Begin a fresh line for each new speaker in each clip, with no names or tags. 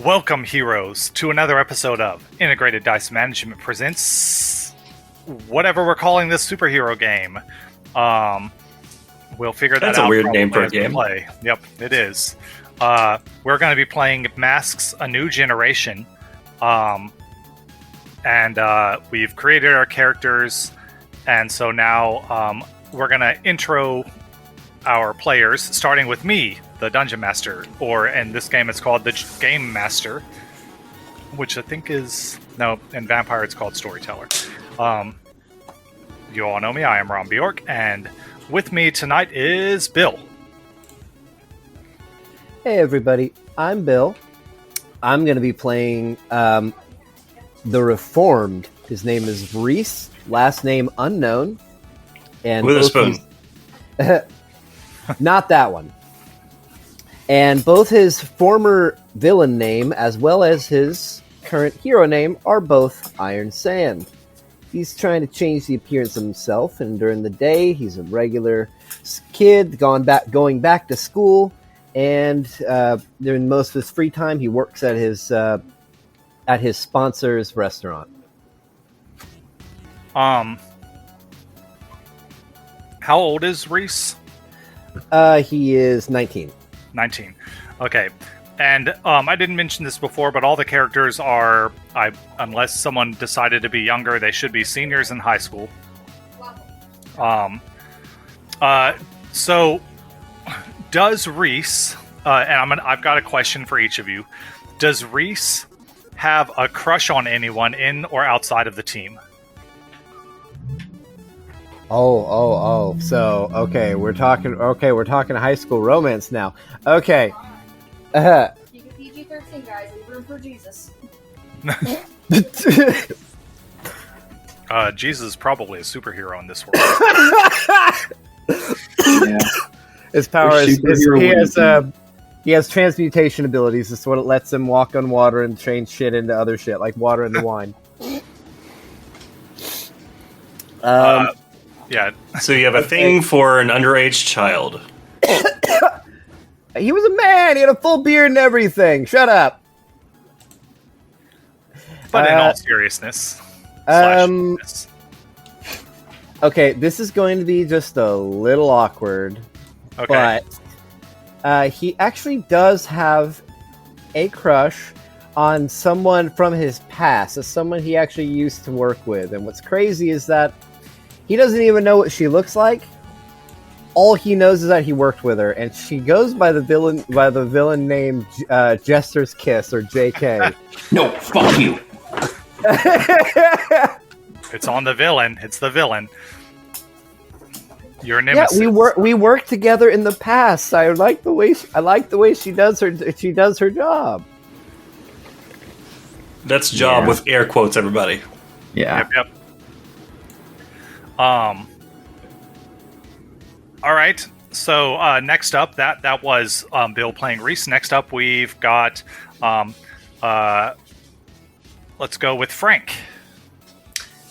Welcome, heroes, to another episode of Integrated Dice Management presents whatever we're calling this superhero game. We'll figure that out.
That's a weird name for a game.
Yep, it is. We're going to be playing Masks: A New Generation, and we've created our characters, and so now we're going to intro our players, starting with me, the Dungeon Master, or in this game it's called the Game Master, which I think is... No, in Vampire it's called Storyteller. You all know me, I am Ron Bjork, and with me tonight is Bill.
Hey everybody, I'm Bill. I'm going to be playing the Reformed. His name is Reese, last name unknown. And
Witherspoon.
Not that one. And both his former villain name as well as his current hero name are both Iron Sand. He's trying to change the appearance of himself, and during the day he's a regular kid going back to school, and during most of his free time he works at his sponsor's restaurant.
How old is Reese?
He is 19.
19. Okay. And I didn't mention this before, but all the characters are, unless someone decided to be younger, they should be seniors in high school. So, does Reese, and I've got a question for each of you, does Reese have a crush on anyone in or outside of the team?
Oh. So, okay, we're talking high school romance now. Okay.
You get PG-13, guys, and room for Jesus.
Jesus is probably a superhero in this world.
Yeah. His power is he has transmutation abilities. That's what it lets him walk on water and change shit into other shit, like water into wine.
Yeah.
So you have a thing for an underage child.
He was a man. He had a full beard and everything. Shut up.
But in all seriousness.
Okay, this is going to be just a little awkward.
Okay.
But he actually does have a crush on someone from his past, as someone he actually used to work with. And what's crazy is that he doesn't even know what she looks like. All he knows is that he worked with her, and she goes by the villain name Jester's Kiss, or JK.
No, fuck you.
It's on the villain. It's the villain. Your nemesis.
Yeah, we worked together in the past. I like the way she does her job.
That's job with air quotes, everybody.
Yeah.
Yep. All right. So next up, that was Bill playing Reese. Next up, we've got. Let's go with Frank.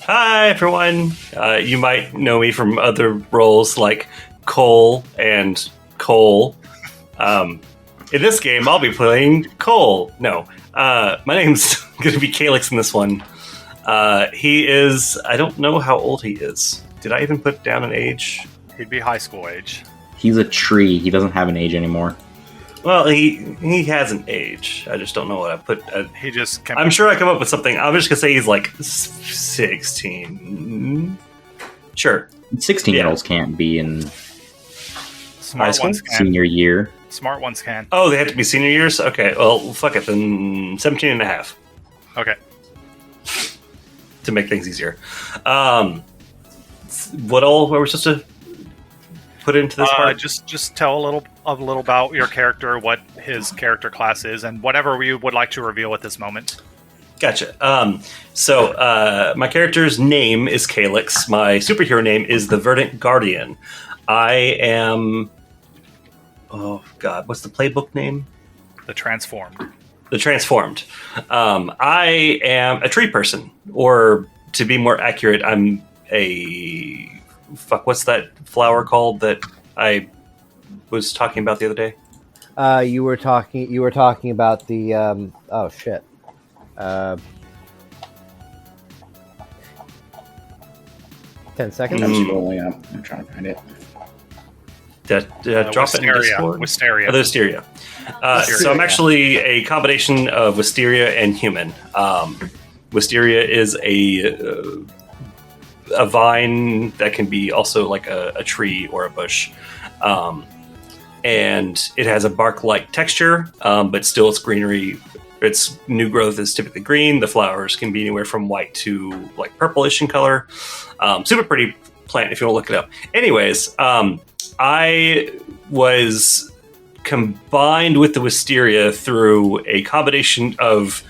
Hi, everyone. You might know me from other roles like Cole and Cole. In this game, I'll be playing Cole. No, my name's going to be Calyx in this one. He is... I don't know how old he is. Did I even put down an age?
He'd be high school age.
He's a tree. He doesn't have an age anymore.
Well, he has an age. I just don't know what I put.
He just...
I'm sure I come up with something. I'm just going to say he's like 16. Sure.
16-year-olds can't be in
Smart ones can.
senior year.
Smart ones can.
Oh, they have to be senior years? Okay, well, fuck it, then 17 and a half.
Okay.
To make things easier. What all were we supposed to put into this part?
Just tell a little about your character, what his character class is, and whatever you would like to reveal at this moment.
Gotcha. So my character's name is Calyx. My superhero name is the Verdant Guardian. I am... Oh, God. What's the playbook name?
The Transformed.
The Transformed. I am a tree person. Or, to be more accurate, I'm a... Fuck, what's that flower called that I was talking about the other day?
You were talking about the. Oh shit. 10 seconds.
I'm scrolling up. I'm trying to find it.
Drop it in Discord.
Wisteria.
Oh, Wisteria. So I'm actually a combination of Wisteria and human. Wisteria is a vine that can be also like a tree or a bush. And it has a bark-like texture, but still it's greenery. Its new growth is typically green. The flowers can be anywhere from white to like purplish in color. Super pretty plant if you want to look it up. Anyways, I was combined with the wisteria through a combination of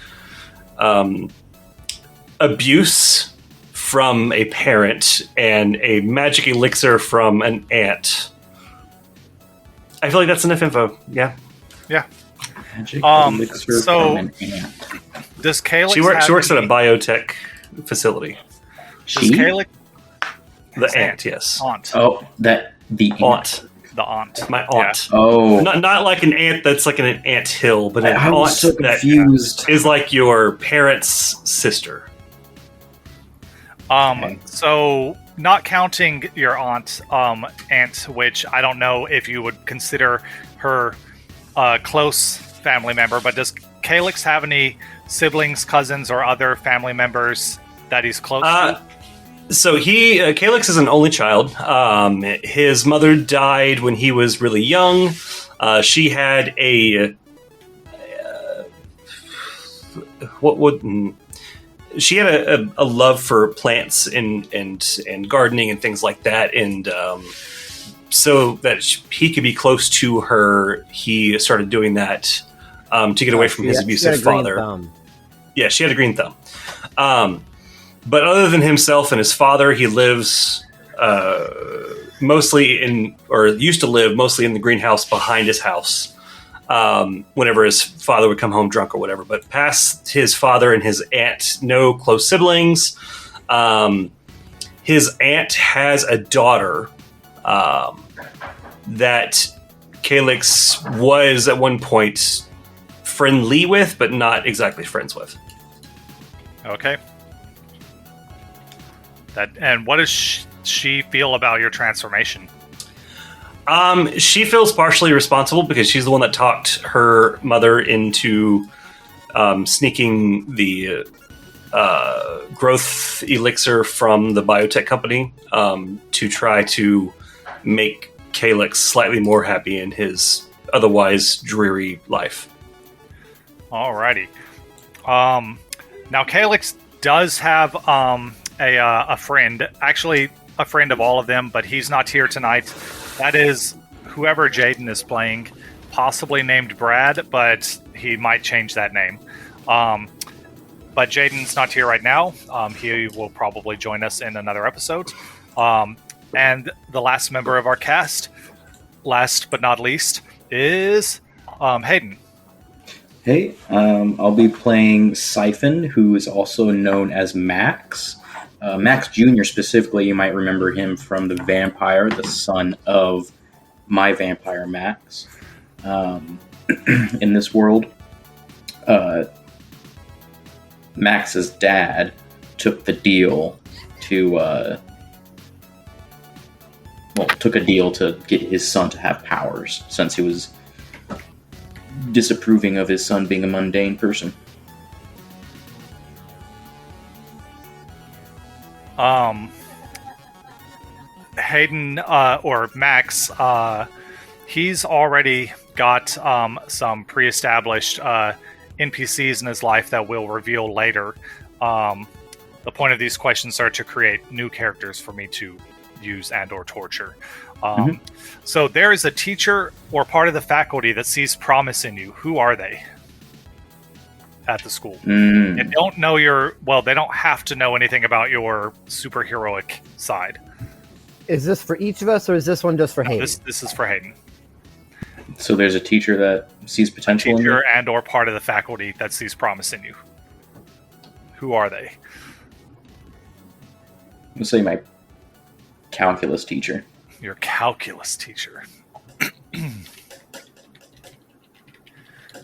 abuse from a parent and a magic elixir from an aunt. I feel like that's enough info. Yeah.
Magic elixir
so-
from an ant.
Does Calyx
She works at a
any-
biotech facility.
Does
She?
Calyx
The
His
aunt, yes.
aunt?
Oh, the ant.
Aunt.
The aunt.
My aunt.
Oh,
Not like an ant that's like an ant hill, but an
I
aunt
was so
that
confused.
is like your parents' sister.
Okay.
So not counting your aunt, which I don't know if you would consider her a close family member, but does Calyx have any siblings, cousins, or other family members that he's close to?
So Calyx is an only child. His mother died when he was really young. She had she had a love for plants and gardening and things like that, and so that he could be close to her, he started doing that to get away from his abusive father. Yeah, she had a green thumb. But other than himself and his father, he lives used to live mostly in the greenhouse behind his house. Whenever his father would come home drunk or whatever. But past his father and his aunt, no close siblings. His aunt has a daughter that Calyx was at one point friendly with, but not exactly friends with.
Okay. And what does she feel about your transformation?
She feels partially responsible because she's the one that talked her mother into sneaking the growth elixir from the biotech company to try to make Calyx slightly more happy in his otherwise dreary life.
Alrighty. Now Calyx does have a friend, actually a friend of all of them, but he's not here tonight. That is whoever Jaden is playing, possibly named Brad, but he might change that name. But Jaden's not here right now. He will probably join us in another episode. And the last member of our cast, last but not least, is Hayden.
Hey, I'll be playing Siphon, who is also known as Max. Max Jr. specifically, you might remember him from the vampire, the son of my vampire Max. In this world, Max's dad took the deal to took a deal to get his son to have powers, since he was disapproving of his son being a mundane person.
Hayden, or Max, he's already got some pre-established NPCs in his life that we'll reveal later. The point of these questions are to create new characters for me to use and or torture. So there is a teacher or part of the faculty that sees promise in you. Who are they at the school? They don't know they don't have to know anything about your superheroic side.
Is this for each of us, or is this one just for Hayden?
This is for Hayden.
So there's a teacher that sees potential in
Teacher
you?
and or part of the faculty that sees promise in you. Who are they?
I'll say my calculus teacher.
Your calculus teacher.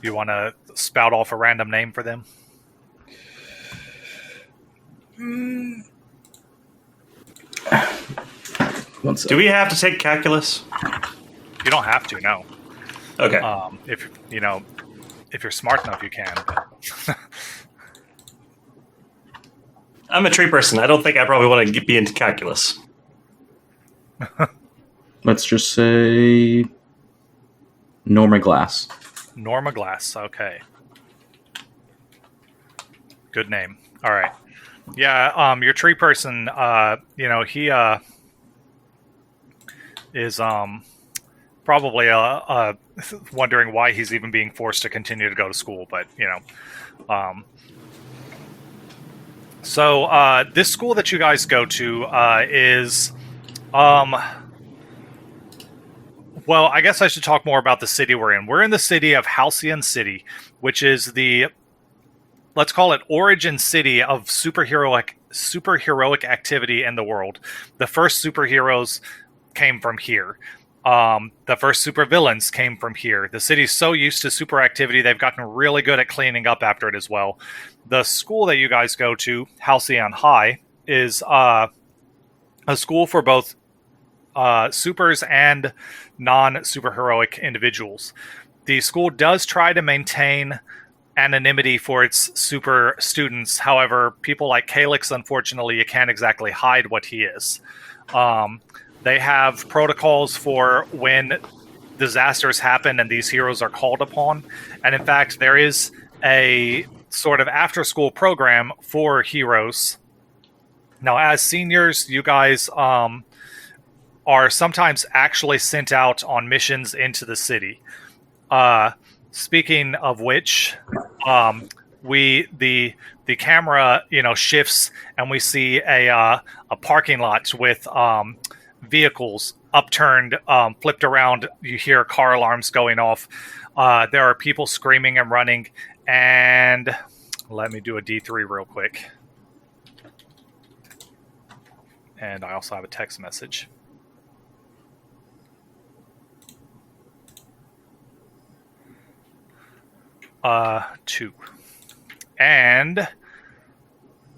You want to spout off a random name for them?
Do we have to take calculus?
You don't have to, no.
Okay.
If if you're smart enough, you can. But
I'm a tree person. I don't think I probably want to be into calculus.
Let's just say Norma Glass.
Norma Glass. Okay. Good name. All right. Yeah. Your tree person. He is probably wondering why he's even being forced to continue to go to school, but So this school that you guys go to is well, I guess I should talk more about the city we're in. We're in the city of Halcyon City, which is the, let's call it, origin city of superheroic activity in the world. The first superheroes came from here. The first supervillains came from here. The city's so used to super activity, they've gotten really good at cleaning up after it as well. The school that you guys go to, Halcyon High, is a school for both supers and non-superheroic individuals. The school does try to maintain anonymity for its super students. However, people like Calyx, unfortunately, you can't exactly hide what he is. They have protocols for when disasters happen and these heroes are called upon. And in fact, there is a sort of after-school program for heroes. Now, as seniors, you guys are sometimes actually sent out on missions into the city. Speaking of which, the camera shifts and we see a parking lot with vehicles upturned, flipped around. You hear car alarms going off. There are people screaming and running. And let me do a D3 real quick. And I also have a text message. 2. And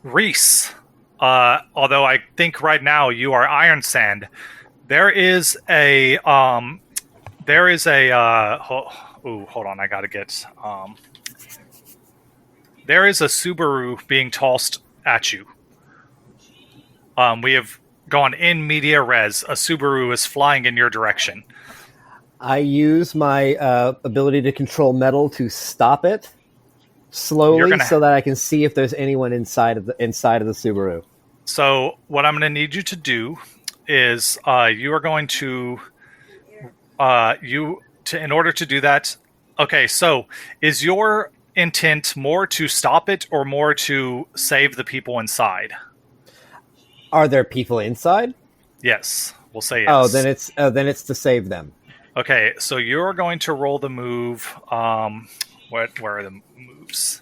Reese, although I think right now you are Iron Sand, there is a hold on, I gotta get there is a Subaru being tossed at you. We have gone in media res. A Subaru is flying in your direction.
I use my ability to control metal to stop it slowly, so that I can see if there's anyone inside of the Subaru.
So what I'm going to need you to do is you are going to in order to do that. Okay, so is your intent more to stop it or more to save the people inside?
Are there people inside?
Yes, we'll say yes.
Oh, then it's to save them.
Okay, so you're going to roll the move. Where are the moves?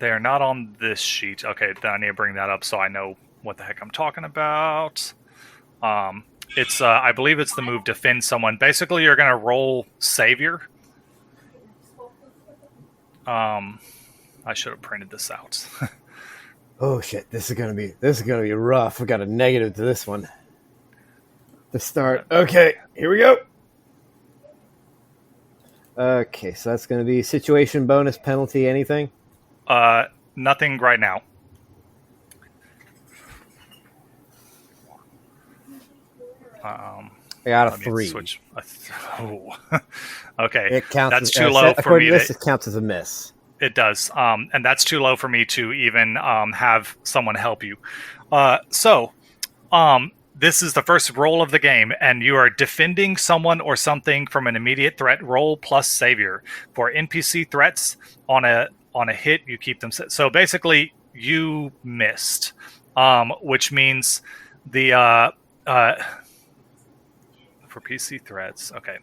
They're not on this sheet. Okay, then I need to bring that up so I know what the heck I'm talking about. It's I believe it's the move defend someone. Basically, you're going to roll savior. I should have printed this out.
Oh shit! This is gonna be rough. We got a negative to this one. To start. Okay, here we go. Okay, so that's going to be situation, bonus, penalty, anything?
Nothing right now.
I got a 3.
Switch. Okay,
it counts.
That's too low for me.
This, it counts as a miss.
It does, and that's too low for me to even have someone help you. This is the first roll of the game, and you are defending someone or something from an immediate threat. Roll plus savior. For NPC threats on a hit, you keep them. So basically, you missed, which means the for PC threats. Okay,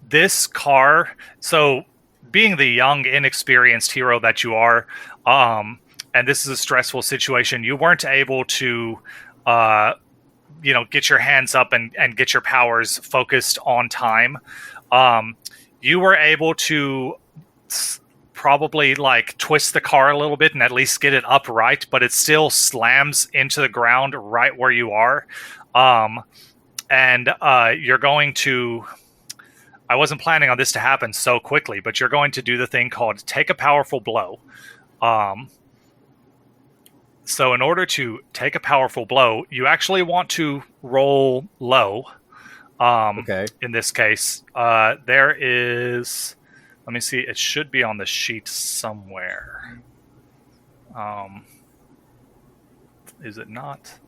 this car. So being the young, inexperienced hero that you are, and this is a stressful situation, you weren't able to get your hands up and get your powers focused on time. You were able to probably like twist the car a little bit and at least get it upright, but it still slams into the ground right where you are. And you're going to... I wasn't planning on this to happen so quickly, but you're going to do the thing called take a powerful blow. So in order to take a powerful blow, you actually want to roll low.
Okay.
In this case, there is... Let me see. It should be on the sheet somewhere. Is it not?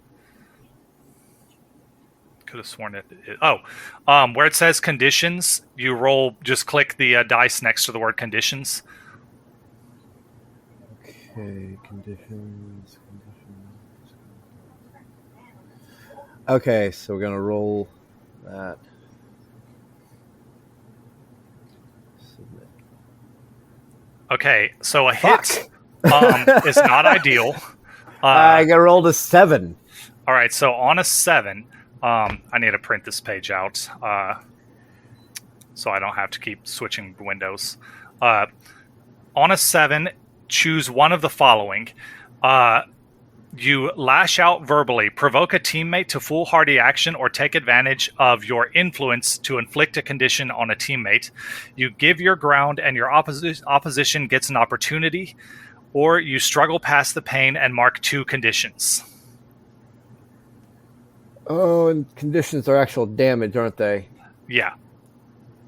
Could have sworn it. Where it says conditions, you roll. Just click the dice next to the word conditions.
Okay, conditions. Okay, so we're gonna roll that. Submit.
Okay, so a
Fuck.
hit is not ideal.
I got rolled a 7.
All right, so on a 7, I need to print this page out so I don't have to keep switching windows. On a 7, choose one of the following. You lash out verbally, provoke a teammate to foolhardy action, or take advantage of your influence to inflict a condition on a teammate. You give your ground and your opposition gets an opportunity, or you struggle past the pain and mark 2 conditions.
Oh, and conditions are actual damage, aren't they?
Yeah.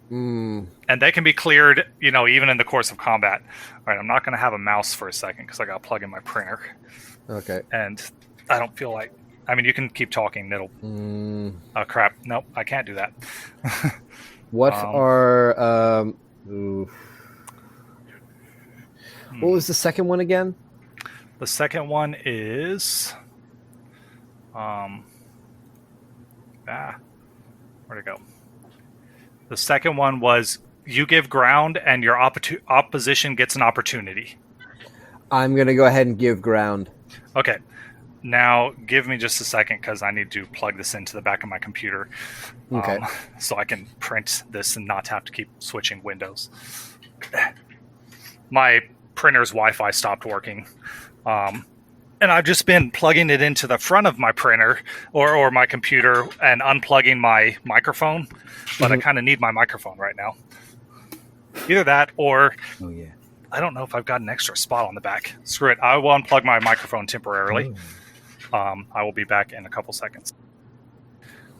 Hmm.
And they can be cleared, even in the course of combat. All right, I'm not going to have a mouse for a second because I got to plug in my printer.
Okay.
And I don't feel like... I mean, you can keep talking. It'll... Oh, crap. Nope, I can't do that.
What are... What was the second one again?
The second one is... where'd it go? The second one was you give ground and your opposition gets an opportunity.
I'm going to go ahead and give ground.
Okay. Now, give me just a second because I need to plug this into the back of my computer.
Okay.
So I can print this and not have to keep switching windows. My printer's Wi-Fi stopped working. And I've just been plugging it into the front of my printer or my computer and unplugging my microphone. But I kind of need my microphone right now. Either that or...
Oh, yeah.
I don't know if I've got an extra spot on the back. Screw it. I will unplug my microphone temporarily. I will be back in a couple seconds.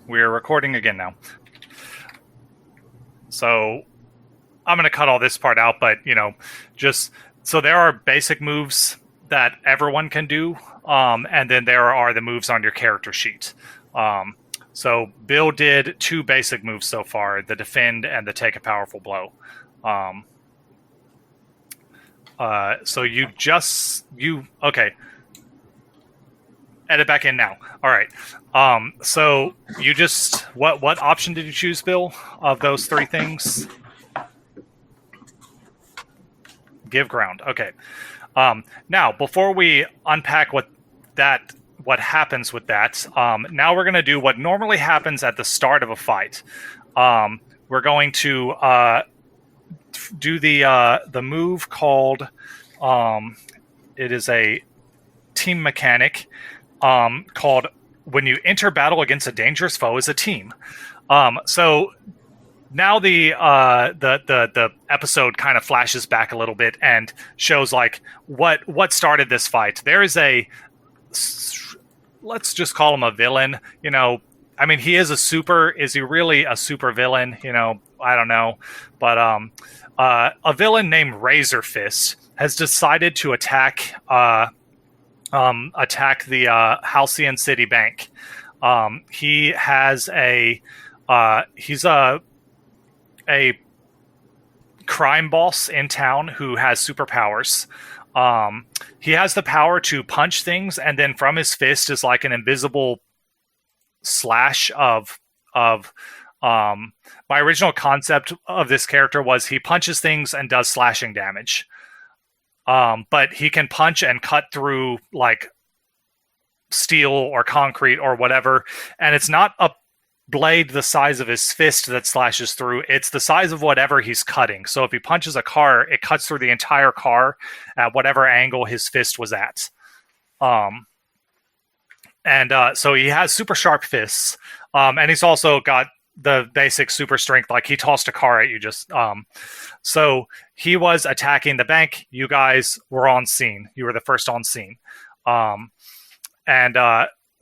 We're recording again now. So I'm going to cut all this part out, but, just... So there are basic moves that everyone can do, and then there are the moves on your character sheet. So Bill did 2 basic moves so far, the defend and the take a powerful blow. So okay. Edit back in now. All right. So you just, what option did you choose, Bill, of those 3 things? Give ground. Okay. Now, before we unpack what happens with that, now we're going to do what normally happens at the start of a fight. We're going to do the move called it is a team mechanic called when you enter battle against a dangerous foe as a team. So now the episode kind of flashes back a little bit and shows like what started this fight. There is let's just call him a villain. I mean, he is is he really a super villain? I don't know. But a villain named Razor Fist has decided to attack the Halcyon City Bank. He has he's a crime boss in town who has superpowers. He has the power to punch things, and then from his fist is like an invisible slash of my original concept of this character was he punches things and does slashing damage. But he can punch and cut through like steel or concrete or whatever, and it's not a blade the size of his fist that slashes through. It's the size of whatever he's cutting. So if he punches a car, it cuts through the entire car at whatever angle his fist was at. So he has super sharp fists, and he's also got the basic super strength. Like he tossed a car at you just. So he was attacking the bank. You guys were on scene. You were the first on scene.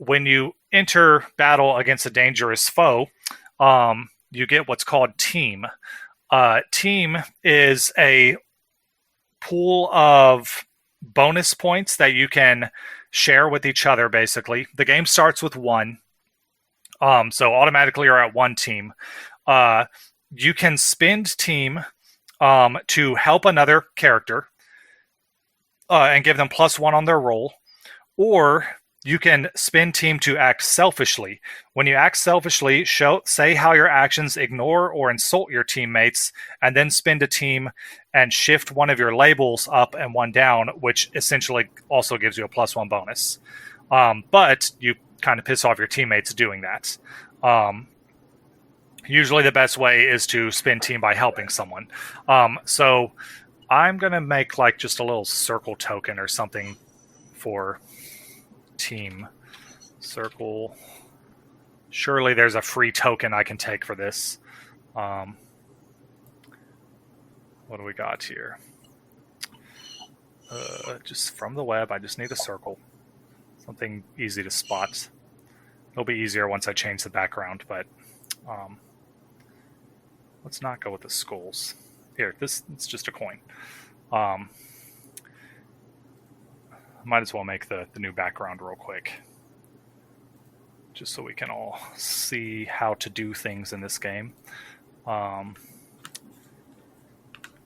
When you enter battle against a dangerous foe, you get what's called team. Team is a pool of bonus points that you can share with each other, basically. The game starts with 1. So automatically you're at 1 team. You can spend team to help another character and give them +1 on their roll. Or you can spend team to act selfishly. When you act selfishly, say how your actions ignore or insult your teammates, and then spend a team and shift one of your labels up and 1 down, which essentially also gives you a +1 bonus. But you kind of piss off your teammates doing that. Usually the best way is to spend team by helping someone. So I'm going to make like just a little circle token or something for team. Circle. Surely there's a free token I can take for this. What do we got here? Just from the web, I just need a circle. Something easy to spot. It'll be easier once I change the background, but let's not go with the skulls. Here, it's just a coin. Might as well make the new background real quick, just so we can all see how to do things in this game.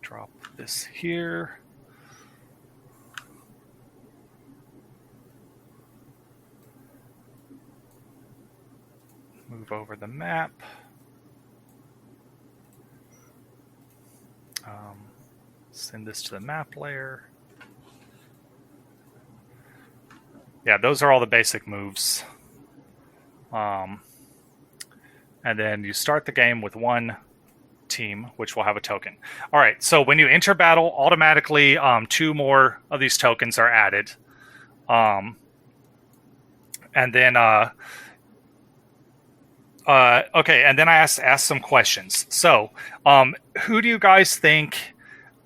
Drop this here. Move over the map. Send this to the map layer. Yeah, those are all the basic moves. And then you start the game with 1 team, which will have a token. All right, so when you enter battle, automatically 2 more of these tokens are added. And then I asked some questions. So, who do you guys think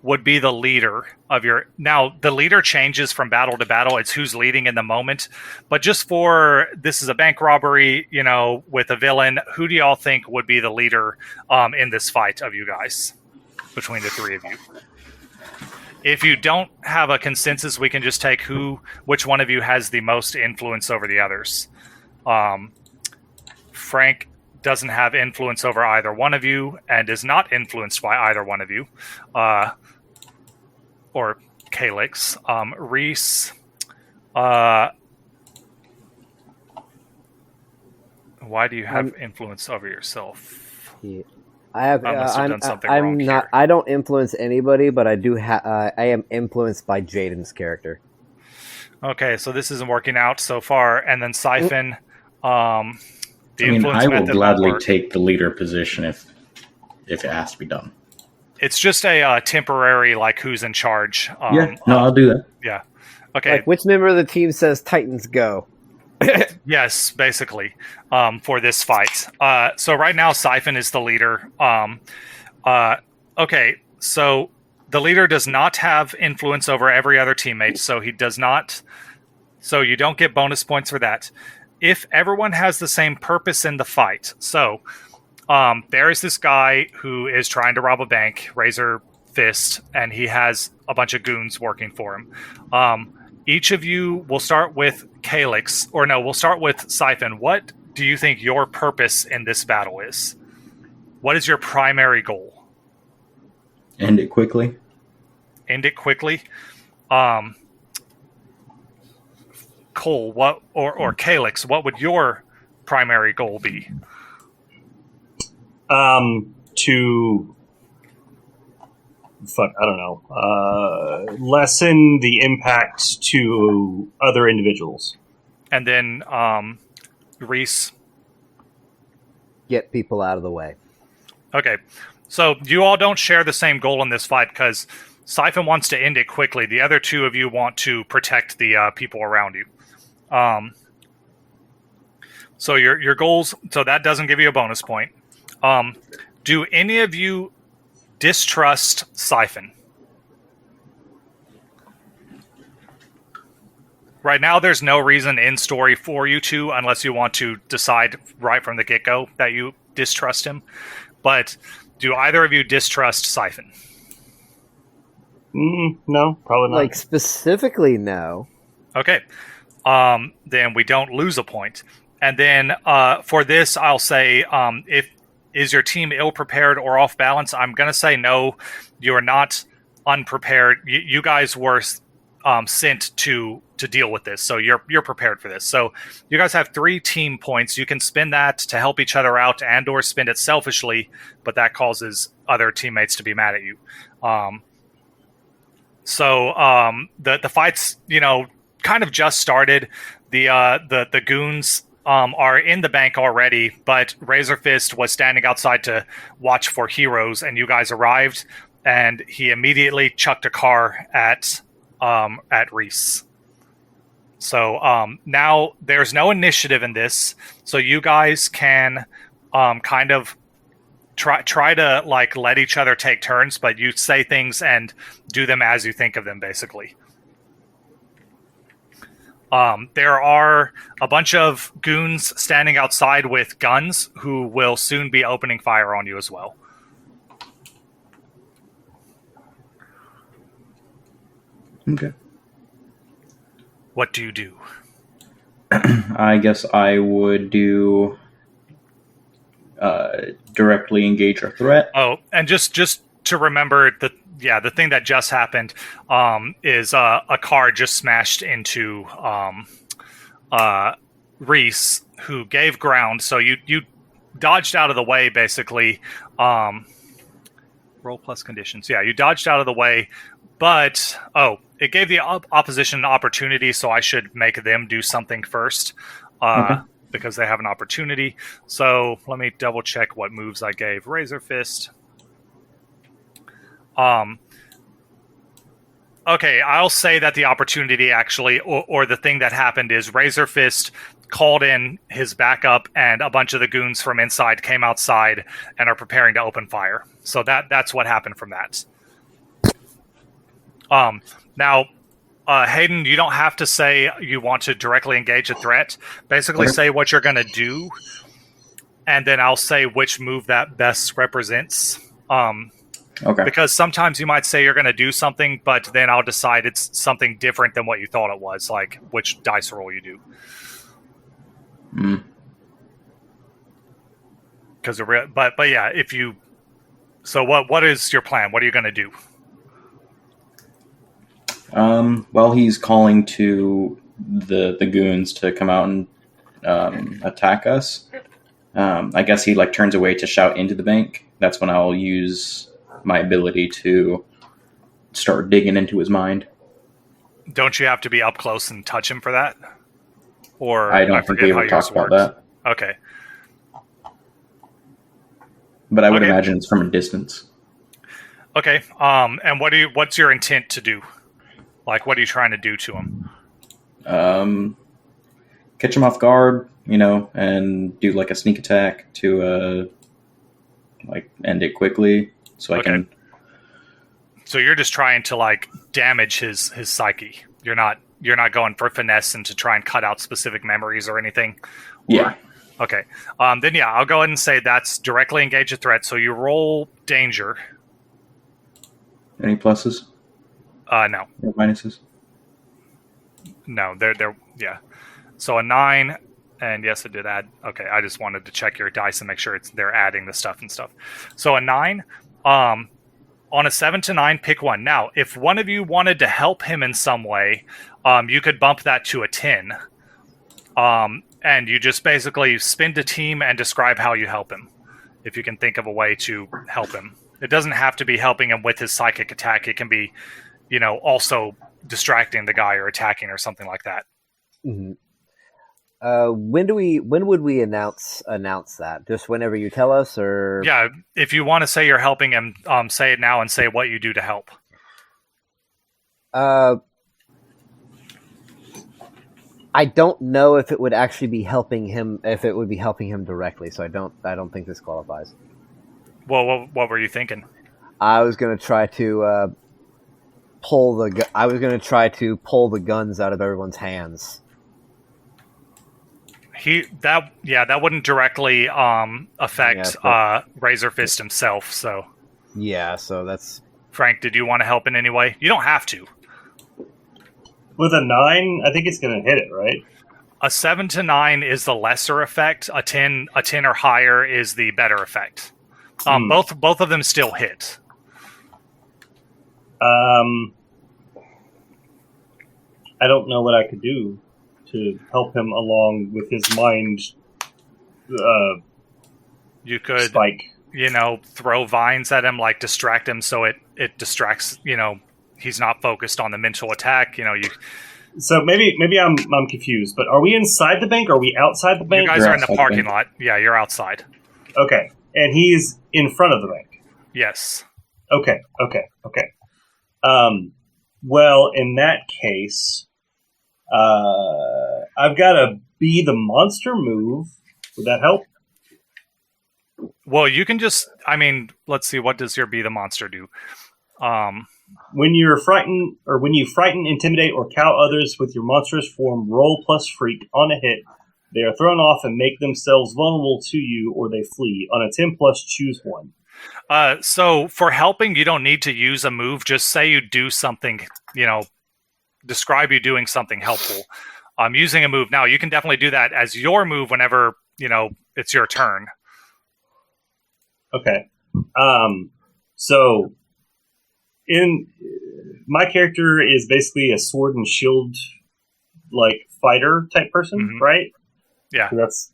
would be the leader of your... Now, the leader changes from battle to battle. It's who's leading in the moment. But just for... This is a bank robbery, with a villain. Who do y'all think would be the leader in this fight of you guys? Between the 3 of you. If you don't have a consensus, we can just take which one of you has the most influence over the others. Frank doesn't have influence over either one of you and is not influenced by either one of you. Or Calix. Reese. Why do you have influence over yourself?
Yeah.
Done something wrong
not.
here.
I don't influence anybody, but I do. I am influenced by Jaden's character.
Okay, so this isn't working out so far. And then Siphon.
I will gladly take the leader position if it has to be done.
It's just a temporary, like, who's in charge.
I'll do that.
Yeah. Okay.
Like, which member of the team says Titans go?
Yes, basically, for this fight. So right now, Siphon is the leader. Okay, so the leader does not have influence over every other teammate, so he does not... So you don't get bonus points for that. If everyone has the same purpose in the fight, so there is this guy who is trying to rob a bank, Razor Fist, and he has a bunch of goons working for him. Each of you will start with Calix, or no, we'll start with Siphon. What do you think your purpose in this battle is? What is your primary goal?
End it quickly.
End it quickly. Cole, what or Calix, what would your primary goal be?
Lessen the impact to other individuals.
and then Reese.
Get people out of the way.
Okay, so you all don't share the same goal in this fight because Siphon wants to end it quickly. The other two of you want to protect the people around you. So your goals. So that doesn't give you a bonus point. Do any of you distrust Siphon? Right now, there's no reason in story for you to, unless you want to decide right from the get-go that you distrust him. But do either of you distrust Siphon?
No, probably not.
Like, specifically, no.
Okay. Then we don't lose a point. And then for this, I'll say, if is your team ill-prepared or off-balance? I'm going to say no, you're not unprepared. You guys were sent to deal with this, so you're prepared for this. So you guys have 3 team points. You can spend that to help each other out and or spend it selfishly, but that causes other teammates to be mad at you. The fight's, kind of just started. The goons are in the bank already, but Razorfist was standing outside to watch for heroes, and you guys arrived, and he immediately chucked a car at Reese. So now there's no initiative in this, so you guys can kind of try to like let each other take turns, but you say things and do them as you think of them, basically. There are a bunch of goons standing outside with guns who will soon be opening fire on you as well.
Okay.
What do you do?
I guess I would do directly engage a threat.
Oh, and just to remember, the thing that just happened is a car just smashed into Reese, who gave ground. So you dodged out of the way, basically. Roll plus conditions. Yeah, you dodged out of the way, but it gave the opposition an opportunity, so I should make them do something first.
Okay.
Because they have an opportunity. So let me double check what moves I gave Razor Fist. Okay, I'll say that the opportunity actually, or the thing that happened is Razor Fist called in his backup, and a bunch of the goons from inside came outside and are preparing to open fire. So that's what happened from that. Now, Hayden, you don't have to say you want to directly engage a threat. Basically,
Okay.
say what you're going to do, and then I'll say which move that best represents.
Okay.
Because sometimes you might say you're going to do something, but then I'll decide it's something different than what you thought it was, like which dice roll you do. Because but yeah, if you. So what is your plan? What are you going to do?
Well, he's calling to the goons to come out and attack us. I guess he turns away to shout into the bank. That's when I'll use my ability to start digging into his mind.
Don't you have to be up close and touch him for that? Or
I don't think we ever talked about that.
Okay.
But I would imagine it's from a distance.
Okay. And what's your intent to do? Like, what are you trying to do to him?
Catch him off guard, and do a sneak attack to end it quickly, so I can.
So you're just trying to damage his psyche. You're not going for finesse and to try and cut out specific memories or anything.
Yeah.
Okay. Then yeah, I'll go ahead and say that's directly engage a threat. So you roll danger.
Any pluses?
No.
Or minuses?
No, they're yeah. So a 9, and yes, it did add. Okay, I just wanted to check your dice and make sure they're adding the stuff and stuff. So a 9, on a 7 to 9, pick one. Now, if one of you wanted to help him in some way, you could bump that to a 10. And you just basically spin the team and describe how you help him. If you can think of a way to help him, it doesn't have to be helping him with his psychic attack. It can be, also distracting the guy or attacking or something like that.
Mm-hmm. When would we announce that? Just whenever you tell us, or
Yeah, if you want to say you're helping him, say it now and say what you do to help.
I don't know if it would actually be helping him. If it would be helping him directly, so I don't think this qualifies.
Well, what were you thinking?
I was going to try to pull the guns out of everyone's hands.
That wouldn't directly affect Razor Fist himself. So
yeah, so that's
Frank. Did you want to help in any way? You don't have to.
With a 9, I think it's going to hit it, right?
A 7 to 9 is the lesser effect. A 10 or higher is the better effect. Both of them still hit.
I don't know what I could do to help him along with his mind.
You could
spike.
Throw vines at him, like distract him, so it distracts. He's not focused on the mental attack.
So maybe I'm confused. But are we inside the bank? Or are we outside the bank?
You guys are in the parking lot. Yeah, you're outside.
Okay, and he's in front of the bank.
Yes.
Okay. Well, in that case, I've got a be the monster move. Would that help?
Well, you can just. Let's see. What does your be the monster do?
When you're frightened, or when you frighten, intimidate, or cow others with your monstrous form, roll plus freak on a hit. They are thrown off and make themselves vulnerable to you, or they flee. On a 10 plus, choose one.
So for helping, you don't need to use a move. Just say you do something, describe you doing something helpful. Using a move. Now, you can definitely do that as your move whenever, it's your turn.
Okay. So, my character is basically a sword and shield, fighter type person, right?
Yeah.
So that's,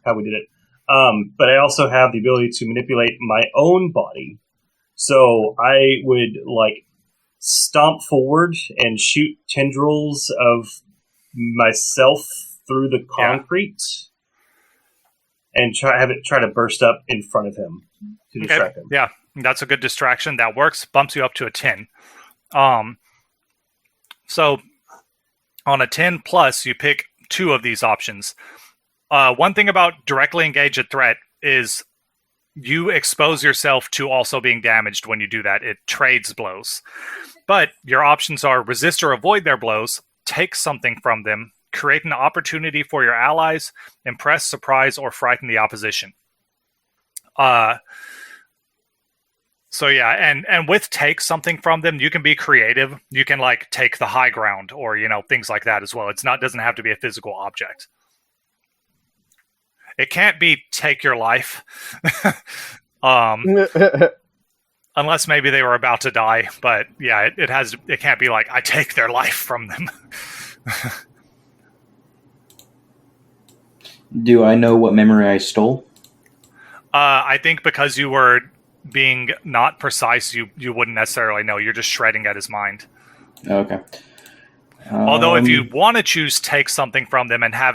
how we did it. But I also have the ability to manipulate my own body. So I would stomp forward and shoot tendrils of myself through the concrete and try to burst up in front of him to distract him.
Yeah, that's a good distraction. That works. Bumps you up to a 10. So on a 10 plus, you pick 2 of these options. One thing about directly engage a threat is you expose yourself to also being damaged when you do that. It trades blows. But your options are resist or avoid their blows, take something from them, create an opportunity for your allies, impress, surprise, or frighten the opposition. And with take something from them, you can be creative. You can take the high ground or, things like that as well. Doesn't have to be a physical object. It can't be take your life. Unless maybe they were about to die, but yeah, it can't be I take their life from them.
Do I know what memory I stole?
I think because you were being not precise, you wouldn't necessarily know. You're just shredding at his mind.
Okay.
Although if you want to choose take something from them and have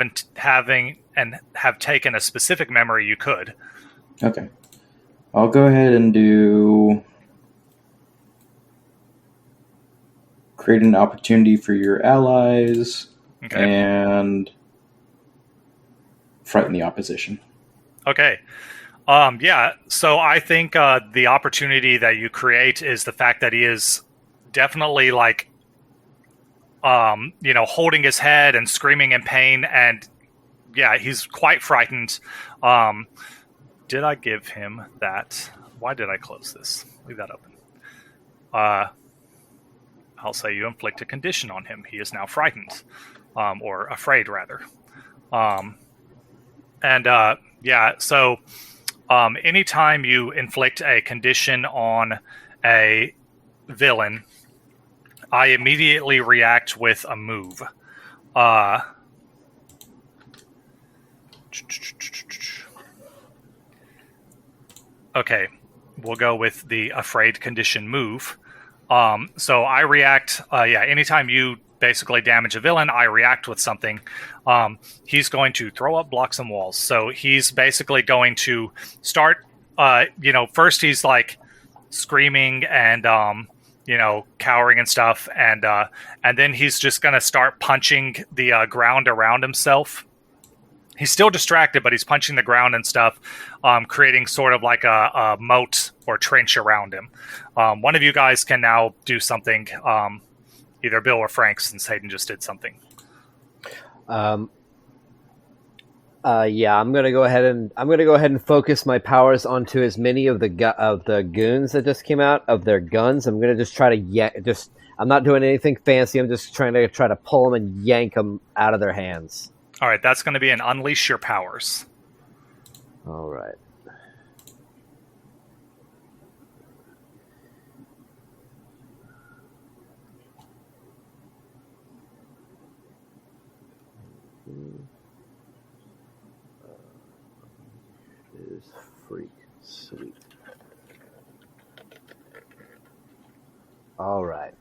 taken a specific memory, you could.
Okay. I'll go ahead and do create an opportunity for your allies and frighten the opposition.
Okay. So I think the opportunity that you create is the fact that he is definitely holding his head and screaming in pain, and he's quite frightened. Did I give him that? Why did I close this? Leave that open. I'll say you inflict a condition on him. He is now frightened, or afraid rather. So anytime you inflict a condition on a villain, I immediately react with a move. Okay, we'll go with the afraid condition move. So I react, anytime you basically damage a villain, I react with something. He's going to throw up blocks and walls. So he's basically going to start. First he's like screaming and cowering and stuff, and then he's just going to start punching the ground around himself. He's still distracted, but he's punching the ground and stuff, creating sort of like a moat or trench around him. One of you guys can now do something, either Bill or Frank, since Hayden just did something.
I'm gonna go ahead and focus my powers onto as many of the goons that just came out of their guns. I'm gonna just try to I'm not doing anything fancy. I'm just trying to pull them and yank them out of their hands.
All right, that's going to be an unleash your powers.
All right. Is freak sweet. All right.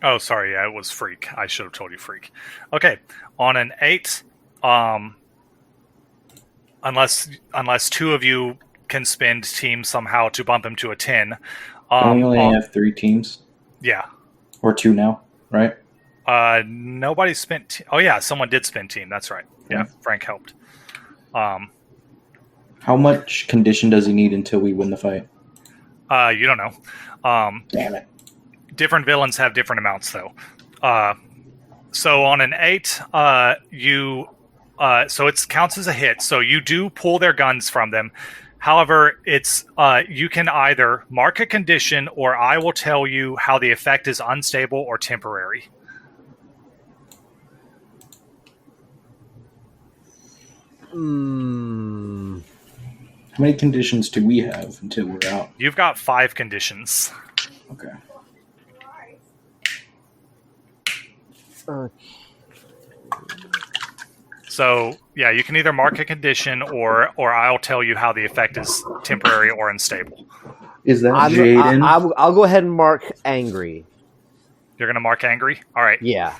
Oh, sorry, yeah, it was freak. I should have told you freak. Okay, on an 8, unless two of you can spend teams somehow to bump him to a 10.
We only have 3 teams.
Yeah.
Or 2 now, right?
Nobody spent... Oh, yeah, someone did spend team. That's right. Yeah, Frank helped.
How much condition does he need until we win the fight?
You don't know.
Damn it.
Different villains have different amounts, though. So on an 8, so it counts as a hit. So you do pull their guns from them. However, it's you can either mark a condition, or I will tell you how the effect is unstable or temporary.
How many conditions do we have until we're out?
You've got 5 conditions.
Okay.
So, yeah, you can either mark a condition, or I'll tell you how the effect is temporary or unstable.
Is that Jaden?
I'll go ahead and mark angry.
You're going to mark angry? All right.
Yeah.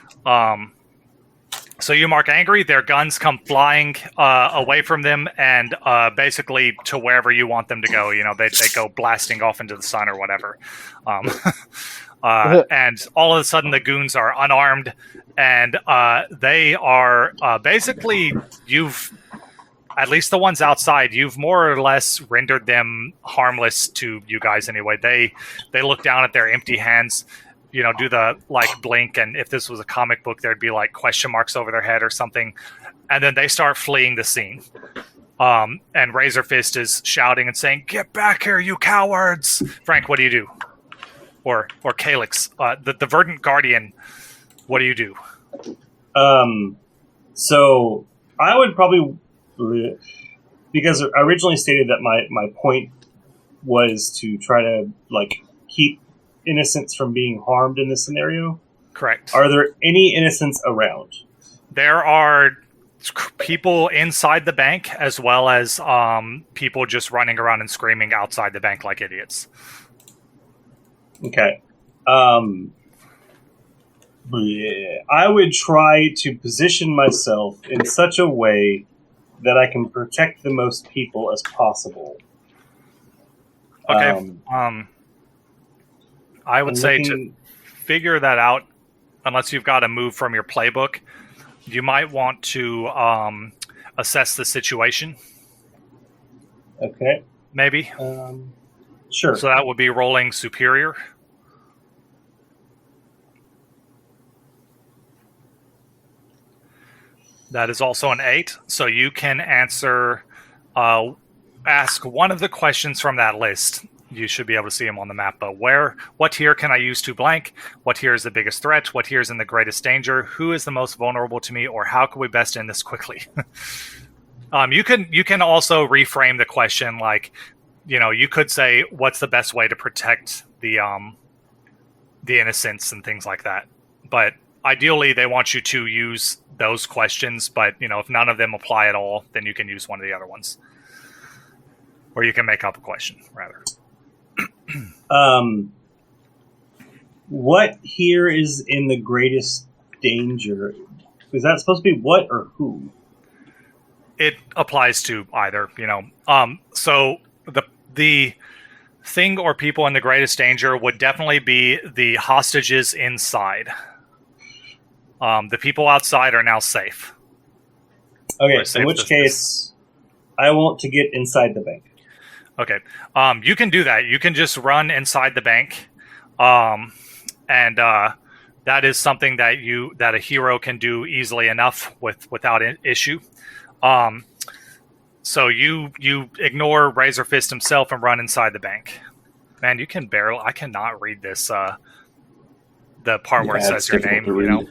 So you mark angry, their guns come flying away from them and basically to wherever you want them to go. You know, they go blasting off into the sun or whatever. And all of a sudden the goons are unarmed, and they are basically, at least the ones outside, you've more or less rendered them harmless to you guys anyway. They look down at their empty hands, you know, do the like blink, and if this was a comic book, there'd be like question marks over their head or something, and then they start fleeing the scene. And Razorfist is shouting and saying, "Get back here, you cowards!" Frank, what do you do? Or Calyx, the Verdant Guardian, what do you do?
So I would probably, because I originally stated that my point was to try to like keep innocents from being harmed in this scenario.
Correct.
Are there any innocents around?
There are people inside the bank, as well as people just running around and screaming outside the bank like idiots.
Okay. I would try to position myself in such a way that I can protect the most people as possible.
Okay. I would say to figure that out, unless you've got a move from your playbook, you might want to assess the situation.
Okay.
Maybe.
Sure.
So that would be rolling superior. That is also an 8. So you can answer, ask one of the questions from that list. You should be able to see them on the map. But what tier can I use to blank? What tier is the biggest threat? What tier is in the greatest danger? Who is the most vulnerable to me? Or how can we best end this quickly? You can also reframe the question, like, you know, you could say, what's the best way to protect the innocents and things like that. But ideally, they want you to use those questions. But, you know, if none of them apply at all, then you can use one of the other ones. Or you can make up a question, rather.
What here is in the greatest danger? Is that supposed to be what or who?
It applies to either, you know. So the thing or people in the greatest danger would definitely be the hostages inside. The people outside are now safe.
Okay, in which case, I want to get inside the bank.
Okay, you can do that. You can just run inside the bank, and that is something that a hero can do easily enough without issue. So you ignore Razor Fist himself and run inside the bank. Man, you can barely. I cannot read this. The part where it says your name. You know.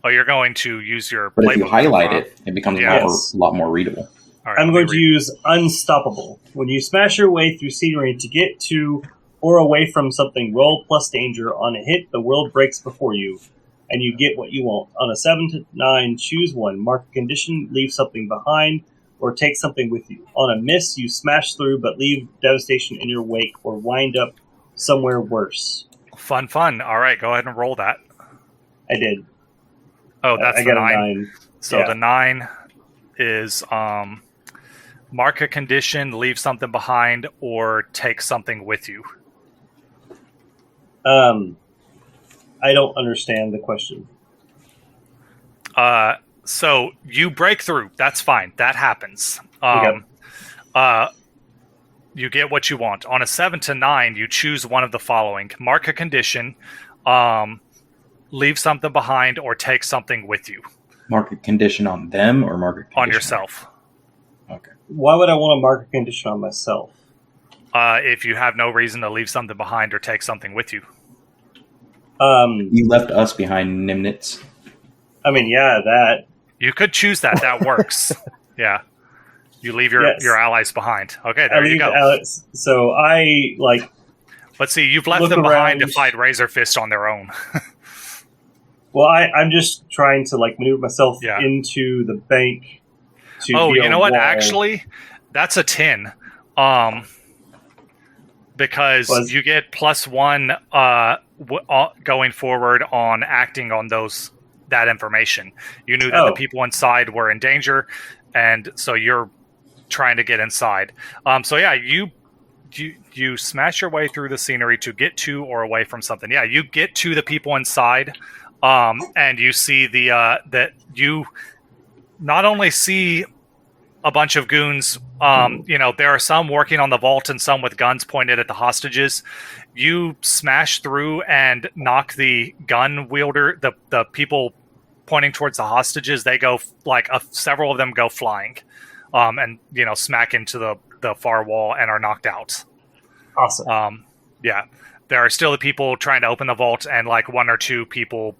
Oh, you're going to use your.
But if you highlight it, it becomes a lot more readable.
Right, I'm going to use Unstoppable. When you smash your way through scenery to get to or away from something, roll plus danger. On a hit, the world breaks before you, and you get what you want. On a 7 to 9, choose one. Mark a condition, leave something behind, or take something with you. On a miss, you smash through, but leave devastation in your wake, or wind up somewhere worse.
Fun. All right, go ahead and roll that.
I did.
Oh, that's
I
the
got
9.
A 9.
So the 9 is mark a condition, leave something behind, or take something with you.
I don't understand the question.
So you break through. That's fine. That happens. You get what you want. On a 7 to 9, you choose one of the following: mark a condition, leave something behind, or take something with you.
Mark a condition on them, or mark a condition
on yourself.
Okay.
Why would I want to mark a condition on myself?
If you have no reason to leave something behind or take something with you.
You left us behind, Nimnitz.
I mean, yeah, that.
You could choose that. That works. Yeah. You leave your allies behind. Okay, there you go.
So I,
Let's see, you've left them behind to fight Razor Fist on their own.
Well, I'm just trying to, maneuver myself into the bank to
you know what? Actually, that's a 10. Because you get +1 going forward on acting on that information. You knew that the people inside were in danger, and so you're trying to get inside. So yeah, you smash your way through the scenery to get to or away from something. Yeah, you get to the people inside, and you see that you not only see a bunch of goons. There are some working on the vault and some with guns pointed at the hostages. You smash through and knock the gun wielder, the people pointing towards the hostages. They go several of them go flying, and smack into the far wall and are knocked out.
Awesome.
Yeah, there are still the people trying to open the vault, and one or two people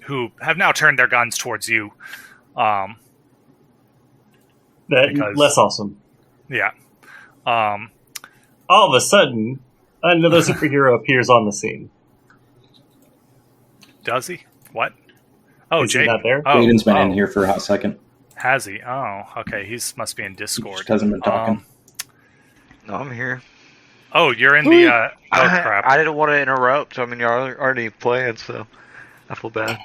who have now turned their guns towards you.
Less awesome.
Yeah.
All of a sudden, another superhero appears on the scene.
Does he? What? Oh,
Is he not there?
Jaden's been in here for a hot second.
Has he? Oh, okay. Must be in Discord.
He just hasn't been talking.
No, I'm here.
Oh, you're in the... crap.
I didn't want to interrupt. I mean, you're already playing, so I feel bad.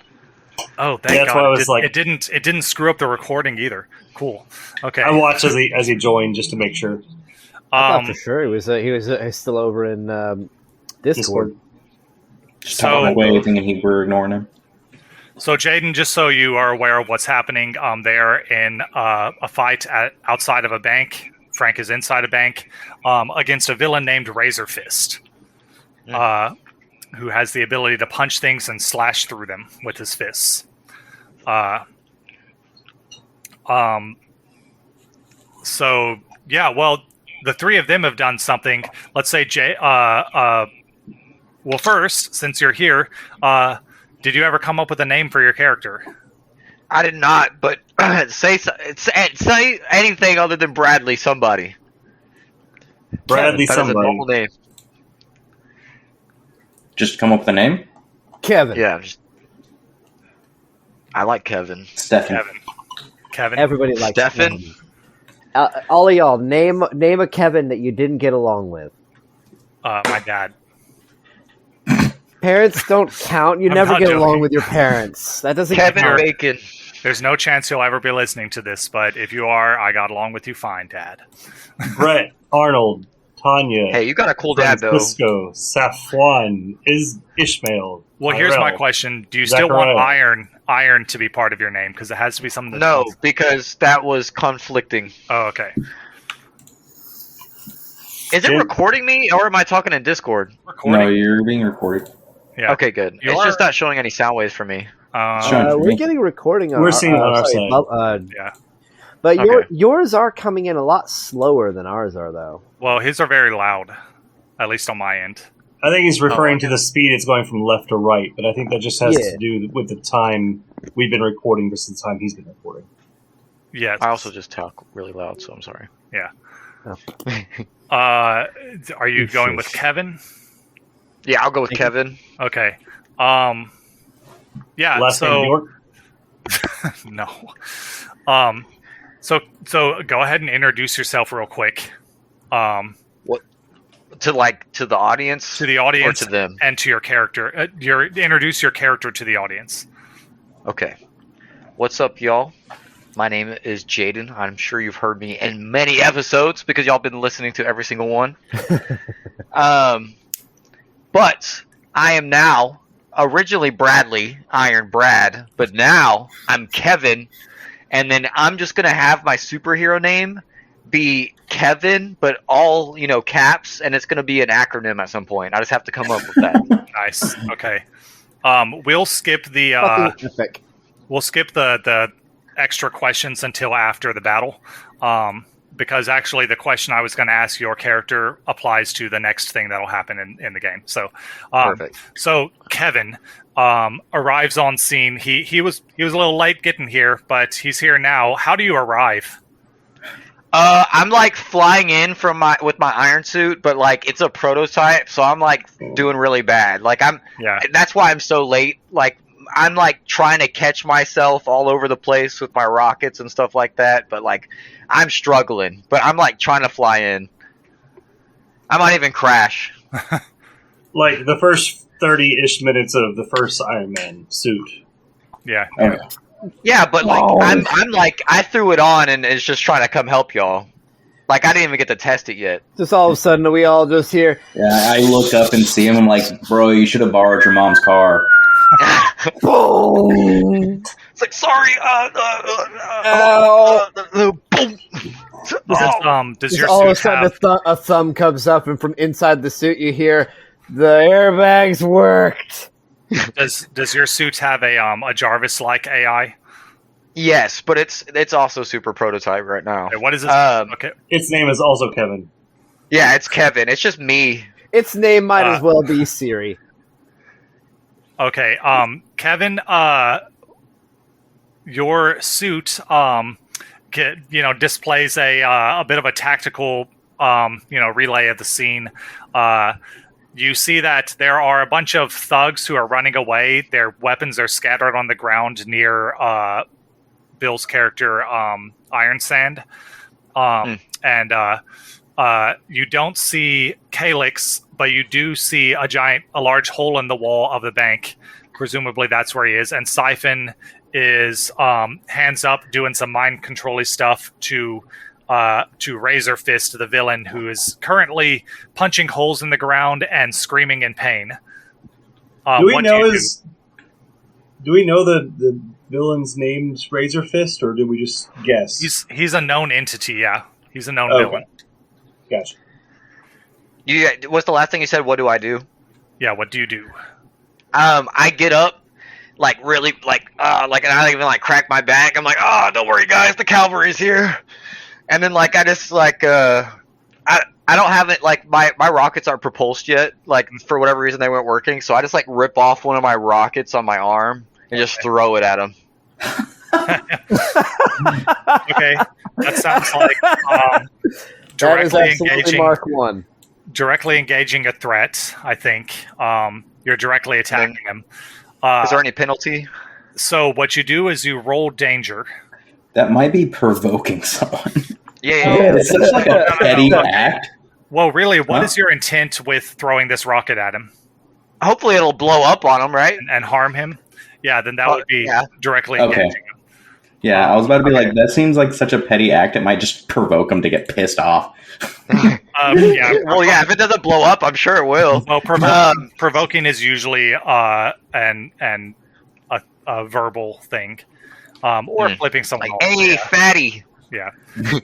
Oh, thank God! It didn't screw up the recording either. Cool. Okay.
I watched as he joined just to make sure.
I thought for sure he was still over in Discord.
Just talking away, thinking we're ignoring him.
So, Jaden, just so you are aware of what's happening, they are in a fight outside of a bank. Frank is inside a bank against a villain named Razor Fist. Who has the ability to punch things and slash through them with his fists. So, yeah, well, the three of them have done something. Let's say, well, first, since you're here, did you ever come up with a name for your character?
I did not, but say anything other than Bradley, somebody.
Bradley,
That is a normal name.
Just come up with a name?
Kevin.
Yeah. I like Kevin.
Stefan.
Kevin.
Everybody likes
Stefan.
Kevin. All of y'all, name a Kevin that you didn't get along with.
My dad.
Parents don't count. You
I'm
never
not
get
joking.
along with your parents. That doesn't
Kevin
count.
Bacon.
There's no chance you'll ever be listening to this, but if you are, I got along with you fine, Dad.
Brett, Arnold, Tanya,
Hey, you got a cool dad though.
Francisco, Safwan, Ishmael.
Well, here's my
Tyrell.
question: do you still want
Zachariah.
Iron to be part of your name? Because it has to be something. That
No, because that was conflicting.
Oh, okay.
Is it
Jim-
recording me, or am I talking in Discord?
Recording.
No, you're being recorded.
Yeah.
Okay, good.
You
It's
are-
just not showing any sound waves for me.
Sure.
We're getting recording on
We're
our,
seeing it on our
sorry,
side.
Yeah.
But
Okay.
yours are coming in a lot slower than ours are, though.
Well, his are very loud, at least on my end.
I think he's referring to the speed it's going from left to right, but I think that just has
Yeah.
to do with the time we've been recording versus the time he's been recording.
Yes.
I also just talk really loud, so I'm sorry.
Are you going with Kevin?
Yeah, I'll go with Kevin.
Okay. Yeah.
Last name
so
York?
no. So go ahead and introduce yourself real quick.
To the audience,
To the audience
or to them.
and to your character. Introduce your character to the audience.
Okay. What's up, y'all? My name is Jaden. I'm sure you've heard me in many episodes because y'all been listening to every single one. But I am now originally Bradley, Iron Brad, but now I'm Kevin, and then I'm just gonna have my superhero name be Kevin, but all caps, and it's gonna be an acronym at some point. I just have to come up with that.
Nice. Okay. We'll skip the
Fucking epic.
we'll skip the extra questions until after the battle. Because actually the question I was going to ask your character applies to the next thing that'll happen in the game. So,
Perfect.
So Kevin arrives on scene. He was a little late getting here, but he's here now. How do you arrive?
I'm like flying in with my iron suit, but like it's a prototype, so I'm like doing really bad. Like that's why I'm so late. Like I'm like trying to catch myself all over the place with my rockets and stuff like that, but like I'm struggling. But I'm like trying to fly in. I might even crash.
Like the first 30-ish minutes of the first Iron Man suit.
Yeah.
Okay.
Yeah, but like I'm like I threw it on and it's just trying to come help y'all. Like I didn't even get to test it yet.
Just all of a sudden, we all just hear,
Yeah, I look up and see him. I'm like, bro, you should have borrowed your mom's car.
boom!
It's like sorry. Boom.
Does
Just
your
all of a
suit
sudden,
have?
a thumb comes up, and from inside the suit, you hear, the airbags worked.
Does your suit have a Jarvis-like AI?
Yes, but it's also super prototype right now.
Okay, what is this? Okay.
Its name is also Kevin.
Yeah, it's Kevin. It's just me.
Its name might as well be Siri.
Okay. Kevin, your suit displays a bit of a tactical relay of the scene. You see that there are a bunch of thugs who are running away. Their weapons are scattered on the ground near Bill's character, Iron Sand. And you don't see Calyx, but you do see a large hole in the wall of the bank. Presumably that's where he is. And Siphon is hands up doing some mind control-y stuff to Razor Fist, the villain, who is currently punching holes in the ground and screaming in pain.
Do we know the villain's name's Razor Fist, or did we just guess?
He's a known entity, yeah. He's a known
Okay.
villain.
Gotcha.
What's the last thing you said? What do I do?
Yeah, what do you do?
I get up, like really, and I even like crack my back. I'm like, oh, don't worry, guys, the cavalry's here. And then like I just like I don't have it like my rockets aren't propulsed yet. Like for whatever reason they weren't working, so I just like rip off one of my rockets on my arm and just throw it at him.
Okay, that sounds like
That is
directly
absolutely Mark 1.
directly engaging a threat. I think you're directly attacking him.
Is there any penalty?
So what you do is you roll danger.
That might be provoking someone.
Yeah.
It's such like a petty act.
Well, really, what
Huh?
is your intent with throwing this rocket at him?
Hopefully it'll blow up on him, right?
and harm him, yeah, then that would be directly
Okay.
engaging him.
Yeah, I was about to be like, that seems like such a petty act. It might just provoke him to get pissed off.
Yeah.
Well, yeah, if it doesn't blow up, I'm sure it will.
Well, provoking is usually a verbal thing, or flipping someone
Like,
off.
hey, fatty.
Yeah,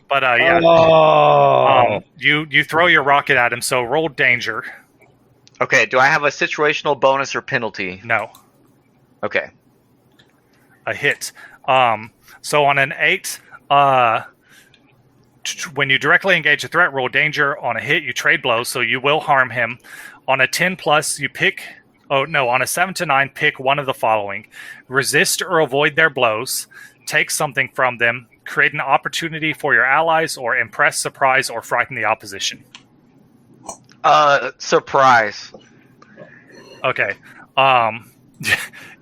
but yeah. You throw your rocket at him, so roll danger.
Okay, do I have a situational bonus or penalty?
No,
Okay.
a hit. So on an 8, when you directly engage a threat, roll danger. On a hit, you trade blows, so you will harm him. On a 10 plus, you pick. Oh no! On a 7 to 9, pick one of the following: resist or avoid their blows, take something from them, create an opportunity for your allies, or impress, surprise, or frighten the opposition.
Surprise.
Okay.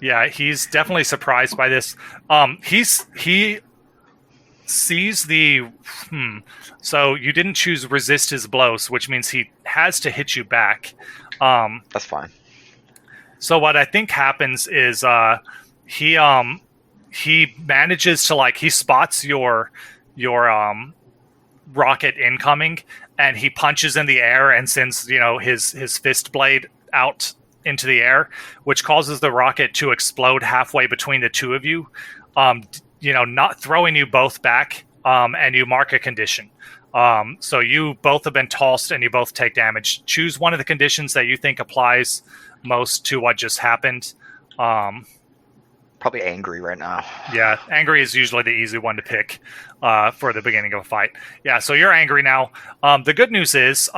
Yeah, he's definitely surprised by this. He sees the. So you didn't choose resist his blows, which means he has to hit you back.
That's fine.
So what I think happens is he manages to he spots your rocket incoming, and he punches in the air and sends his fist blade out into the air, which causes the rocket to explode halfway between the two of you, not throwing you both back, and you mark a condition. So you both have been tossed and you both take damage. Choose one of the conditions that you think applies most to what just happened.
Probably angry right now.
Yeah, angry is usually the easy one to pick for the beginning of a fight. Yeah, so you're angry now. The good news is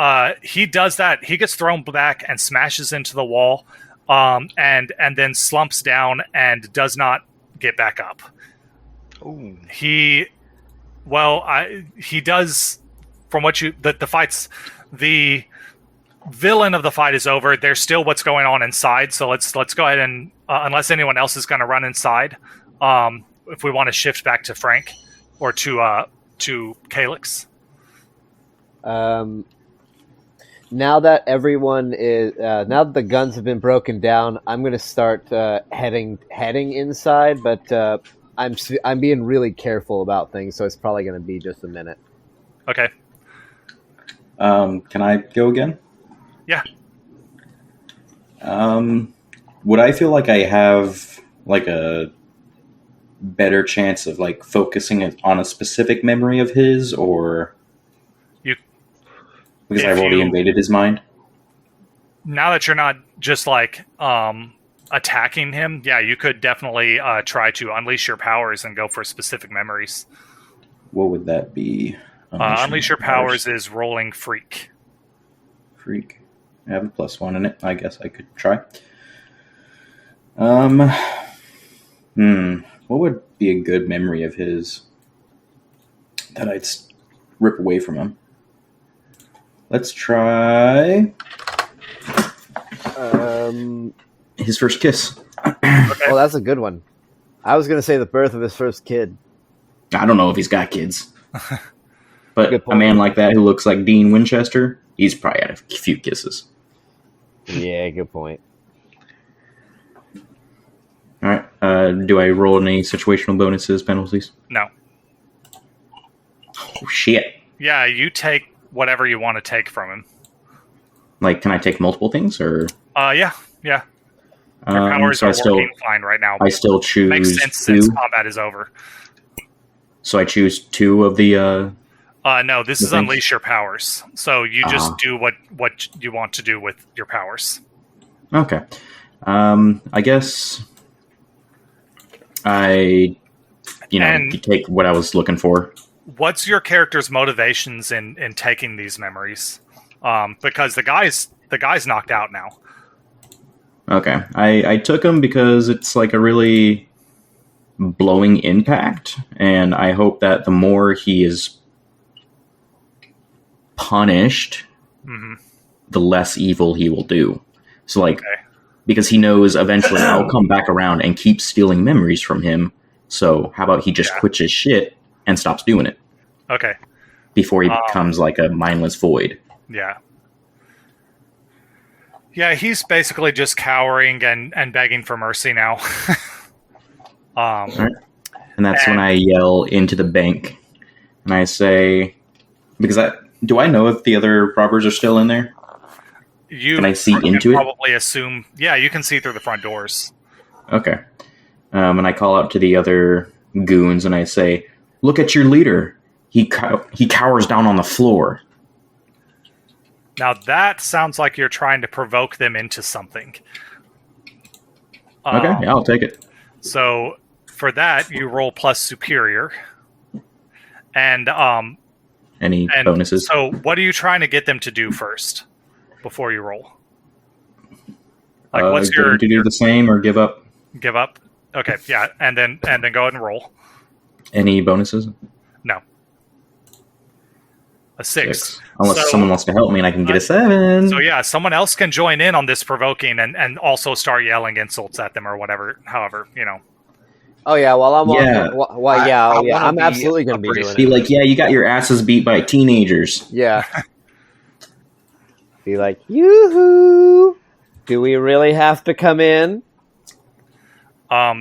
he does that. He gets thrown back and smashes into the wall, and then slumps down and does not get back up.
Ooh.
He does. From what the fight's the villain of the fight is over. There's still what's going on inside. So let's go ahead and unless anyone else is going to run inside, if we want to shift back to Frank or to Calyx.
Now that everyone is now that the guns have been broken down, I'm going to start heading inside. But I'm being really careful about things, so it's probably going to be just a minute.
Okay.
Can I go again?
Yeah.
Would I feel like I have a better chance of focusing on a specific memory of his, or because I've already invaded his mind?
Now that you're not just attacking him, yeah, you could definitely try to unleash your powers and go for specific memories.
What would that be?
Unleash your powers is rolling freak.
Freak. I have a +1 in it. I guess I could try. What would be a good memory of his that I'd rip away from him? Let's try his first kiss.
Okay. Well, that's a good one. I was going to say the birth of his first kid.
I don't know if he's got kids. But a man like that who looks like Dean Winchester, he's probably had a few kisses.
Yeah, good point.
All right. Do I roll any situational bonuses, penalties?
No.
Oh, shit.
Yeah, you take whatever you want to take from him.
Can I take multiple things, or?
Yeah. Your powers are working fine right now.
I still choose
Makes sense since combat is over.
So I choose 2 of the...
no, this is unleash your powers. So you just do what you want to do with your powers.
Okay. I guess you take what I was looking for.
What's your character's motivations in taking these memories? Because the guy's knocked out now.
Okay. I took them because it's a really blowing impact, and I hope that the more he is punished, the less evil he will do. So because he knows eventually I'll come back around and keep stealing memories from him, so how about he just quits his shit and stops doing it?
Okay.
Before he becomes a mindless void.
Yeah. Yeah, he's basically just cowering and begging for mercy now.
Right. And that's when I yell into the bank, and I say, do I know if the other robbers are still in there? Can I see into it?
Probably assume. Yeah, you can see through the front doors.
Okay. And I call out to the other goons, and I say, "Look at your leader. He cowers down on the floor."
Now that sounds like you're trying to provoke them into something.
Okay, yeah, I'll take it.
So for that, you roll plus superior, and
any bonuses.
So what are you trying to get them to do first before you roll? Like, what's your
to do the same or give up?
Give up. Okay, yeah, and then go ahead and roll.
Any bonuses?
No. A 6.
Unless someone wants to help me and I can get a 7.
So yeah, someone else can join in on this provoking and also start yelling insults at them or whatever. However,
Oh yeah, well I'm absolutely going to be doing
it. Be
it.
like, yeah, you got your asses beat by teenagers.
Yeah. Be like, yoo-hoo! Do we really have to come in?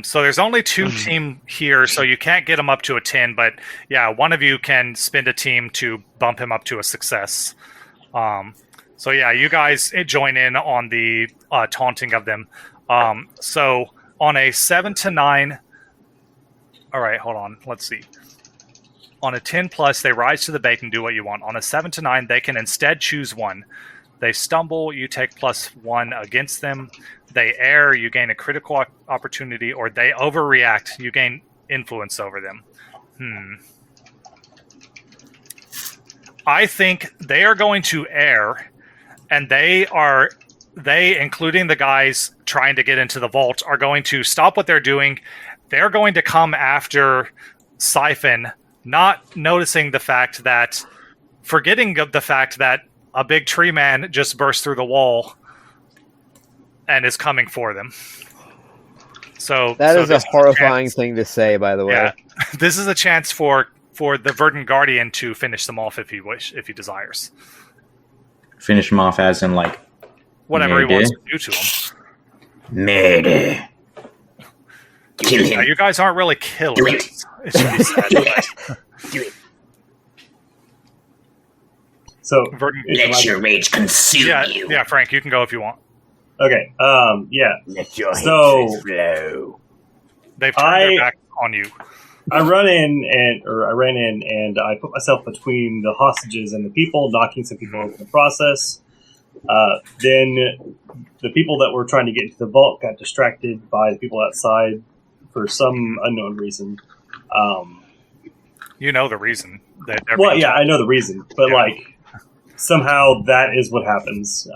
So there's only 2 team here, so you can't get him up to a 10, but yeah, one of you can spend a team to bump him up to a success. So yeah, you guys join in on the taunting of them. So on a 7 to 9, all right, hold on, let's see. On a 10 plus, they rise to the bait and do what you want. On a 7 to 9, they can instead choose one. They stumble, you take +1 against them. They err, you gain a critical opportunity, or they overreact, you gain influence over them. I think they are going to err, and they, including the guys trying to get into the vault, are going to stop what they're doing. They're going to come after Siphon, not noticing the fact that, forgetting the fact that a big tree man just burst through the wall and is coming for them. So
that is a horrifying thing to say, by the way.
Yeah, this is a chance for the Verdant Guardian to finish them off if he desires.
Finish them off as in like
whatever he wants to do to them.
Murder. Kill him.
You guys aren't really killers.
Do it. Do it.
So
let your rage consume you.
Yeah, Frank, you can go if you want.
Okay. Yeah.
Let your
hatred
flow.
They've turned their back on you.
I ran in and I put myself between the hostages and the people, knocking some people over in the process. Then the people that were trying to get into the vault got distracted by the people outside for some unknown reason.
You know the reason.
I know the reason, but somehow that is what happens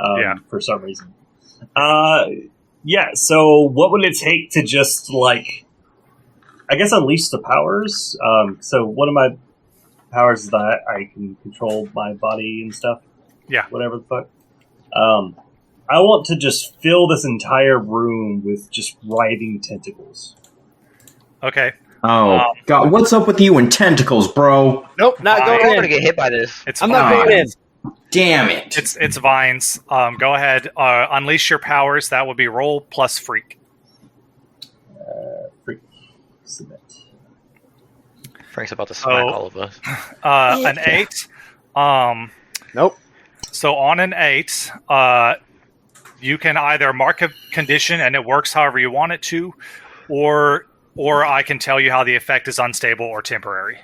for some reason. So what would it take to just I guess unleash the powers? So one of my powers is that I can control my body and stuff.
Yeah.
Whatever the fuck. I want to just fill this entire room with just writhing tentacles.
Okay.
Oh, God, what's up with you and tentacles, bro?
Nope, not going in.
I'm going to get hit by this.
I'm not going in.
Damn it.
It's vines. Go ahead. Unleash your powers. That would be roll plus freak.
Freak. Submit.
Frank's about to smack all of us.
An 8.
Nope.
So on an 8, you can either mark a condition and it works however you want it to, or I can tell you how the effect is unstable or temporary.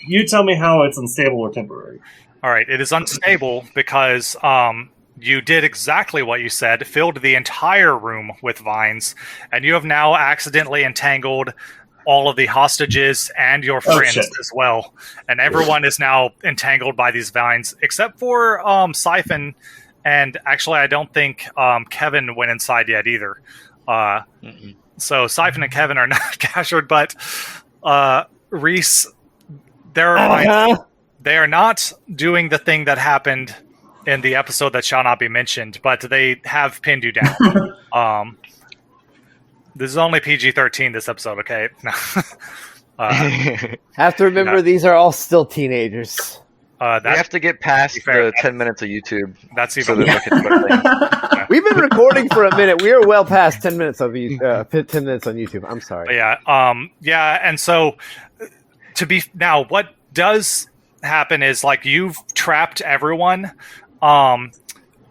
You tell me how it's unstable or temporary.
All right, it is unstable because you did exactly what you said, filled the entire room with vines, and you have now accidentally entangled all of the hostages and your friends as well. And everyone is now entangled by these vines, except for Siphon. And actually, I don't think K.E.V.I.N went inside yet either. So Siphon and K.E.V.I.N are not captured, but Reese, they are not doing the thing that happened in the episode that shall not be mentioned, but they have pinned you down. This is only PG-13 this episode, okay?
Have to remember these are all still teenagers.
We have to get past the 10 minutes of YouTube.
That's
So
even.
that we can
We've been recording for a minute. We are well past 10 minutes of 10 minutes on YouTube. I'm sorry.
Yeah, and so now what does happen is like you've trapped everyone,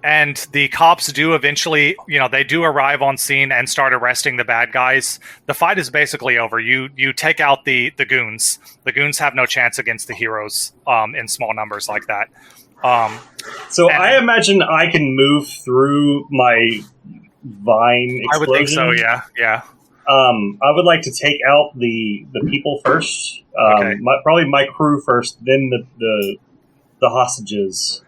and the cops do eventually, they do arrive on scene and start arresting the bad guys. The fight is basically over. You take out the goons. The goons have no chance against the heroes in small numbers like that.
I imagine I can move through my vine explosion.
I would think so, yeah.
I would like to take out the people first.
Okay.
Probably my crew first, then the hostages.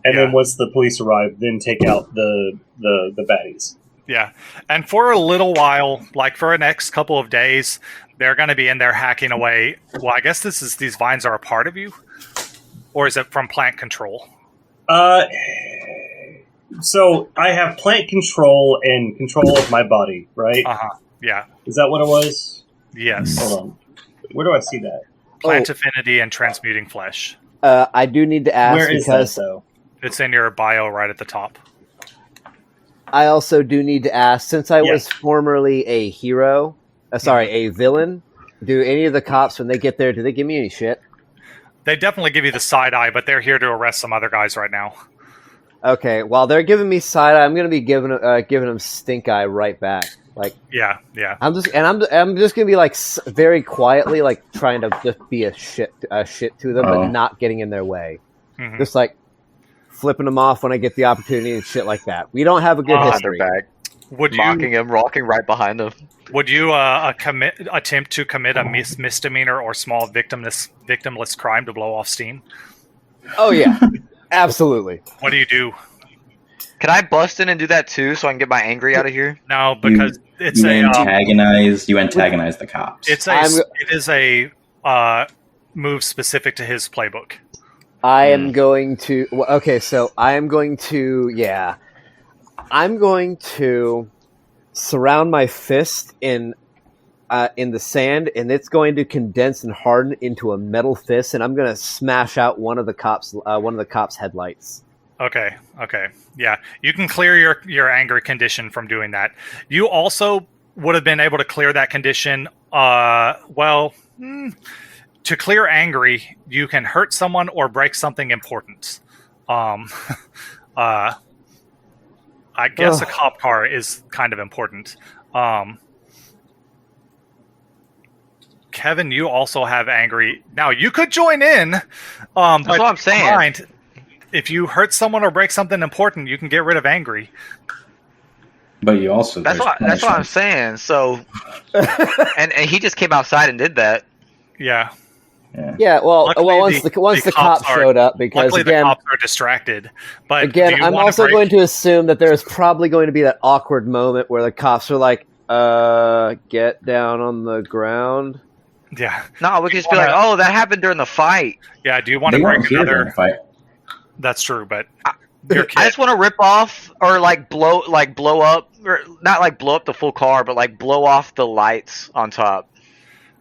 And then once the police arrive, then take out the baddies.
Yeah. And for a little while, like for the next couple of days, they're going to be in there hacking away. Well, I guess these vines are a part of you? Or is it from plant control?
So I have plant control and control of my body, right?
Uh-huh. Yeah.
Is that what it was?
Yes.
Hold on. Where do I see that?
Plant affinity and transmuting flesh.
I do need to ask
Where is
because
that, though?
It's in your bio right at the top.
I also do need to ask, since I was formerly a hero, a villain, do any of the cops, when they get there, do they give me any shit?
They definitely give you the side eye, but they're here to arrest some other guys right now.
Okay, while they're giving me side eye, I'm going to be giving them stink eye right back. Like,
yeah.
I'm just going to be like very quietly, like trying to just be a shit to them, but not getting in their way. Mm-hmm. Just like flipping them off when I get the opportunity and shit like that. We don't have a good history.
Mocking him, walking right behind him.
Would you attempt to commit a misdemeanor or small victimless crime to blow off steam?
Oh yeah, absolutely.
What do you do?
Can I bust in and do that too, so I can get my angry out of here?
No, because
you antagonize the cops.
It is a move specific to his playbook.
I am going to. Okay, so I am going to. Yeah, I'm going to surround my fist in the sand, and it's going to condense and harden into a metal fist, and I'm going to smash out one of the cops' headlights.
Okay. Yeah, you can clear your anger condition from doing that. You also would have been able to clear that condition. To clear angry, you can hurt someone or break something important. I guess a cop car is kind of important. Kevin, you also have angry. Now, you could join in. That's
what I'm saying.
If you hurt someone or break something important, you can get rid of angry.
But you also...
That's what I'm saying. So, and he just came outside and did that.
Yeah.
Yeah, well, once the cops showed up, because
luckily
again,
the cops are distracted. But
again, I'm also going to assume that there's probably going to be that awkward moment where the cops are like, get down on the ground.
Yeah.
No, we can just be like, oh, that happened during the fight.
Yeah, do you want to break another fight? That's true, but
I just want to rip off or blow up, or not like blow up the full car, but like blow off the lights on top.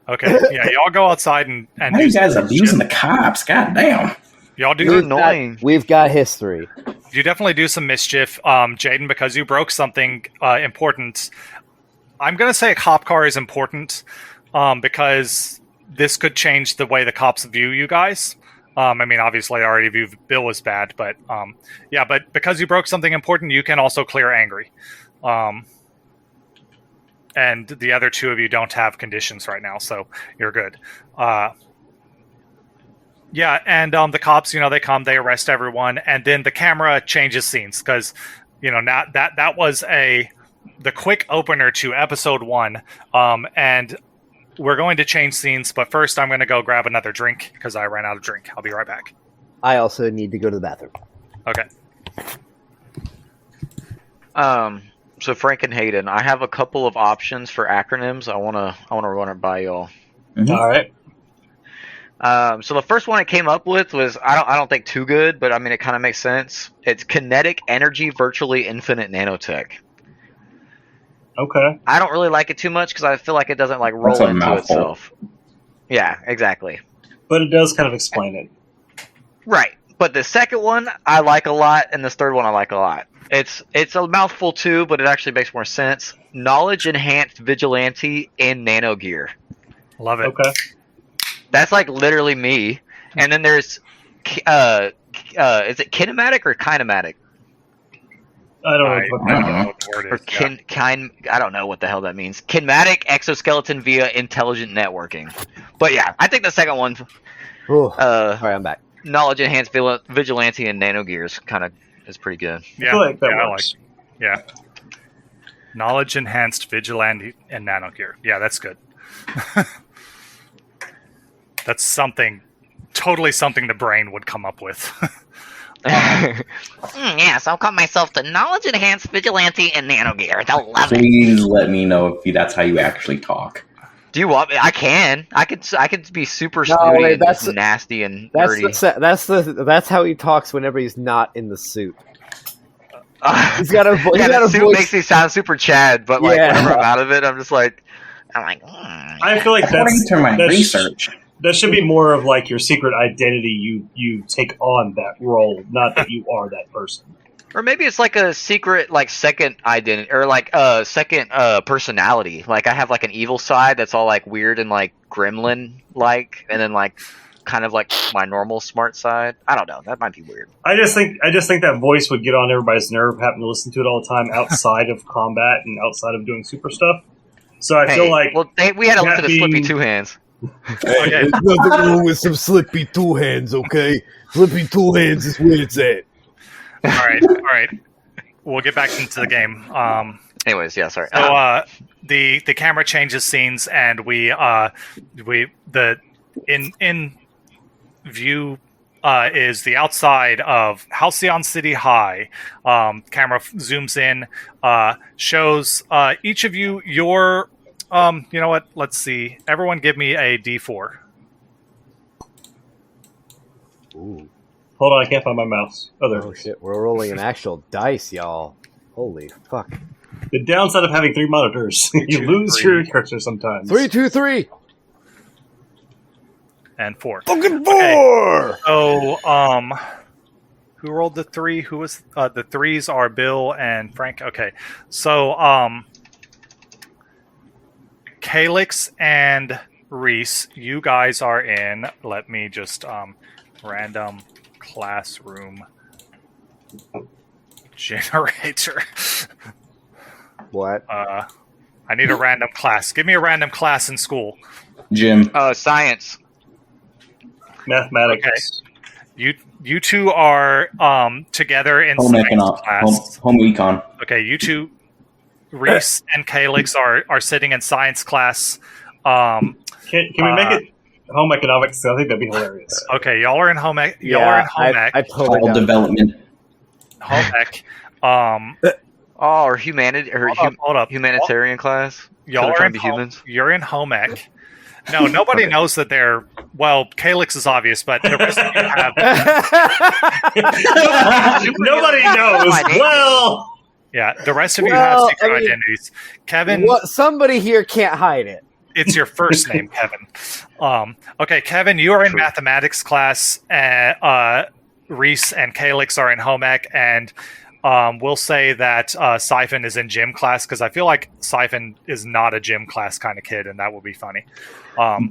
Okay, yeah, y'all go outside and
why are you guys abusing the cops? God damn.
Y'all do
annoying.
We've got history.
You definitely do some mischief, Jaden, because you broke something important. I'm going to say a cop car is important because this could change the way the cops view you guys. I mean, obviously, I already view Bill as bad, but but because you broke something important, you can also clear angry. And the other two of you don't have conditions right now, so you're good. And the cops, they come, they arrest everyone, and then the camera changes scenes because, now that was the quick opener to episode 1, and we're going to change scenes. But first, I'm going to go grab another drink because I ran out of drink. I'll be right back.
I also need to go to the bathroom.
Okay.
So Frank and Hayden, I have a couple of options for acronyms. I wanna run it by y'all.
Mm-hmm. All right.
So the first one I came up with was I don't think too good, but I mean it kind of makes sense. It's kinetic energy, virtually infinite nanotech.
Okay.
I don't really like it too much because I feel like it doesn't roll into itself. Yeah, exactly.
But it does kind of explain it.
Right. But the second one I like a lot, and this third one I like a lot. It's a mouthful too, but it actually makes more sense. Knowledge enhanced vigilante and nano gear.
Love it.
Okay.
That's like literally me. And then there's is it kinematic or kinematic?
I don't know.
I don't know what the word
Or
is.
I don't know what the hell that means. Kinematic exoskeleton via intelligent networking. But yeah, I think the second one,
Ooh. All right, I'm back.
knowledge enhanced vigilante and nano gears, kind of is pretty good.
I feel like that works.
Yeah. Knowledge enhanced vigilante and nano gear. Yeah, that's good. That's totally something the brain would come up with.
Yes, I'll call myself the knowledge enhanced vigilante and nano gear. They'll love it.
Please let me know if that's how you actually talk.
Do you want me? I can. I could be super
No,
snooty
wait,
and
that's-
just nasty and
That's
nerdy.
that's how he talks whenever he's not in the suit.
Yeah,
He's got a
the suit
voice.
makes me sound super Chad, but like
Yeah.
whenever I'm out of it, I'm like,
I feel like
According to my
that's-
research,
that should be more of like your secret identity. You take on that role, not that you are that person.
or maybe it's like a secret, like second identity, or like second personality. Like I have like an evil side that's all like weird and like gremlin like, and then like kind of like my normal smart side. I don't know. That might be weird.
I just think that voice would get on everybody's nerve having to listen to it all the time outside of combat and outside of doing super stuff. So I feel like
we had to listen to
that
Slippy
being-
Two Hands.
Hey, there's nothing wrong with some Slippy Two Hands, okay? Slippy Two Hands is where it's at.
All right. We'll get back into the game.
Anyways, yeah, sorry.
So the camera changes scenes, and in view is the outside of Halcyon City High. Camera zooms in, shows each of you your. You know what? Let's see. Everyone, give me a D4.
Ooh.
hold on, I can't find my mouse.
Oh shit, we're rolling an actual dice, y'all. Holy fuck.
The downside of having 3 monitors, you
Two,
lose
three.
your cursor sometimes.
3, 2, 3.
And 4.
Fucking 4.
So, who rolled the 3? Who was the 3s? Are Bill and Frank. Okay, so Calix and Reese, you guys are in. Let me just random classroom generator.
What?
I need a random class. Give me a random class in school.
Jim.
Science.
Mathematics.
You two are together in
Home
science
economics.
class.
Home econ.
Okay, you two, Reese and Calix, are sitting in science class.
Can we make it home economics? I think that'd be hilarious.
Okay, y'all are in home ec. Y'all
Yeah,
are in home ec.
I totally
All
got it.
development.
Home ec.
Or humanity or
Hold up.
humanitarian class.
Y'all
They're
are
trying
in
to be
home,
humans.
You're in home ec. No, nobody knows that they're. Well, Calix is obvious, but the rest of you have.
Nobody knows. Well,
Yeah, the rest of you
Well,
have secret
I mean,
identities. Kevin,
What? Somebody here can't hide it.
it's your first name, Kevin. Okay, Kevin, you are in mathematics class. Reese and Calix are in home ec, and we'll say that Siphon is in gym class because I feel like Siphon is not a gym class kind of kid, and that would be funny.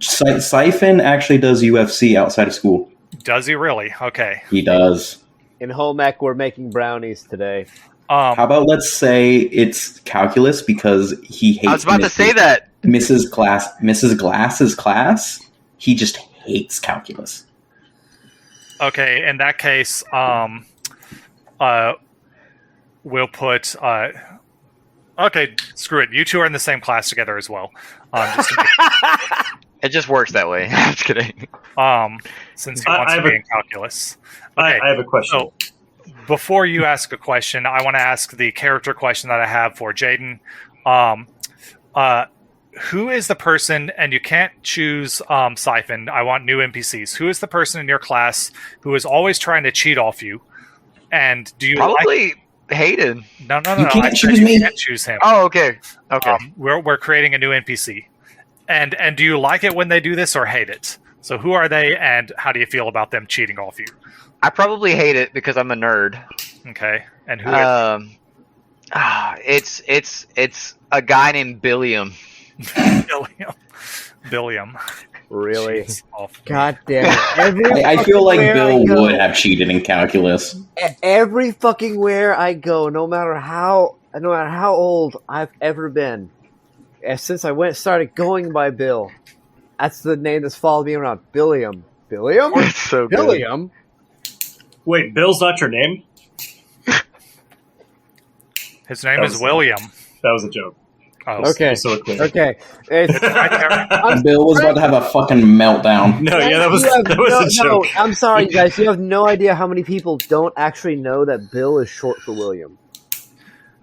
Siphon actually does UFC outside of school.
Does he really? Okay.
He does.
In home ec, we're making brownies today.
How about let's say it's calculus because he hates.
I was about to say that.
Mrs. Glass's class. He just hates calculus.
Okay, in that case, we'll put. Okay, screw it. You two are in the same class together as well. Just to
It just works that way. I'm just kidding.
since he wants to be in calculus. Okay,
I have a question.
so before you ask a question, I want to ask the character question that I have for Jaden. Who is the person, and you can't choose Siphon, I want new NPCs. Who is the person in your class who is always trying to cheat off you? And do you
Probably Hayden.
No.
You can't
I said
choose
you
me.
can't choose him.
Oh, okay. Okay.
We're creating a new NPC. And do you like it when they do this or hate it? So who are they, and how do you feel about them cheating off you?
I probably hate it because I'm a nerd.
Okay, and who is
It's a guy named Billiam.
Billiam.
Really?
Cheats off.
God damn it!
I feel like
where
Bill
I go-
would have cheated in calculus.
Every fucking where I go, no matter how old I've ever been, since I started going by Bill, that's the name that's followed me around. Billiam.
It's so good.
Billiam.
Wait, Bill's not your name?
His name is William.
That was a joke.
Oh,
Okay.
So clear.
Okay. It's,
Bill was about to have a fucking meltdown.
No, yeah, that was
You have
a joke.
No, I'm sorry, you guys. You have no idea how many people don't actually know that Bill is short for William.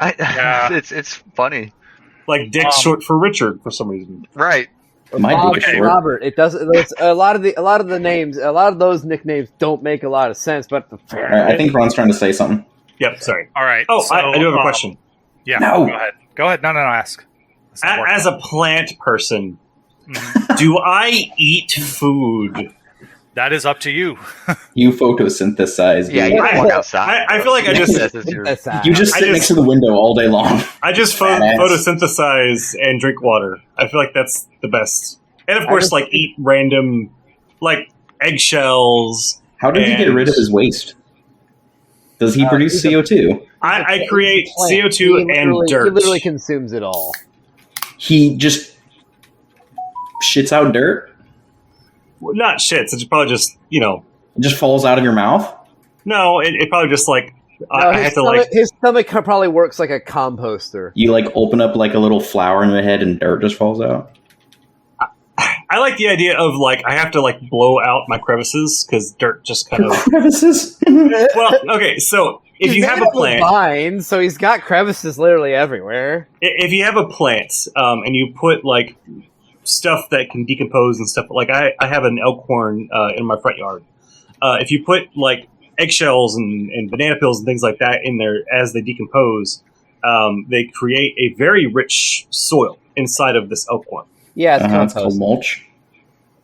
Yeah.
It's funny,
Like Dick's short for Richard for some reason.
right?
My
Bob,
dick is
okay.
short.
Robert. It does. A lot of the names. A lot of those nicknames don't make a lot of sense. But
I think Ron's trying to say something.
Yep, sorry.
all right.
Oh,
so,
I do have a question.
Yeah.
No.
Go ahead. No, ask. This is important.
As a plant person,
Mhm.
do I eat food?
That is up to you.
You photosynthesize.
Yeah,
dude.
you walk outside.
I feel like I just
This is your-
You just sit next to the window all day long. Badass.
photosynthesize and drink water. I feel like that's the best. And of
I
course,
just-
like eat random, like eggshells.
How does he get
And-
rid of his waste? Does he produce
he's a-
CO2?
I create
Plant.
CO2
He
and
literally-
dirt.
He literally consumes it all.
He just shits out dirt?
Well, not shits. It's probably just
It just falls out of your mouth?
no. It probably just like I have to like.
His stomach probably works like a composter.
You like open up like a little flower in the head and dirt just falls out?
I like the idea of like I have to like blow out my crevices because dirt just kind of.
Crevices?
Well, okay, so if
He's
you
made
have a
up of
plant,
vines, so he's got crevices literally everywhere.
if you have a plant and you put like stuff that can decompose and stuff like I have an elkhorn in my front yard. If you put like eggshells and banana peels and things like that in there as they decompose, they create a very rich soil inside of this elkhorn.
Yeah, it's
It's
compost.
called mulch.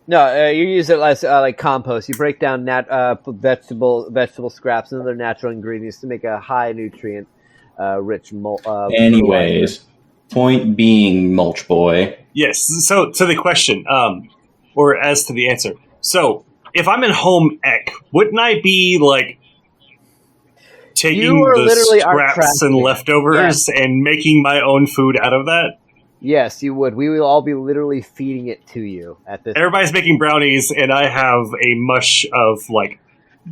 No, you use it as like compost. You break down vegetable scraps and other natural ingredients to make a high nutrient rich
Anyways, point being, mulch boy.
Yes. So to the question, or as to the answer. So if I'm in home ec, wouldn't I be like taking
You are
the
literally our
scraps and
trash man.
leftovers and making my own food out of that?
Yes, you would. We will all be literally feeding it to you at this.
Everybody's making brownies, and I have a mush of like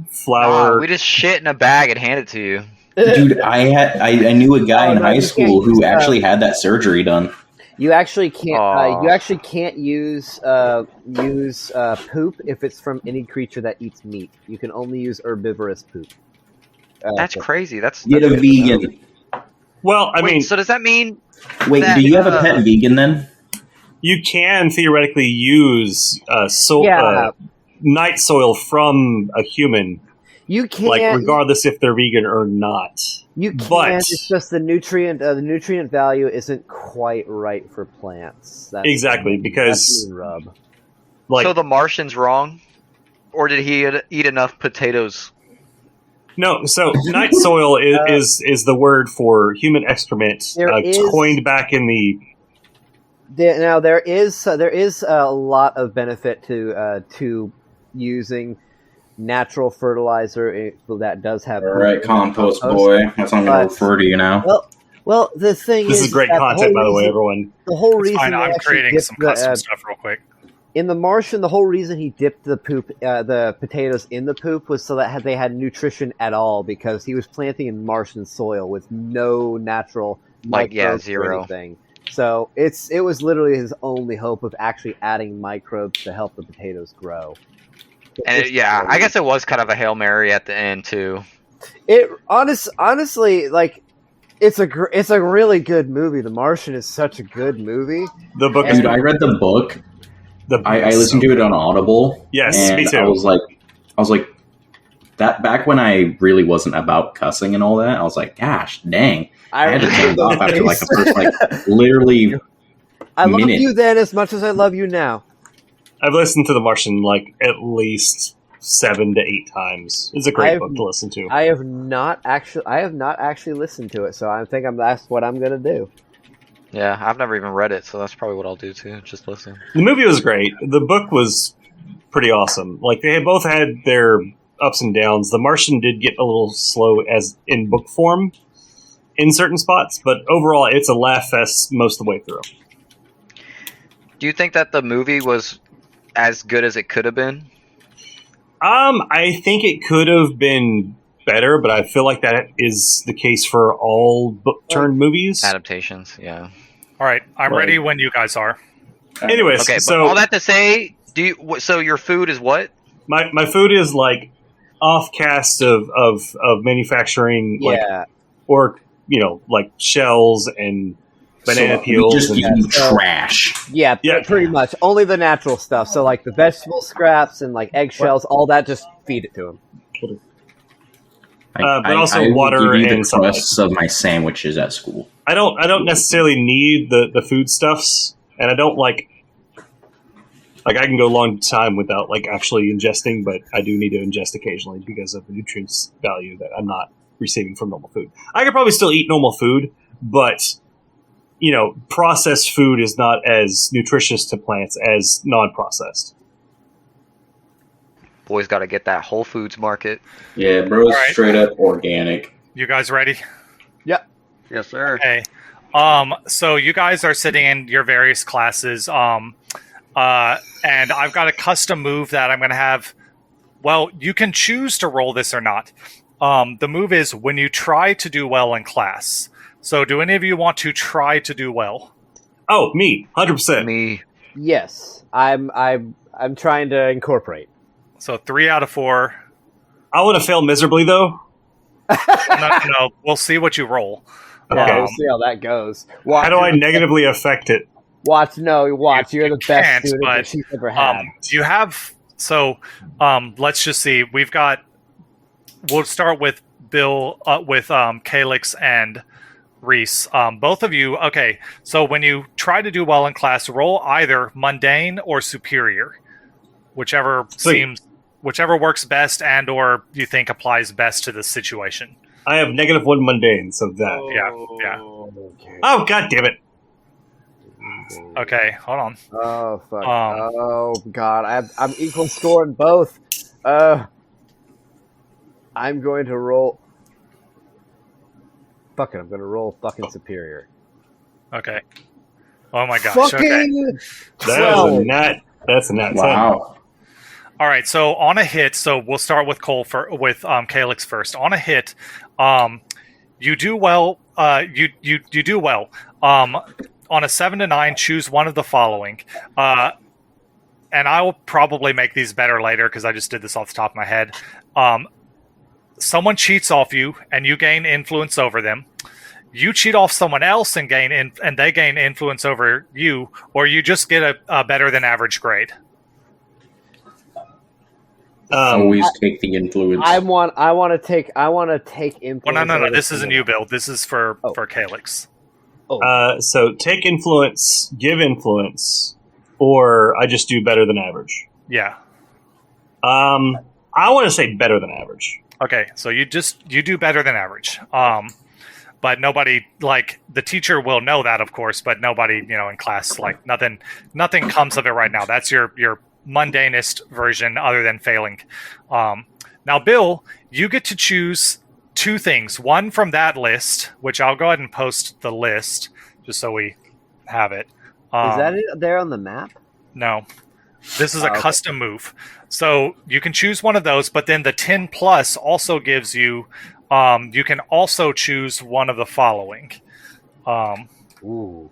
flour.
we just shit in a bag and hand it to you.
Dude, I knew a guy
Oh,
in
no,
high
you
school
can't use
who actually had that surgery done.
You actually can't.
Aw.
You actually can't use poop if it's from any creature that eats meat. You can only use herbivorous poop.
That's crazy. That's
Get a
that's-
vegan.
Well, I
Wait,
mean,
so does that mean
Wait,
that,
do you have a pet vegan then?
you can theoretically use
Yeah.
night soil from a human,
You can.
like regardless if they're vegan or not.
You can.
but-
It's just the nutrient value isn't quite right for plants. That's,
Exactly, because
that's the rub.
like
so the Martian's wrong, or did he eat enough potatoes?
no, so night soil is the word for human excrement,
There is-
coined back in the.
Now there is a lot of benefit to using natural fertilizer that does have.
All right, compost boy. That's what I'm going to refer to you now.
Well, the thing
This is great
that
content, by the way,
reason-
everyone.
The whole
It's
reason
fine.
they
I'm
actually
creating
dipped
some
the,
custom stuff real quick.
in the Martian, the whole reason he dipped the potatoes in the poop was so that they had nutrition at all, because he was planting in Martian soil with no natural microbes or
zero.
anything. So it was literally his only hope of actually adding microbes to help the potatoes grow.
And I guess it was kind of a Hail Mary at the end too.
It honestly, like, it's a really good movie. The Martian is such a good movie.
The book is
Dude, I read the book.
the
I listened to it on Audible.
Yes,
and
me too.
I was like, that back when I really wasn't about cussing and all that. I was like, gosh, dang. I had to turn it off after like the first literally
I love
minute.
you then as much as I love you now.
I've listened to The Martian like at least 7 to 8 times. It's a great book to listen to.
I have not actually listened to it, so I think that's what I'm gonna do.
Yeah, I've never even read it, so that's probably what I'll do too. Just listen.
The movie was great. The book was pretty awesome. Like they both had their ups and downs. The Martian did get a little slow as in book form in certain spots, but overall it's a laugh fest most of the way through.
Do you think that the movie was as good as it could have been?
I think it could have been better, but I feel like that is the case for all book-turned movies.
Adaptations, yeah.
All right, I'm ready when you guys are.
Anyways,
okay,
so
but all that to say, so your food is what?
My food is like off-cast of manufacturing, like, or like shells and banana peels.
Just eating trash.
Yeah, pretty much. Only the natural stuff. So like the vegetable scraps and like eggshells, all that, just feed it to him.
But also
I
water
give you
and
the crusts of my sandwiches at school.
I don't necessarily need the foodstuffs, and I don't like I can go a long time without like actually ingesting, but I do need to ingest occasionally because of the nutrients value that I'm not receiving from normal food. I could probably still eat normal food, but processed food is not as nutritious to plants as non-processed.
Boys got to get that Whole Foods market.
Yeah, bro's straight up organic.
You guys ready?
Yep.
Yes, sir.
Okay. So you guys are sitting in your various classes, and I've got a custom move that I'm going to have. Well, you can choose to roll this or not. The move is when you try to do well in class. So do any of you want to try to do well?
Oh, me, 100%.
Me.
Yes, I'm trying to incorporate.
So 3 out of 4.
I want to fail miserably, though.
No. We'll see what you roll.
Yeah, we'll see how that goes.
How do I negatively affect it?
Watch. You're the best student
but,
that she's ever had.
Do you have... So, let's just see. We'll start with Bill, with Calix and Reese. Both of you... Okay, so when you try to do well in class, roll either mundane or superior. Whichever works best and or you think applies best to the situation.
I have -1 mundane, so that.
Yeah.
Okay.
Oh, god damn it.
Okay, hold on.
Oh, fuck. Oh, God. I'm equal score in both. I'm going to roll... Fuck it, I'm going to roll fucking superior.
Okay. Oh my gosh,
fucking
okay. That's a nat 10.
Wow.
All right, so on a hit, so we'll start with Calix first. On a hit, you do well. You do well. On a 7 to 9, choose one of the following. And I will probably make these better later because I just did this off the top of my head. Someone cheats off you, and you gain influence over them. You cheat off someone else and they gain influence over you, or you just get a better than average grade.
Always take the influence.
I want to take influence.
Well, no. This isn't you, Bill. This is for Calix.
So take influence, give influence, or I just do better than average.
Yeah.
I want to say better than average.
Okay, so you do better than average. But nobody, like, the teacher will know that, of course, but nobody, in class, like, nothing comes of it right now. That's your mundanest version other than failing. Now, Bill, you get to choose 2 things. One from that list, which I'll go ahead and post the list just so we have it.
Is that it there on the map?
No. This is a custom move. So you can choose one of those, but then the 10 plus also gives you, you can also choose one of the following.
Ooh.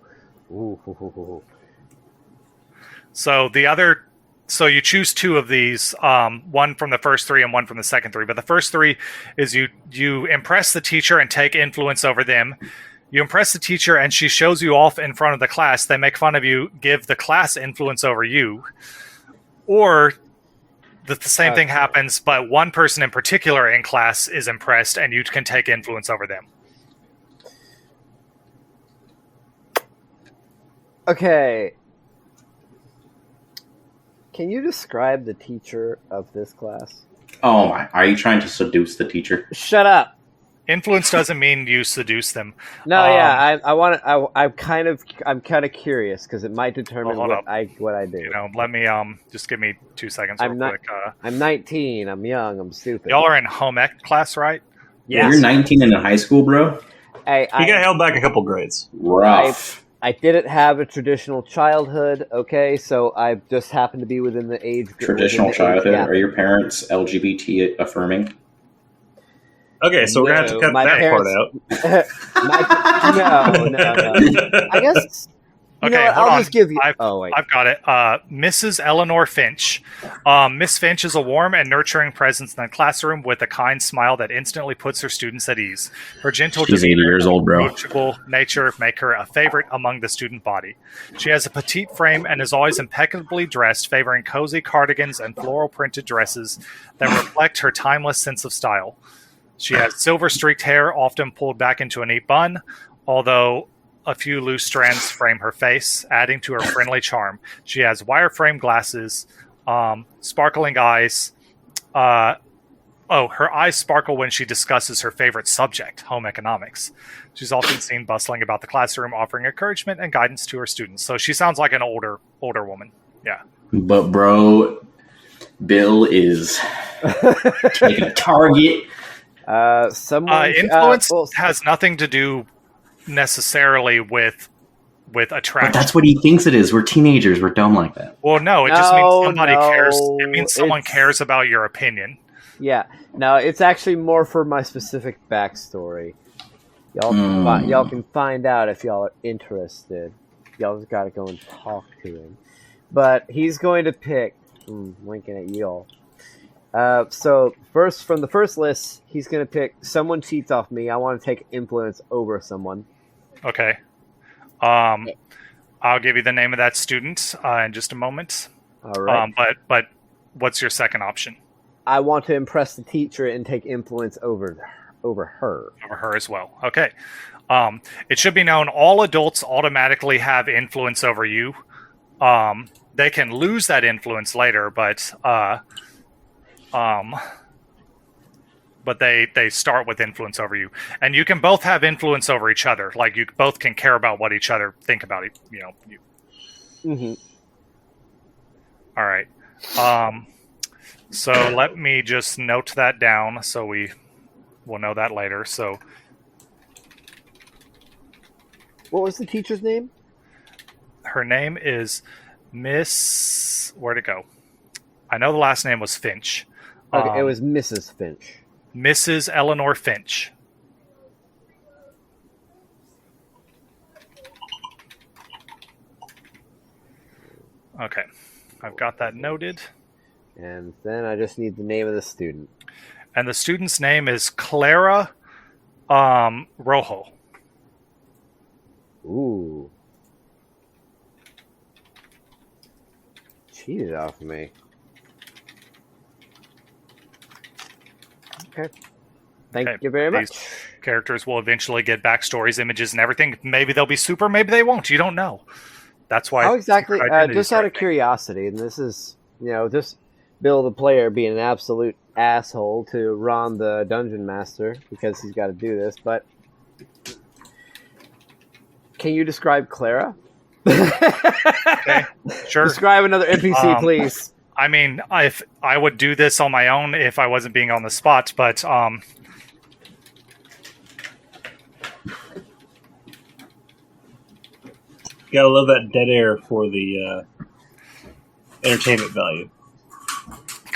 So you choose 2 of these, one from the first 3 and one from the second 3. But the first 3 is you impress the teacher and take influence over them. You impress the teacher and she shows you off in front of the class. They make fun of you, give the class influence over you. Or the same thing happens, but one person in particular in class is impressed and you can take influence over them.
Okay. Can you describe the teacher of this class?
Oh my! Are you trying to seduce the teacher?
Shut up.
Influence doesn't mean you seduce them.
No, I'm kind of curious because it might determine what I do.
Let me just give me 2 seconds real quick.
I'm 19. I'm young. I'm stupid.
Y'all are in home ec class, right?
Yes.
You're 19 and in high school, bro.
He got held back a couple grades.
Rough.
I didn't have a traditional childhood, okay? So I just happened to be within the age group.
Traditional childhood? Are your parents LGBT affirming?
Okay, so we're going to have to cut that
part out. No. I guess...
Okay,
I'll just give you...
I've got it. Mrs. Eleanor Finch. Miss Finch is a warm and nurturing presence in the classroom with a kind smile that instantly puts her students at ease. Her gentle,
She's 80 years old, bro.
approachable nature make her a favorite among the student body. She has a petite frame and is always impeccably dressed, favoring cozy cardigans and floral-printed dresses that reflect her timeless sense of style. She has silver-streaked hair, often pulled back into a neat bun, although a few loose strands frame her face, adding to her friendly charm. She has wireframe glasses, sparkling eyes. Her eyes sparkle when she discusses her favorite subject, home economics. She's often seen bustling about the classroom, offering encouragement and guidance to her students. So she sounds like an older woman. Yeah.
But bro, Bill is taking a target.
Influence has nothing to do necessarily with attraction.
But that's what he thinks it is. We're teenagers. We're dumb like that.
Well, no, it just means somebody cares. It means someone cares about your opinion.
Yeah. No, it's actually more for my specific backstory. Y'all can find out if y'all are interested. Y'all just gotta go and talk to him. But he's going to pick... winking at y'all. So first, from the first list, he's going to pick someone cheats off me. I want to take influence over someone.
Okay. I'll give you the name of that student in just a moment.
All right.
But what's your second option?
I want to impress the teacher and take influence over her.
Over her as well. Okay. It should be known all adults automatically have influence over you. They can lose that influence later, but they start with influence over you, and you can both have influence over each other. Like you both can care about what each other think about it.
Mm-hmm.
All right. So let me just note that down so we'll know that later. So,
what was the teacher's name?
Her name is Miss. Where'd it go? I know the last name was Finch.
Okay, it was Mrs. Finch.
Mrs. Eleanor Finch. Okay, I've got that noted.
And then I just need the name of the student.
And the student's name is Clara Rojo.
Ooh. Cheated off me. Okay. Thank you very much.
These characters will eventually get backstories, images, and everything. Maybe they'll be super, maybe they won't. You don't know. That's why.
How exactly? Just out of curiosity, and this is, just Bill the player being an absolute asshole to Ron the dungeon master because he's got to do this. But can you describe Clara?
Okay, sure.
Describe another NPC, please.
I mean, if I would do this on my own if I wasn't being on the spot, but
you gotta love that dead air for the entertainment value.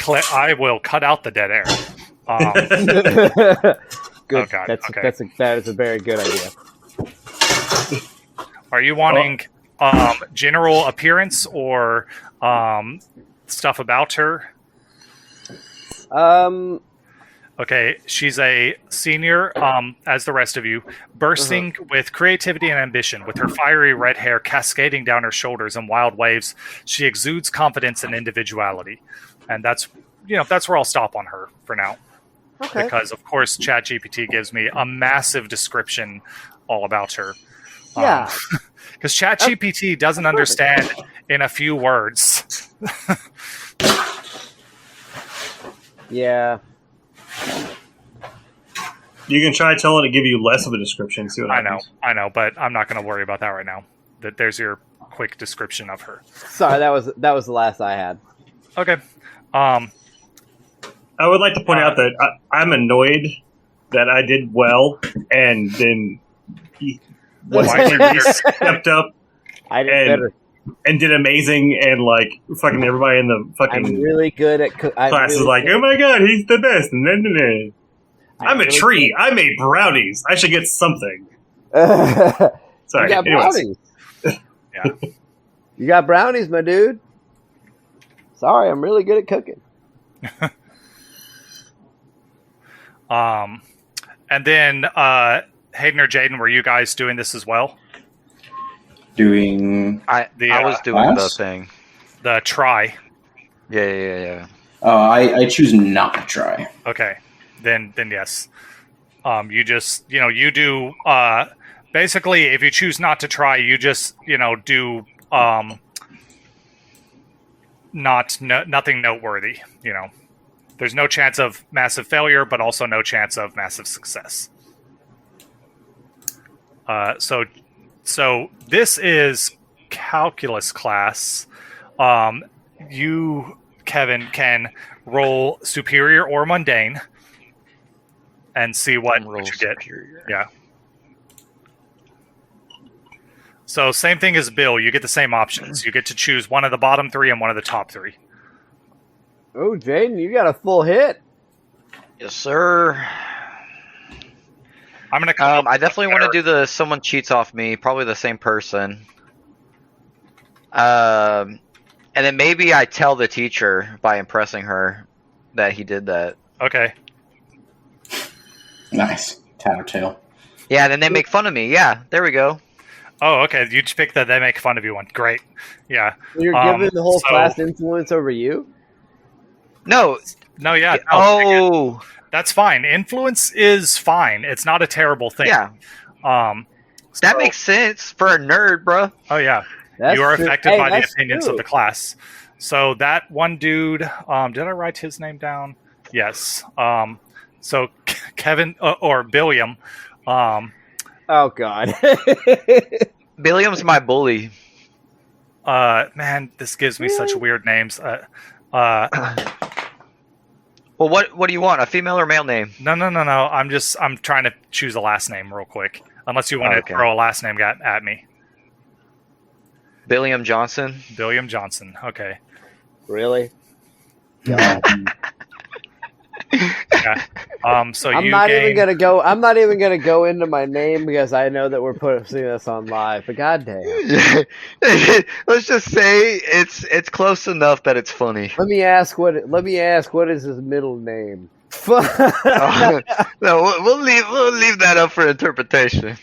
I will cut out the dead air.
Good.
Oh God.
That is a very good idea.
Are you wanting general appearance or stuff about her? Okay, she's a senior, as the rest of you, bursting with creativity and ambition. With her fiery red hair cascading down her shoulders in wild waves, she exudes confidence and individuality. And that's where I'll stop on her for now.
Okay.
Because, of course, ChatGPT gives me a massive description all about her.
Yeah.
Because ChatGPT doesn't understand in a few words
Yeah.
You can try telling it to give you less of a description. See what happens.
I know, but I'm not going to worry about that right now. There's your quick description of her.
Sorry, that was the last I had.
Okay.
I would like to point out that I'm annoyed that I did well, and then he stepped up
I did better.
and did amazing, and like fucking everybody in the fucking
I'm really good at
class is like, oh my god, he's the best. And then I'm a tree. I made brownies. I should get something. Sorry.
You got brownies.
Yeah.
You got brownies, my dude. Sorry, I'm really good at cooking.
And then Hayden or Jaden, were you guys doing this as well?
Doing
I was doing
class?
the thing.
The try.
Yeah.
I choose not to try.
Okay. Then yes. You just you do basically if you choose not to try, you just do nothing noteworthy. There's no chance of massive failure, but also no chance of massive success. So this is calculus class. You, Kevin, can roll superior or mundane and see what you get.
Superior.
Yeah. So same thing as Bill. You get the same options. You get to choose one of the bottom three and one of the top three.
Oh, Jaden, you got a full hit.
Yes, sir.
I'm gonna.
I definitely want to do the someone cheats off me. Probably the same person. And then maybe I tell the teacher by impressing her that he did that.
Okay.
Nice. Tattletale.
Yeah, then they make fun of me. Yeah, there we go.
Oh, okay. You just picked the they make fun of you one. Great. Yeah.
You're giving the whole class influence over you?
No.
Yeah.
Oh.
That's fine. Influence is fine. It's not a terrible thing.
Yeah. That makes sense for a nerd, bro.
Oh, yeah. You are affected by the opinions of the class. So that one dude, did I write his name down? Yes. So Kevin or Billiam.
Oh God.
Billiam's my bully.
Man, this gives me such weird names.
Well, what do you want? A female or male name?
No. I'm trying to choose a last name real quick. Unless you want to throw a last name at me.
Billiam Johnson.
Billiam Johnson. Okay.
Really?
Yeah. So
I'm not even gonna go into my name because I know that we're putting this on live. But goddamn,
let's just say it's close enough that it's funny.
Let me ask what is his middle name?
No, we'll leave that up for interpretation.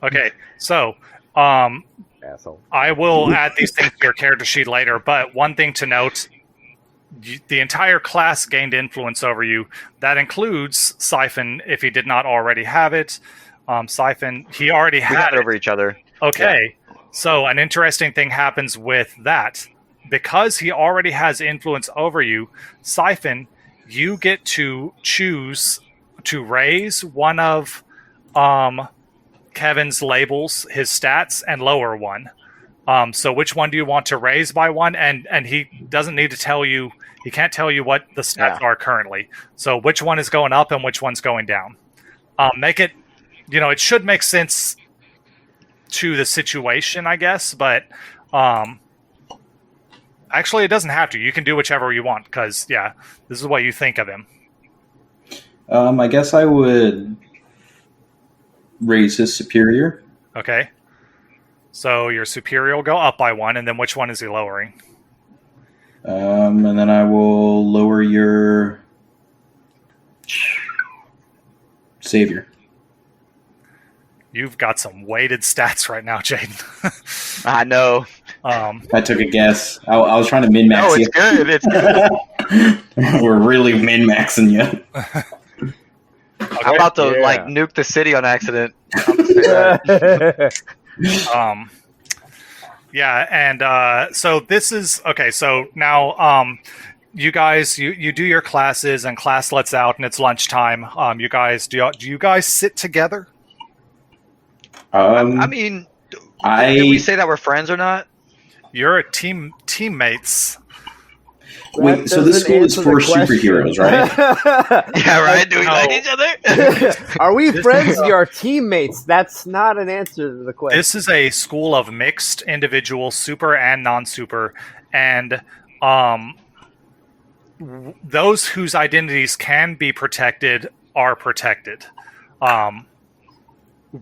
Okay, so
asshole.
I will add these things to your character sheet later. But one thing to note. The entire class gained influence over you. That includes Siphon, if he did not already have it. Siphon, he already had
it over each other.
Okay, so an interesting thing happens with that. Because he already has influence over you, Siphon, you get to choose to raise one of Kevin's labels, his stats, and lower one. So which one do you want to raise by one? And he doesn't need to tell you. He can't tell you what the stats are currently. So which one is going up and which one's going down? Make it, it should make sense to the situation, I guess. But actually, it doesn't have to. You can do whichever you want because, this is what you think of him.
I guess I would raise his superior.
Okay. So your superior will go up by one, and then which one is he lowering?
And then I will lower your savior.
You've got some weighted stats right now, Jaden.
I know.
I took a guess. I was trying to min-max
you. Good. It's good.
We're really min-maxing you.
I'm about to nuke the city on accident.
Yeah, and so this is okay. So now, you guys, you do your classes, and class lets out, and it's lunchtime. You guys, do you guys sit together?
I mean, did we say that we're friends or not?
You're a teammates.
Wait, so this school is for superheroes, right?
Yeah, right. Do we like each other?
Are we friends? You're teammates. That's not an answer to the question.
This is a school of mixed individuals, super and non-super, and those whose identities can be protected are protected.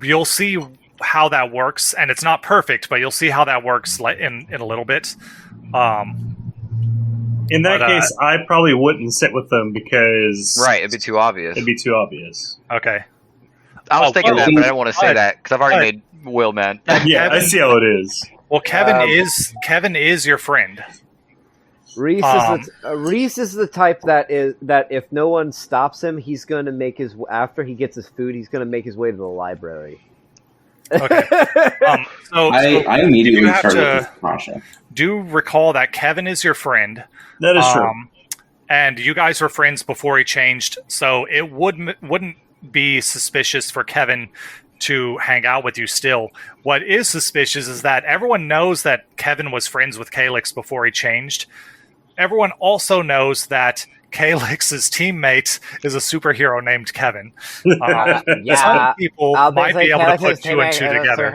You'll see how that works, and it's not perfect, but you'll see how that works in a little bit.
In that case, I probably wouldn't sit with them because...
Right, it'd be too obvious.
Okay.
I was thinking that, but I didn't want to say that because I've already made Will mad.
Yeah, I see how it is.
Well, Kevin is your friend.
Reese is the type that if no one stops him, he's going to make after he gets his food, he's going to make his way to the library.
Okay. So
I immediately started with Tasha.
Do recall that Kevin is your friend.
That is true.
And you guys were friends before he changed, so it wouldn't be suspicious for Kevin to hang out with you still. What is suspicious is that everyone knows that Kevin was friends with Calyx before he changed. Everyone also knows that Calyx's teammate is a superhero named Kevin. Some people might be able to put two and two together.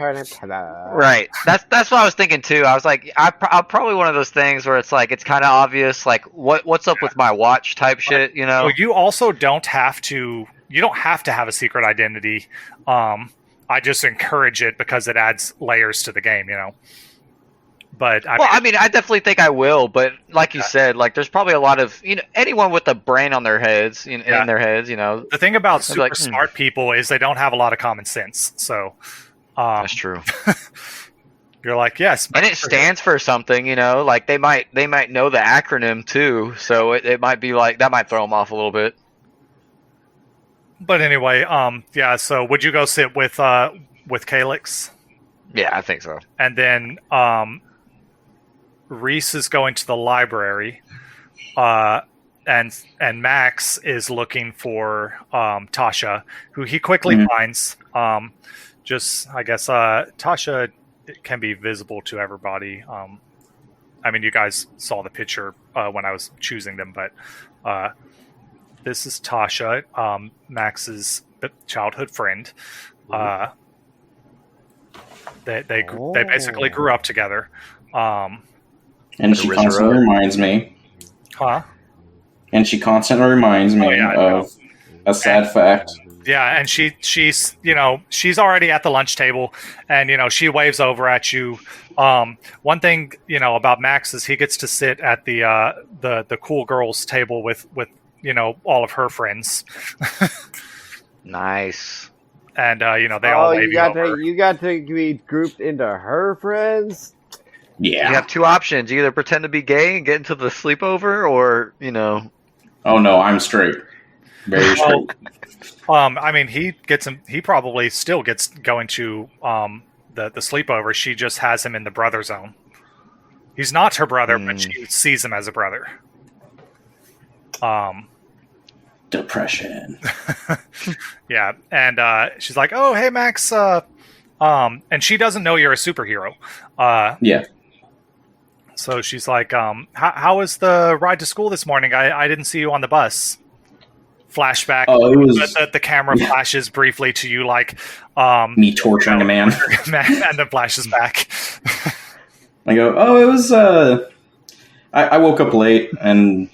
Right. That's what I was thinking too. I was like, I'm probably one of those things where it's like it's kind of obvious, like what's up with my watch type shit, you know.
Well, you also don't have to. You don't have to have a secret identity. I just encourage it because it adds layers to the game, you know. But
I mean, I definitely think I will. But like you said, like there's probably a lot of anyone with a brain on their heads in their heads, you know.
The thing about super smart people is they don't have a lot of common sense. So
that's true.
You're like, yes,
and it stands for something, you know. Like they might know the acronym too, so it might be like that might throw them off a little bit.
But anyway, yeah. So would you go sit with Calyx?
Yeah, I think so.
And then Reese is going to the library, and Max is looking for Tasha, who he quickly finds. Just, I guess, Tasha can be visible to everybody. I mean, you guys saw the picture when I was choosing them, but this is Tasha, Max's childhood friend. They basically grew up together.
And she constantly reminds me.
Huh?
And she constantly reminds me of a sad fact.
Yeah, and she's she's already at the lunch table, and she waves over at you. One thing about Max is he gets to sit at the cool girls table with all of her friends.
Nice.
And they all wave you over.
You got to be grouped into her friends.
Yeah.
You have two options: you either pretend to be gay and get into the sleepover, or
Oh no, I'm straight. Very straight.
I mean, he probably still gets going to the sleepover. She just has him in the brother zone. He's not her brother, but she sees him as a brother.
Depression.
Yeah, and she's like, "Oh, hey, Max," and she doesn't know you're a superhero.
Yeah.
So she's like, how was the ride to school this morning? I didn't see you on the bus. Flashback.
Oh, it was...
the camera flashes briefly to you, like...
me torturing a man.
And then flashes back.
I go, it was... I woke up late, and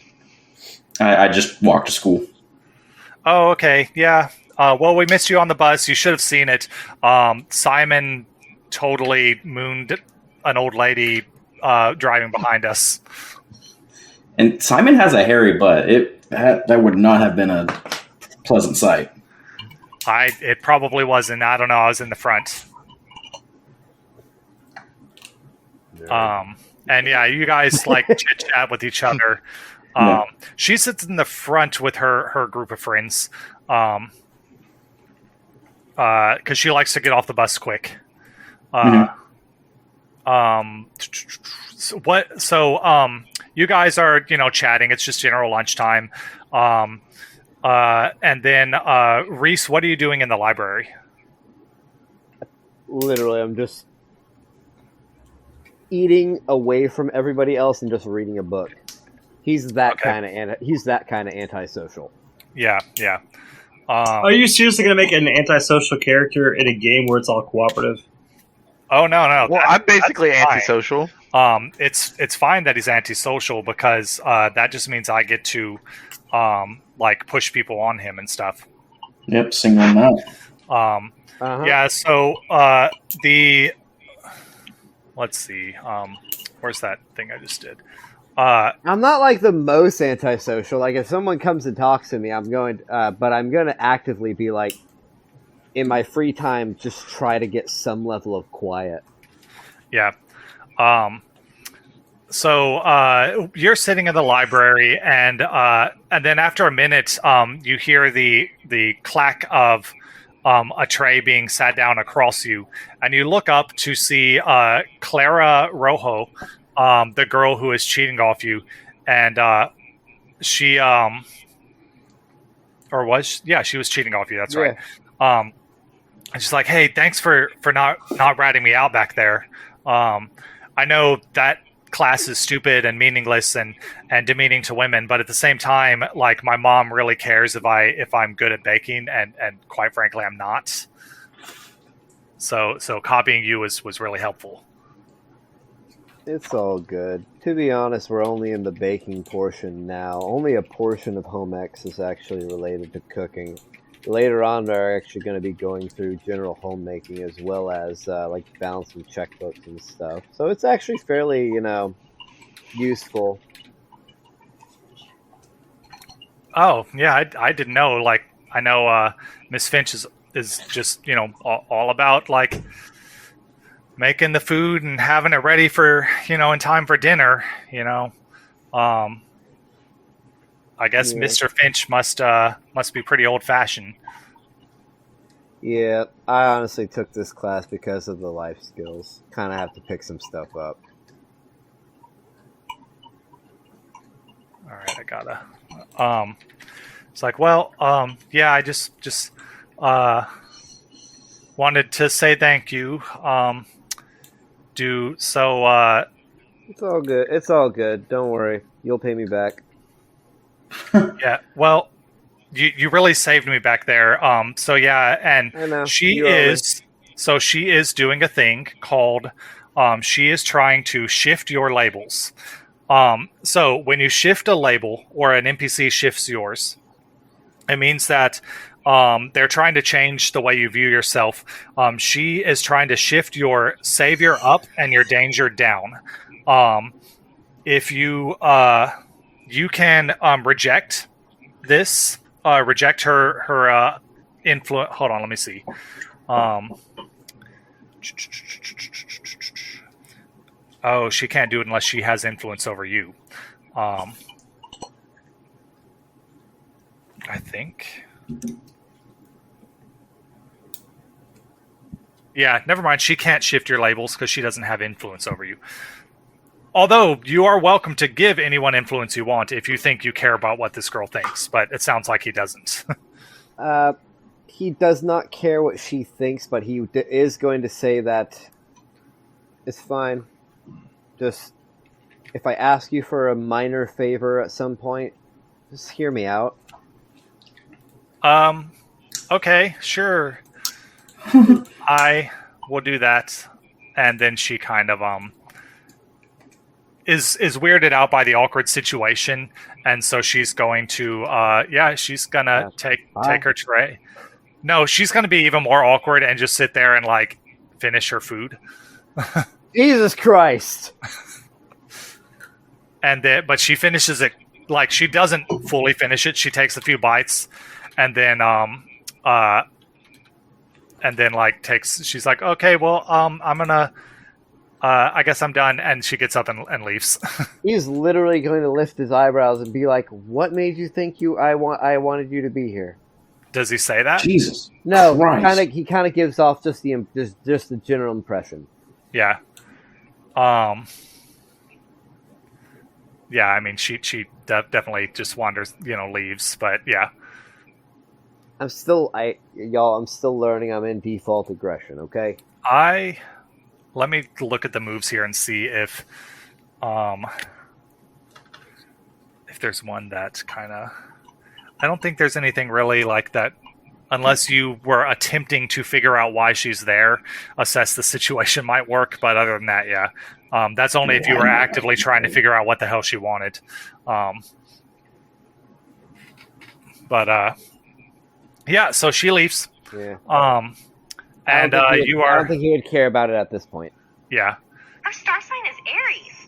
I just walked to school.
Oh, okay, yeah. Well, we missed you on the bus. You should have seen it. Simon totally mooned an old lady driving behind us.
And Simon has a hairy butt. That would not have been a pleasant sight.
It probably wasn't. I don't know. I was in the front. And yeah, you guys like chit chat with each other. She sits in the front with her group of friends. Because she likes to get off the bus quick. So you guys are chatting. It's just general lunchtime. And then Reese, what are you doing in the library?
Literally, I'm just eating away from everybody else and just reading a book. He's that kind of antisocial.
Yeah.
Are you seriously going to make an antisocial character in a game where it's all cooperative?
Oh no!
Well, I'm basically antisocial.
It's fine that he's antisocial because that just means I get to like push people on him and stuff.
Yep, single him out.
Yeah. So let's see. Where's that thing I just did?
I'm not like the most antisocial. Like if someone comes and talks to me, I'm going to actively be like, in my free time, just try to get some level of quiet.
Yeah. So you're sitting in the library, and then after a minute, you hear the clack of a tray being sat down across you, and you look up to see Clara Rojo, the girl who is cheating off you, and she she was cheating off you. That's right. And she's like, "Hey, thanks for not ratting me out back there. I know that class is stupid and meaningless and demeaning to women, but at the same time, like my mom really cares if I'm good at baking, and quite frankly, I'm not. So copying you was really helpful."
It's all good. To be honest, we're only in the baking portion now. Only a portion of home ec is actually related to cooking. Later on, we're actually going to be going through general homemaking as well as like balancing checkbooks and stuff. So it's actually fairly, useful.
Oh yeah, I didn't know. Like I know Miss Finch is just all about like making the food and having it ready for in time for dinner. I guess Mr. Finch must be pretty old fashioned.
Yeah, I honestly took this class because of the life skills. Kind of have to pick some stuff up.
All right, I gotta. It's like, well, yeah, I just wanted to say thank you.
It's all good. It's all good. Don't worry. You'll pay me back.
Yeah, well, you really saved me back there. So yeah, and she is doing a thing called she is trying to shift your labels. So when you shift a label or an NPC shifts yours, it means that they're trying to change the way you view yourself. She is trying to shift your savior up and your danger down. If you you can reject this, reject her influence. Hold on, let me see. Oh, she can't do it unless she has influence over you. I think. Yeah, never mind. She can't shift your labels because she doesn't have influence over you. Although you are welcome to give anyone influence you want if you think you care about what this girl thinks, but it sounds like he doesn't.
He does not care what she thinks, but he is going to say that it's fine. Just, if I ask you for a minor favor at some point, just hear me out.
Okay, sure. I will do that. And then she kind of, is weirded out by the awkward situation, and so she's going to she's gonna take her tray. No, she's gonna be even more awkward and just sit there and like finish her food.
Jesus Christ.
But she finishes it, like she doesn't fully finish it. She takes a few bites and then she's like, okay, well, I'm gonna I guess I'm done, and she gets up and leaves.
He's literally going to lift his eyebrows and be like, "What made you think I wanted you to be here?"
Does he say that?
Jesus.
No, he kind of gives off just the general impression.
Yeah. Yeah, I mean, she definitely just wanders, leaves. But yeah,
I'm still learning. I'm in default aggression. Okay.
let me look at the moves here and see if there's one that kind of. I don't think there's anything really like that, unless you were attempting to figure out why she's there. Assess the situation might work, but other than that, yeah. That's only if you were actively trying to figure out what the hell she wanted. Yeah, so she leaves.
Yeah.
And you are.
I don't think he would care about it at this point.
Yeah.
Our star sign is Aries.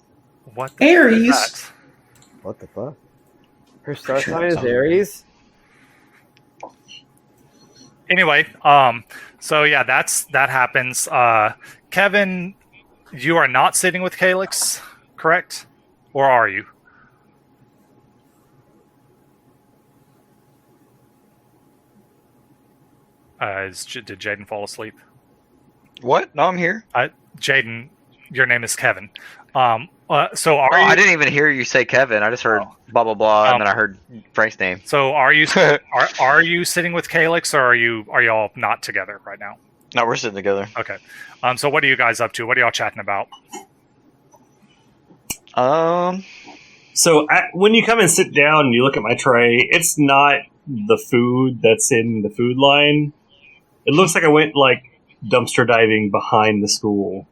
What the
Aries?
Is that?
What the fuck? Her star sign is Aries?
Anyway, so yeah, that happens. Kevin, you are not sitting with Calyx, correct? Or are you? Did Jaden fall asleep?
What? No, I'm here.
Jaden, your name is Kevin. So are you?
I didn't even hear you say Kevin. I just heard blah blah blah, and then I heard Frank's name.
So are you are you sitting with Calyx, or are y'all not together right now?
No, we're sitting together.
Okay. So what are you guys up to? What are y'all chatting about?
So when you come and sit down and you look at my tray, it's not the food that's in the food line. It looks like I went dumpster diving behind the school.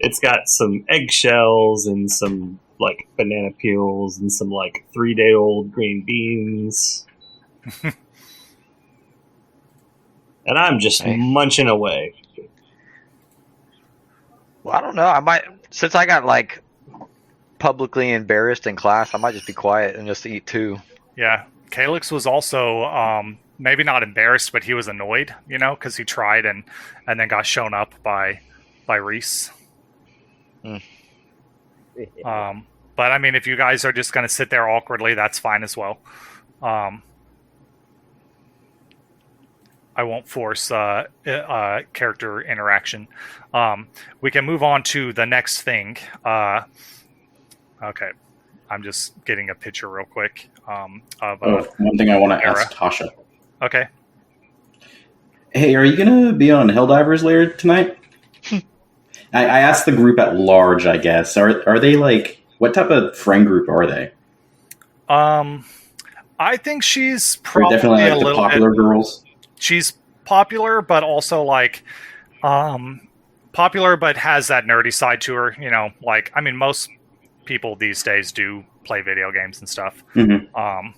It's got some eggshells and some banana peels and some 3-day-old green beans. And I'm just munching away.
Well, I don't know. I might, since I got publicly embarrassed in class, I might just be quiet and just eat too.
Yeah, Calyx was also maybe not embarrassed, but he was annoyed, because he tried and then got shown up by Reese. But I mean, if you guys are just going to sit there awkwardly, that's fine as well. I won't force character interaction. We can move on to the next thing. Okay, I'm just getting a picture real quick of
one thing I want to ask Tasha.
Okay.
Hey, are you going to be on Helldivers later tonight? I asked the group at large, I guess. Are they what type of friend group are they?
I think she's probably
definitely
a
the
little
popular
bit,
girls.
She's popular, but also popular, but has that nerdy side to her. I mean, most people these days do play video games and stuff.
Mm-hmm.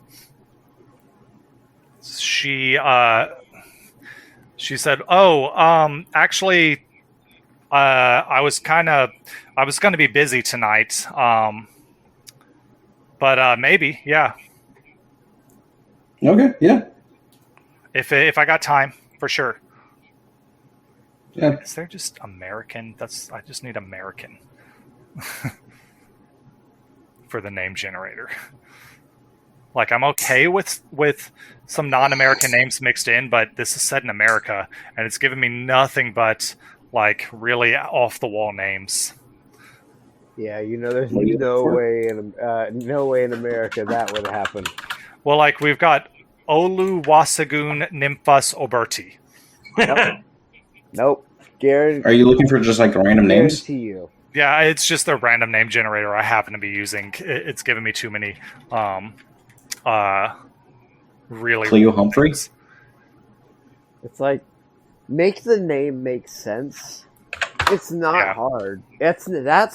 She said, actually, I was going to be busy tonight. But maybe, yeah.
Okay, yeah.
If I got time, for sure.
Yeah.
Is there just American? I just need American for the name generator. I'm okay with some non-American names mixed in, but this is set in America, and it's giving me nothing but really off-the-wall names.
Yeah, there's no way in America that would happen.
Well, we've got Olu Wasagun Nymphus Oberti.
Nope. Guarantee.
Are you looking for just random names?
Guarantee you.
Yeah, it's just a random name generator I happen to be using. It's giving me too many really
Cleo Humphrey?
names.
It's make the name make sense. It's not hard. That's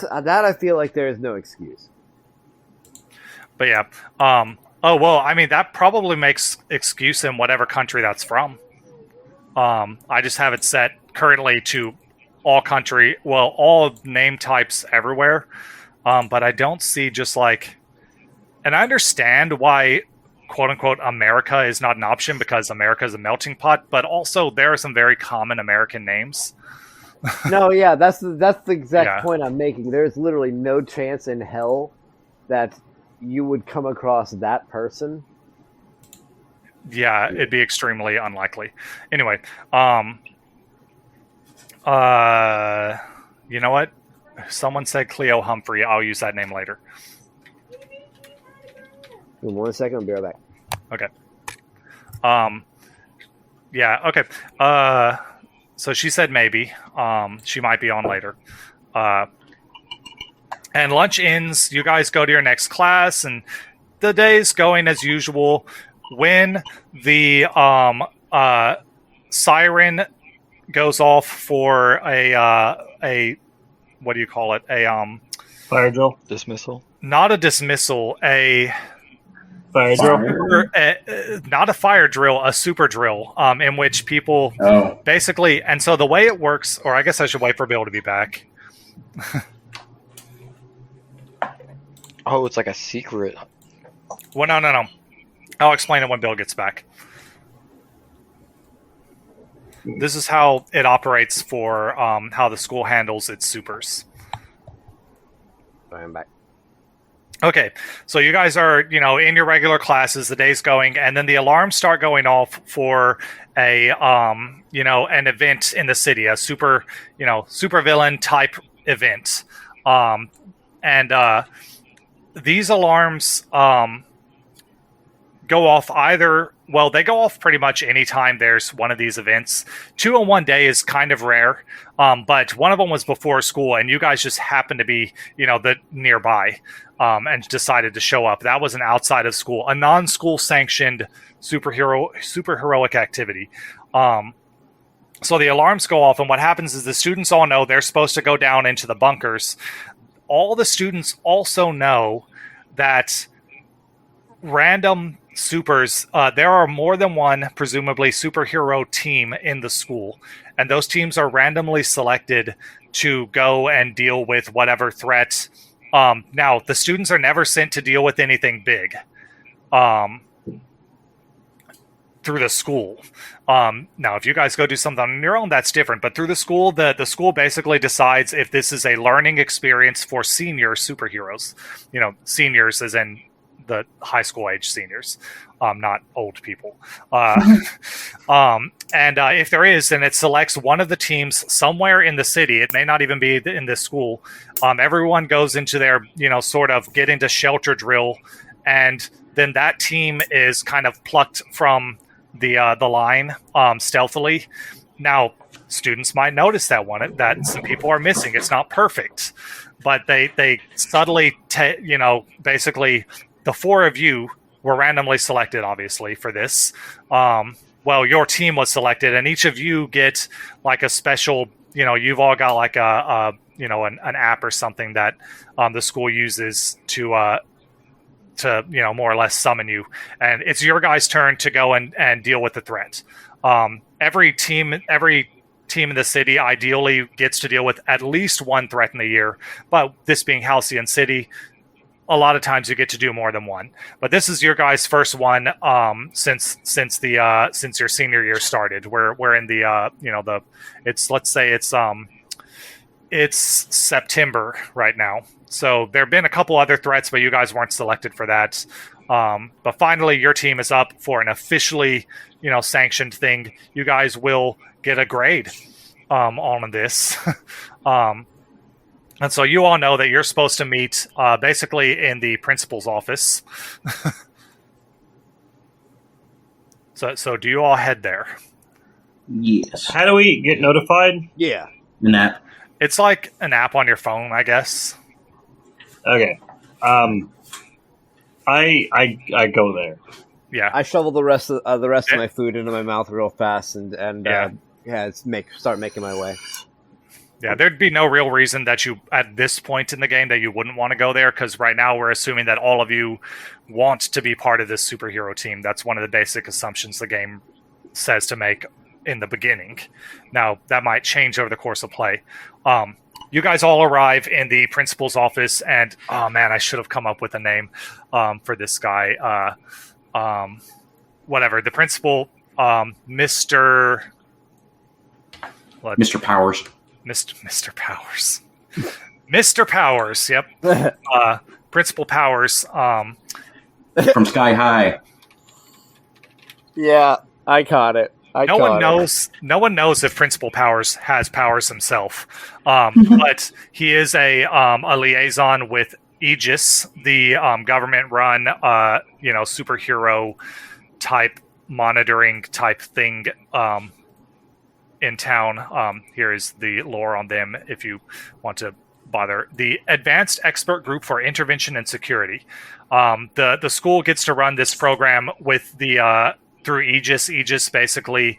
I feel like there is no excuse.
But yeah. Oh well, I mean that probably makes excuse in whatever country that's from. I just have it set currently to all name types everywhere. But I don't see just and I understand why quote unquote America is not an option because America is a melting pot, but also there are some very common American names.
No, yeah, that's the exact point I'm making. There's literally no chance in hell that you would come across that person.
Yeah, it'd be extremely unlikely. Anyway, you know what? Someone said Cleo Humphrey. I'll use that name later.
In 1 second, I'll be right back.
Okay. Yeah, okay. So she said maybe. She might be on later. And lunch ends. You guys go to your next class, and the day's going as usual. When the siren goes off for a what do you call it? A
Fire drill?
Dismissal?
Not a dismissal. A
Fire drill?
Not a fire drill, a super drill, in which people basically. And so the way it works, or I guess I should wait for Bill to be back.
Oh, it's like a secret.
Well, no. I'll explain it when Bill gets back. This is how it operates for how the school handles its supers.
I'm back.
Okay, so you guys are, in your regular classes, the day's going, and then the alarms start going off for a, an event in the city, a super villain type event. And these alarms go off they go off pretty much anytime there's one of these events. 2 in 1 day is kind of rare, but one of them was before school, and you guys just happened to be, the nearby, and decided to show up. That was an outside of school, a non-school sanctioned super heroic activity. So the alarms go off, and what happens is the students all know they're supposed to go down into the bunkers. All the students also know that random supers, there are more than one, presumably, superhero team in the school, and those teams are randomly selected to go and deal with whatever threat. Now, the students are never sent to deal with anything big through the school. Now, if you guys go do something on your own, that's different. But through the school, the school basically decides if this is a learning experience for senior superheroes. Seniors as in the high school age seniors, not old people. And if there is, then it selects one of the teams somewhere in the city. It may not even be in this school. Everyone goes into their, sort of get into shelter drill, and then that team is kind of plucked from the line stealthily. Now, students might notice that some people are missing. It's not perfect, but they subtly, basically. The 4 of you were randomly selected, obviously, for this. Your team was selected, and each of you get like a special. You've all got like an app or something that the school uses to more or less summon you, and it's your guys' turn to go and deal with the threat. Every team in the city ideally gets to deal with at least one threat in the year, but this being Halcyon City, a lot of times you get to do more than one. But this is your guys' first one since your senior year started. We're in the it's September right now. So there have been a couple other threats, but you guys weren't selected for that. But finally, your team is up for an officially sanctioned thing. You guys will get a grade on this. And so you all know that you're supposed to meet basically in the principal's office. So do you all head there?
Yes.
How do we get notified?
Yeah.
An app.
It's like an app on your phone, I guess.
Okay. I go there.
Yeah.
I shovel the rest of my food into my mouth real fast and start making my way.
Yeah, there'd be no real reason that you, at this point in the game, that you wouldn't want to go there, because right now we're assuming that all of you want to be part of this superhero team. That's one of the basic assumptions the game says to make in the beginning. Now, that might change over the course of play. You guys all arrive in the principal's office, and, oh man, I should have come up with a name for this guy. Whatever. The principal, Mr.
Powers.
Mr. Powers. Mr. Powers, yep. Principal Powers.
From Sky High.
Yeah, I caught it.
No one knows if Principal Powers has powers himself, but he is a liaison with Aegis, the government-run, superhero type monitoring type thing in town. Here is the lore on them if you want to bother. The Advanced Expert Group for Intervention and Security. The school gets to run this program with the through Aegis. Aegis basically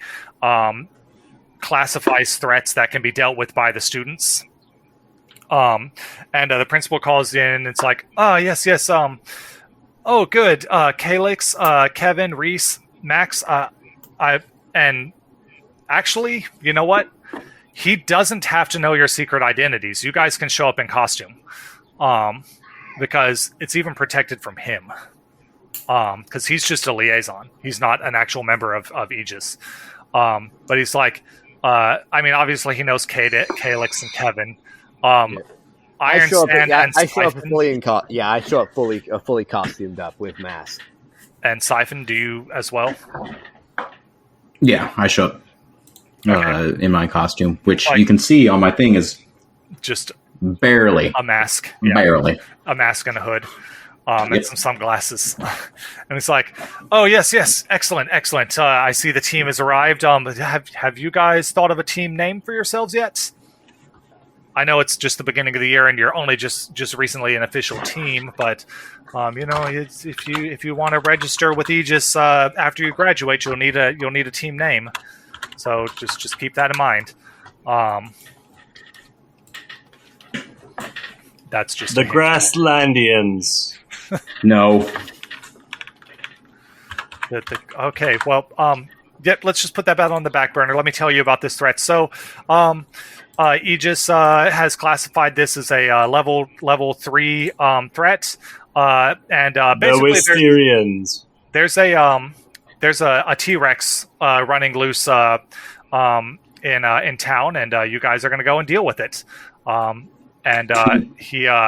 classifies threats that can be dealt with by the students. And the principal calls in and it's like, oh, yes. Oh, good. Calix, Kevin, Reese, Max, and actually, you know what? He doesn't have to know your secret identities. You guys can show up in costume. Because it's even protected from him. Because he's just a liaison. He's not an actual member of Aegis. But he's like, obviously he knows Calix and Kevin. I show
up fully costumed up with mask.
And Siphon, do you as well?
Yeah, I show up in my costume, which you can see on my thing is
just
barely
a mask.
Yeah. Barely.
A mask and a hood. And some sunglasses. And it's like, oh, yes, excellent. I see the team has arrived. Have you guys thought of a team name for yourselves yet? I know it's just the beginning of the year and you're only just recently an official team, but if you want to register with Aegis after you graduate, you'll need a team name. So just keep that in mind. That's just
the Grasslandians.
No. Okay. Well, let's just put that on the back burner. Let me tell you about this threat. So, Aegis has classified this as a level 3 threat, and basically
the Wisterians.
There's a T-Rex running loose in town, and you guys are going to go and deal with it.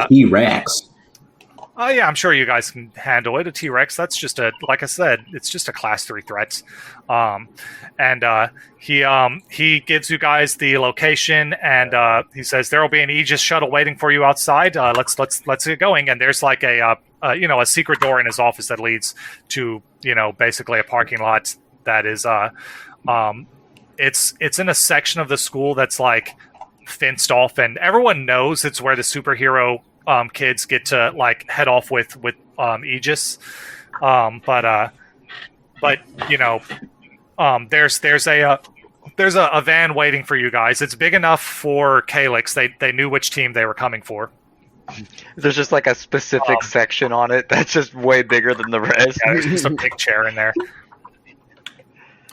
T-Rex.
Oh yeah, I'm sure you guys can handle it. A T-Rex, that's just like I said, it's just a class 3 threat. He gives you guys the location, and he says there will be an Aegis shuttle waiting for you outside. Let's get going. And there's like a secret door in his office that leads to basically a parking lot that is it's in a section of the school that's like fenced off, and everyone knows it's where the superhero kids get to like head off with Aegis, but there's a van waiting for you guys. It's big enough for Calix. They knew which team they were coming for.
There's just like a specific section on it that's just way bigger than the rest.
Yeah, there's just a big chair in there.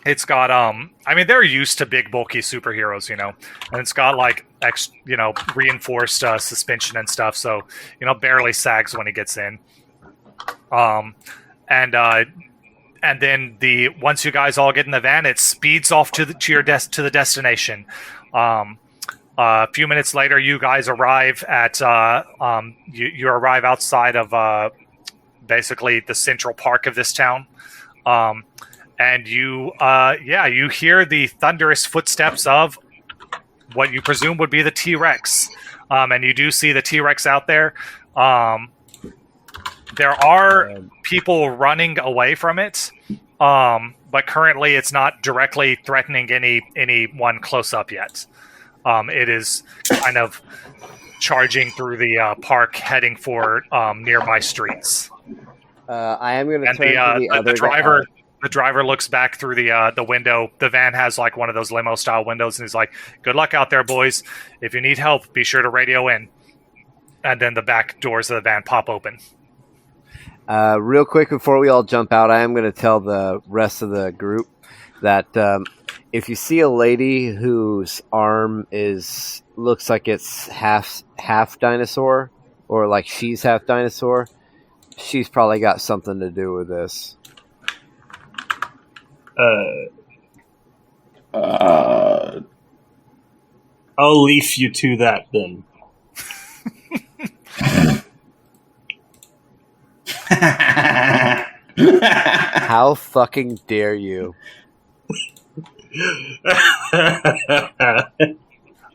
It's got they're used to big bulky superheroes, and it's got like reinforced suspension and stuff, so barely sags when he gets in. And then once you guys all get in the van, it speeds off to the destination. A few minutes later, you guys arrive at you arrive outside of basically the central park of this town. And you hear the thunderous footsteps of what you presume would be the T-Rex. And you do see the T-Rex out there. There are people running away from it, but currently it's not directly threatening anyone close up yet. It is kind of charging through the park, heading for nearby streets.
I am going to turn to the other
driver. The driver looks back through the window. The van has like one of those limo style windows, and he's like, "Good luck out there, boys. If you need help, be sure to radio in." And then the back doors of the van pop open.
Real quick before we all jump out, I am going to tell the rest of the group that if you see a lady whose arm looks like it's half dinosaur, or like she's half dinosaur, she's probably got something to do with this.
I'll leaf you to that then.
How fucking dare you?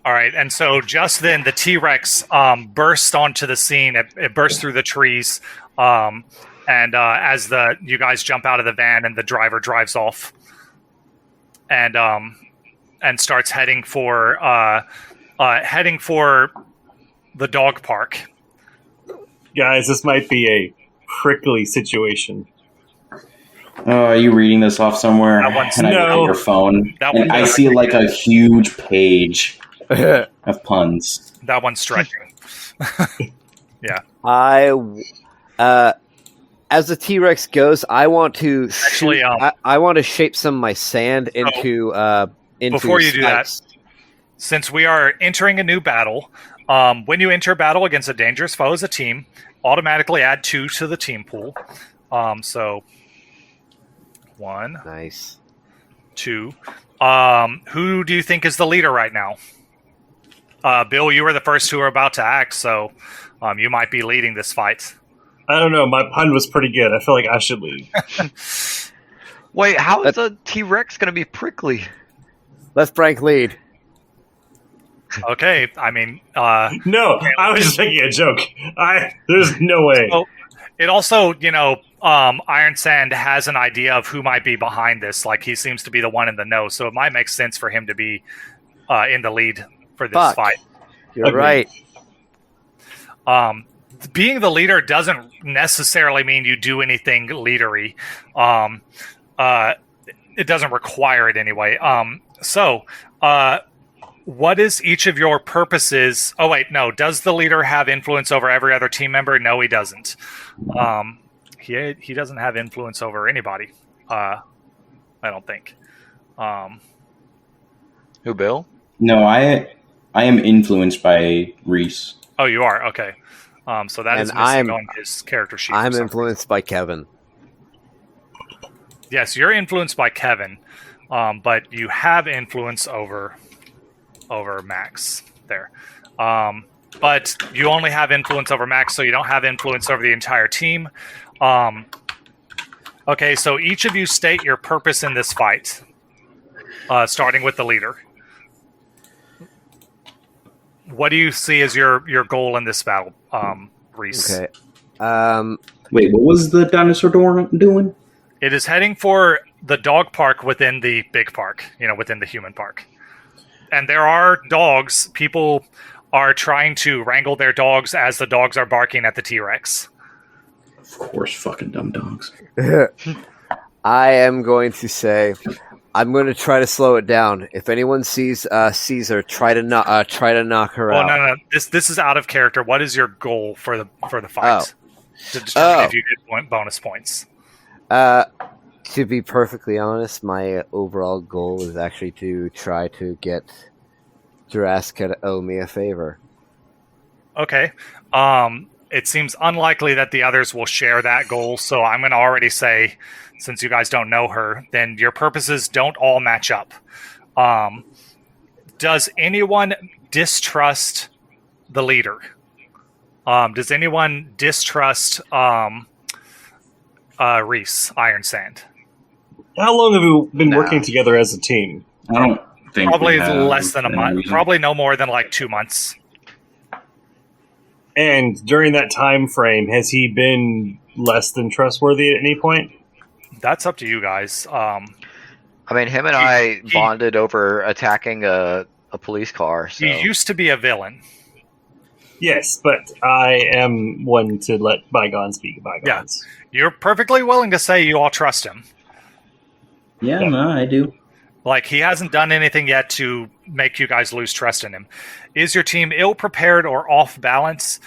All right, and so just then the T-Rex burst onto the scene. It burst through the trees, and as you guys jump out of the van and the driver drives off, and starts heading for the dog park.
Guys, this might be a prickly situation.
Oh, are you reading this off somewhere?
That one's-
and I look at
No.
your phone,
That
and
one-
I see like a huge page of puns.
That one's striking.
As the T-Rex goes, I want to
Actually,
I want to shape some of my sand into
before you do that,
spikes.
Since we are entering a new battle, when you enter battle against a dangerous foe as a team, automatically add 2 to the team pool. So 1,
Nice.
2. Who do you think is the leader right now? Bill, you were the first who were about to act, so you might be leading this fight.
I don't know. My pun was pretty good. I feel like I should lead.
Wait, how is a T-Rex going to be prickly?
Let Frank lead.
Okay, I mean,
No, I was just making a joke. There's no way.
so it also, Iron Sand has an idea of who might be behind this. Like, he seems to be the one in the know, so it might make sense for him to be in the lead for this
Fuck.
fight.
You're
Agreed.
right.
Being the leader doesn't necessarily mean you do anything leadery. It doesn't require it anyway. What is each of your purposes? Oh, wait, no. Does the leader have influence over every other team member? No, he doesn't. He doesn't have influence over anybody. I don't think.
Who, Bill?
No, I am influenced by Reese.
Oh, you are? Okay. So that is
And
missing
I'm-
on his character sheet.
I'm
for some
influenced by Kevin.
reason. Yes, you're influenced by Kevin, but you have influence over Max there. But you only have influence over Max, so you don't have influence over the entire team. Okay, so each of you state your purpose in this fight, starting with the leader. What do you see as your goal in this battle, Reese?
Okay.
Wait, what was the dinosaur door doing?
It is heading for the dog park within the big park, within the human park. And there are dogs. People are trying to wrangle their dogs as the dogs are barking at the T-Rex.
Of course, fucking dumb dogs.
I am going to say, I'm going to try to slow it down. If anyone sees Caesar, try to knock her
Well,
out.
no. This is out of character. What is your goal for the fight? To determine if you get bonus points.
To be perfectly honest, my overall goal is actually to try to get Jurassic to owe me a favor.
Okay. It seems unlikely that the others will share that goal, so I'm going to already say, since you guys don't know her, then your purposes don't all match up. Does anyone distrust the leader? Does anyone distrust Reese, Iron Sand?
How long have you been working together as a team?
I don't think
Probably
we have
less than a
any
month.
reason.
Probably no more than like 2 months.
And during that time frame, has he been less than trustworthy at any point?
That's up to you guys.
I mean, him and I bonded over attacking a police car. So.
He used to be a villain.
Yes, but I am one to let bygones be bygones.
You're perfectly willing to say you all trust him.
Yeah,
Yeah.
no, I do.
Like, he hasn't done anything yet to make you guys lose trust in him. Is your team ill-prepared or off balance?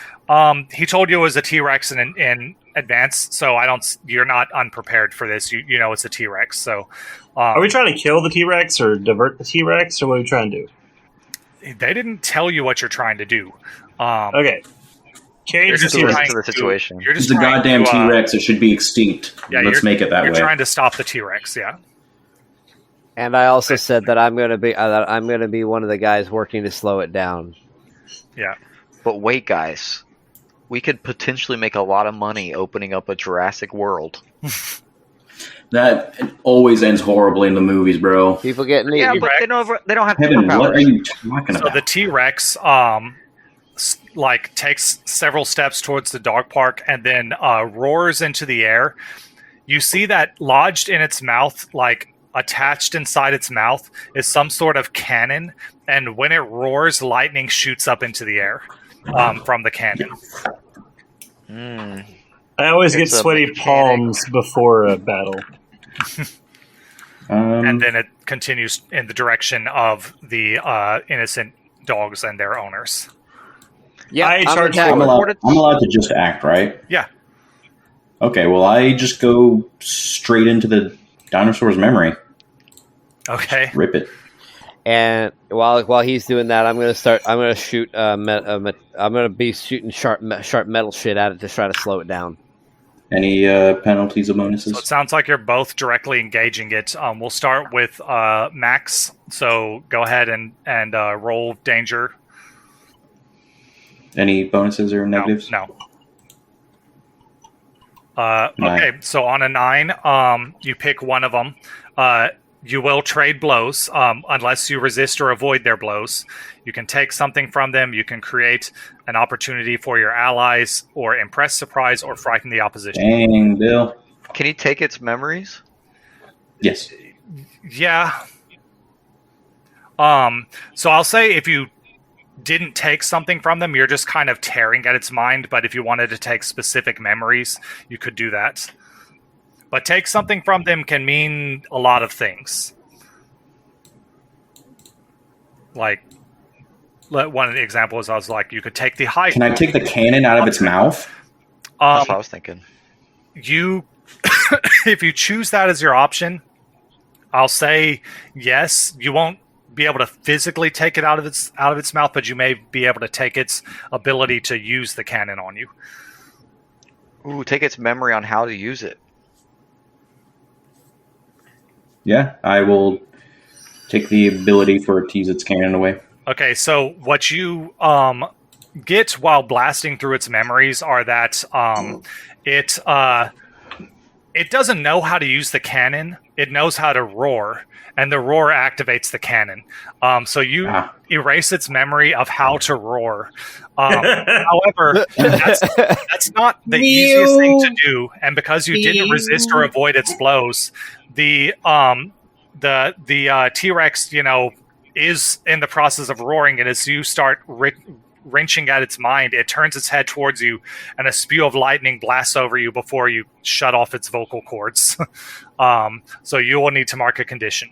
He told you it was a T-Rex in advance, so you're not unprepared for this. You know it's a T-Rex. So,
Are we trying to kill the T-Rex or divert the T-Rex, or what are we trying to do?
they didn't tell you what you're trying to do.
Okay. Cage
You're
the
just
T-Rex
T-Rex.
to the situation.
You're just
It's a
trying
goddamn
to,
T-Rex. It should be extinct.
Yeah,
Let's make it that
You're
way.
trying to stop the T-Rex, yeah.
And I also said that I'm going to be one of the guys working to slow it down.
Yeah.
But wait, guys. We could potentially make a lot of money opening up a Jurassic World.
That always ends horribly in the movies, bro.
People getting
Yeah,
eaten.
but they don't have
Kevin, what are
superpowers.
you talking
So
about?
the T-Rex takes several steps towards the dog park and then roars into the air. You see that lodged in its mouth, like attached inside its mouth, is some sort of cannon, and when it roars, lightning shoots up into the air from the cannon.
I always get
It's a
sweaty
mechanic.
palms before a battle.
And then it continues in the direction of the innocent dogs and their owners.
Yeah,
I charge
attacking.
forward.
I'm allowed to just act, right?
Yeah.
Okay, well, I just go straight into the dinosaur's memory.
Okay.
Rip it.
And while he's doing that, I'm gonna shoot. I'm gonna be shooting sharp metal shit at it to try to slow it down.
Any penalties or bonuses?
So it sounds like you're both directly engaging it. We'll start with Max. So go ahead and roll danger.
Any bonuses or negatives?
No. Okay, so on a 9, you pick one of them. You will trade blows unless you resist or avoid their blows. You can take something from them. You can create an opportunity for your allies, or impress, surprise, or frighten the opposition.
Dang, Bill.
Can you take its memories?
Yes.
Yeah. So I'll say if you didn't take something from them, you're just kind of tearing at its mind. But if you wanted to take specific memories, you could do that. But take something from them can mean a lot of things. Like, one of the examples, I was like, you could take the high.
Can I take the cannon out of its mouth?
That's what I was thinking.
You, if you choose that as your option, I'll say yes. You won't be able to physically take it out of its mouth, but you may be able to take its ability to use the cannon on you.
Ooh, take its memory on how to use it.
Yeah, I will take the ability for it to use its cannon away.
Okay, so what you get while blasting through its memories are that it doesn't know how to use the cannon. It knows how to roar, and the roar activates the cannon. So you erase its memory of how to roar. However, that's not the easiest thing to do, and because you didn't resist or avoid its blows, the T-Rex, is in the process of roaring, and as you start wrenching at its mind, it turns its head towards you, and a spew of lightning blasts over you before you shut off its vocal cords. So you will need to mark a condition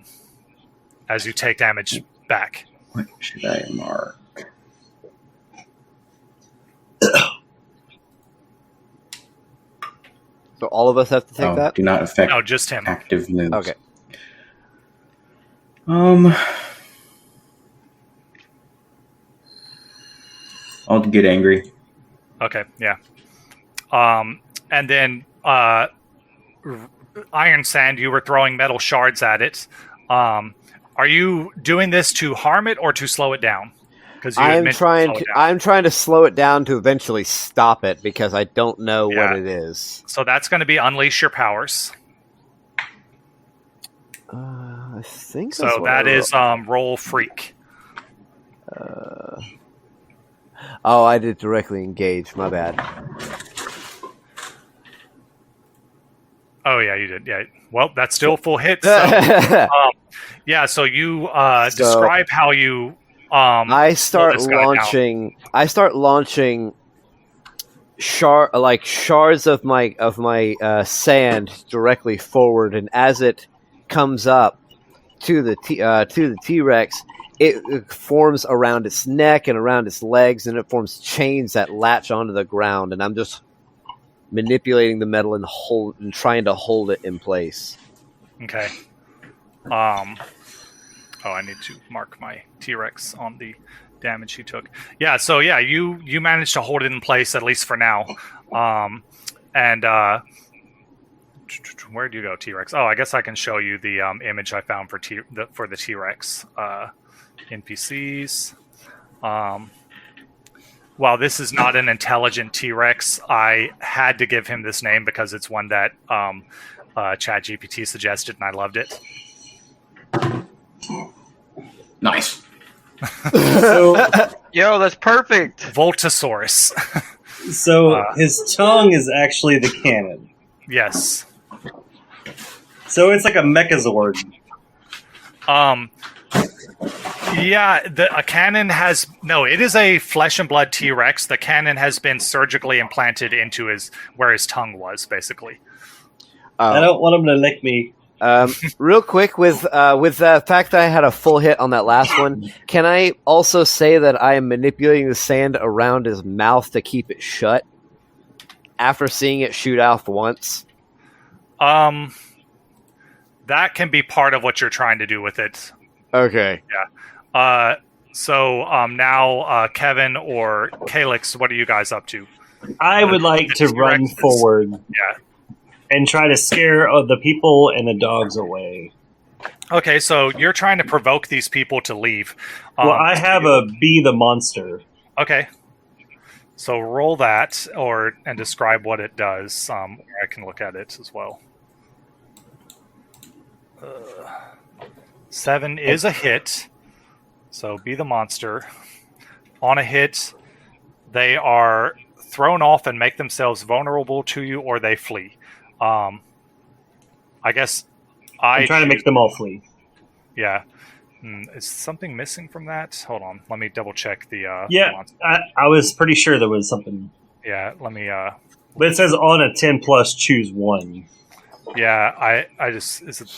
as you take damage back.
What should I mark?
So all of us have to take that?
Do not affect
No, just him.
active moves.
Okay.
I'll get angry.
Okay, yeah. And then Iron Sand, you were throwing metal shards at it. Are you doing this to harm it or to slow it down? Because
I'm trying to slow it down to eventually stop it because I don't know what it is.
So that's going to be unleash your powers.
I think
so. That is roll freak.
Oh, I did directly engage. My bad.
Oh yeah, you did. Yeah. Well, that's still a full hit. So, yeah. So you describe how you.
I start launching shards of my sand directly forward, and as it comes up to the T-Rex, it forms around its neck and around its legs, and it forms chains that latch onto the ground. And I'm just manipulating the metal and trying to hold it in place.
Okay. Oh, I need to mark my T-Rex on the damage he took. Yeah, so yeah, you managed to hold it in place, at least for now. And where do you go, T-Rex? Oh, I guess I can show you the image I found for the T-Rex. NPCs. While this is not an intelligent T-Rex, I had to give him this name because it's one that ChatGPT suggested, and I loved it.
Nice.
So,
Yo, that's perfect.
Voltosaurus.
His tongue is actually the cannon.
Yes.
So it's like a Mechazord.
Yeah, a cannon has... No, it is a flesh and blood T-Rex. The cannon has been surgically implanted into where his tongue was, basically.
I don't want him to lick me.
Real quick, with the fact that I had a full hit on that last one, can I also say that I am manipulating the sand around his mouth to keep it shut after seeing it shoot off once?
That can be part of what you're trying to do with it.
Okay.
Yeah. Now, Kevin or Calyx, what are you guys up to?
I would like to run forward.
Yeah.
And try to scare the people and the dogs away.
Okay, so you're trying to provoke these people to leave.
Well, I have a Be the Monster.
Okay. So roll that and describe what it does. I can look at it as well. 7 is a hit. So Be the Monster. On a hit, they are thrown off and make themselves vulnerable to you, or they flee. I guess
I'm trying to make them all flee.
Yeah. Is something missing from that? Hold on. Let me double check the...
yeah, I was pretty sure there was something.
Yeah, let me...
But it says on a 10 plus, choose one.
Yeah, I just... Is it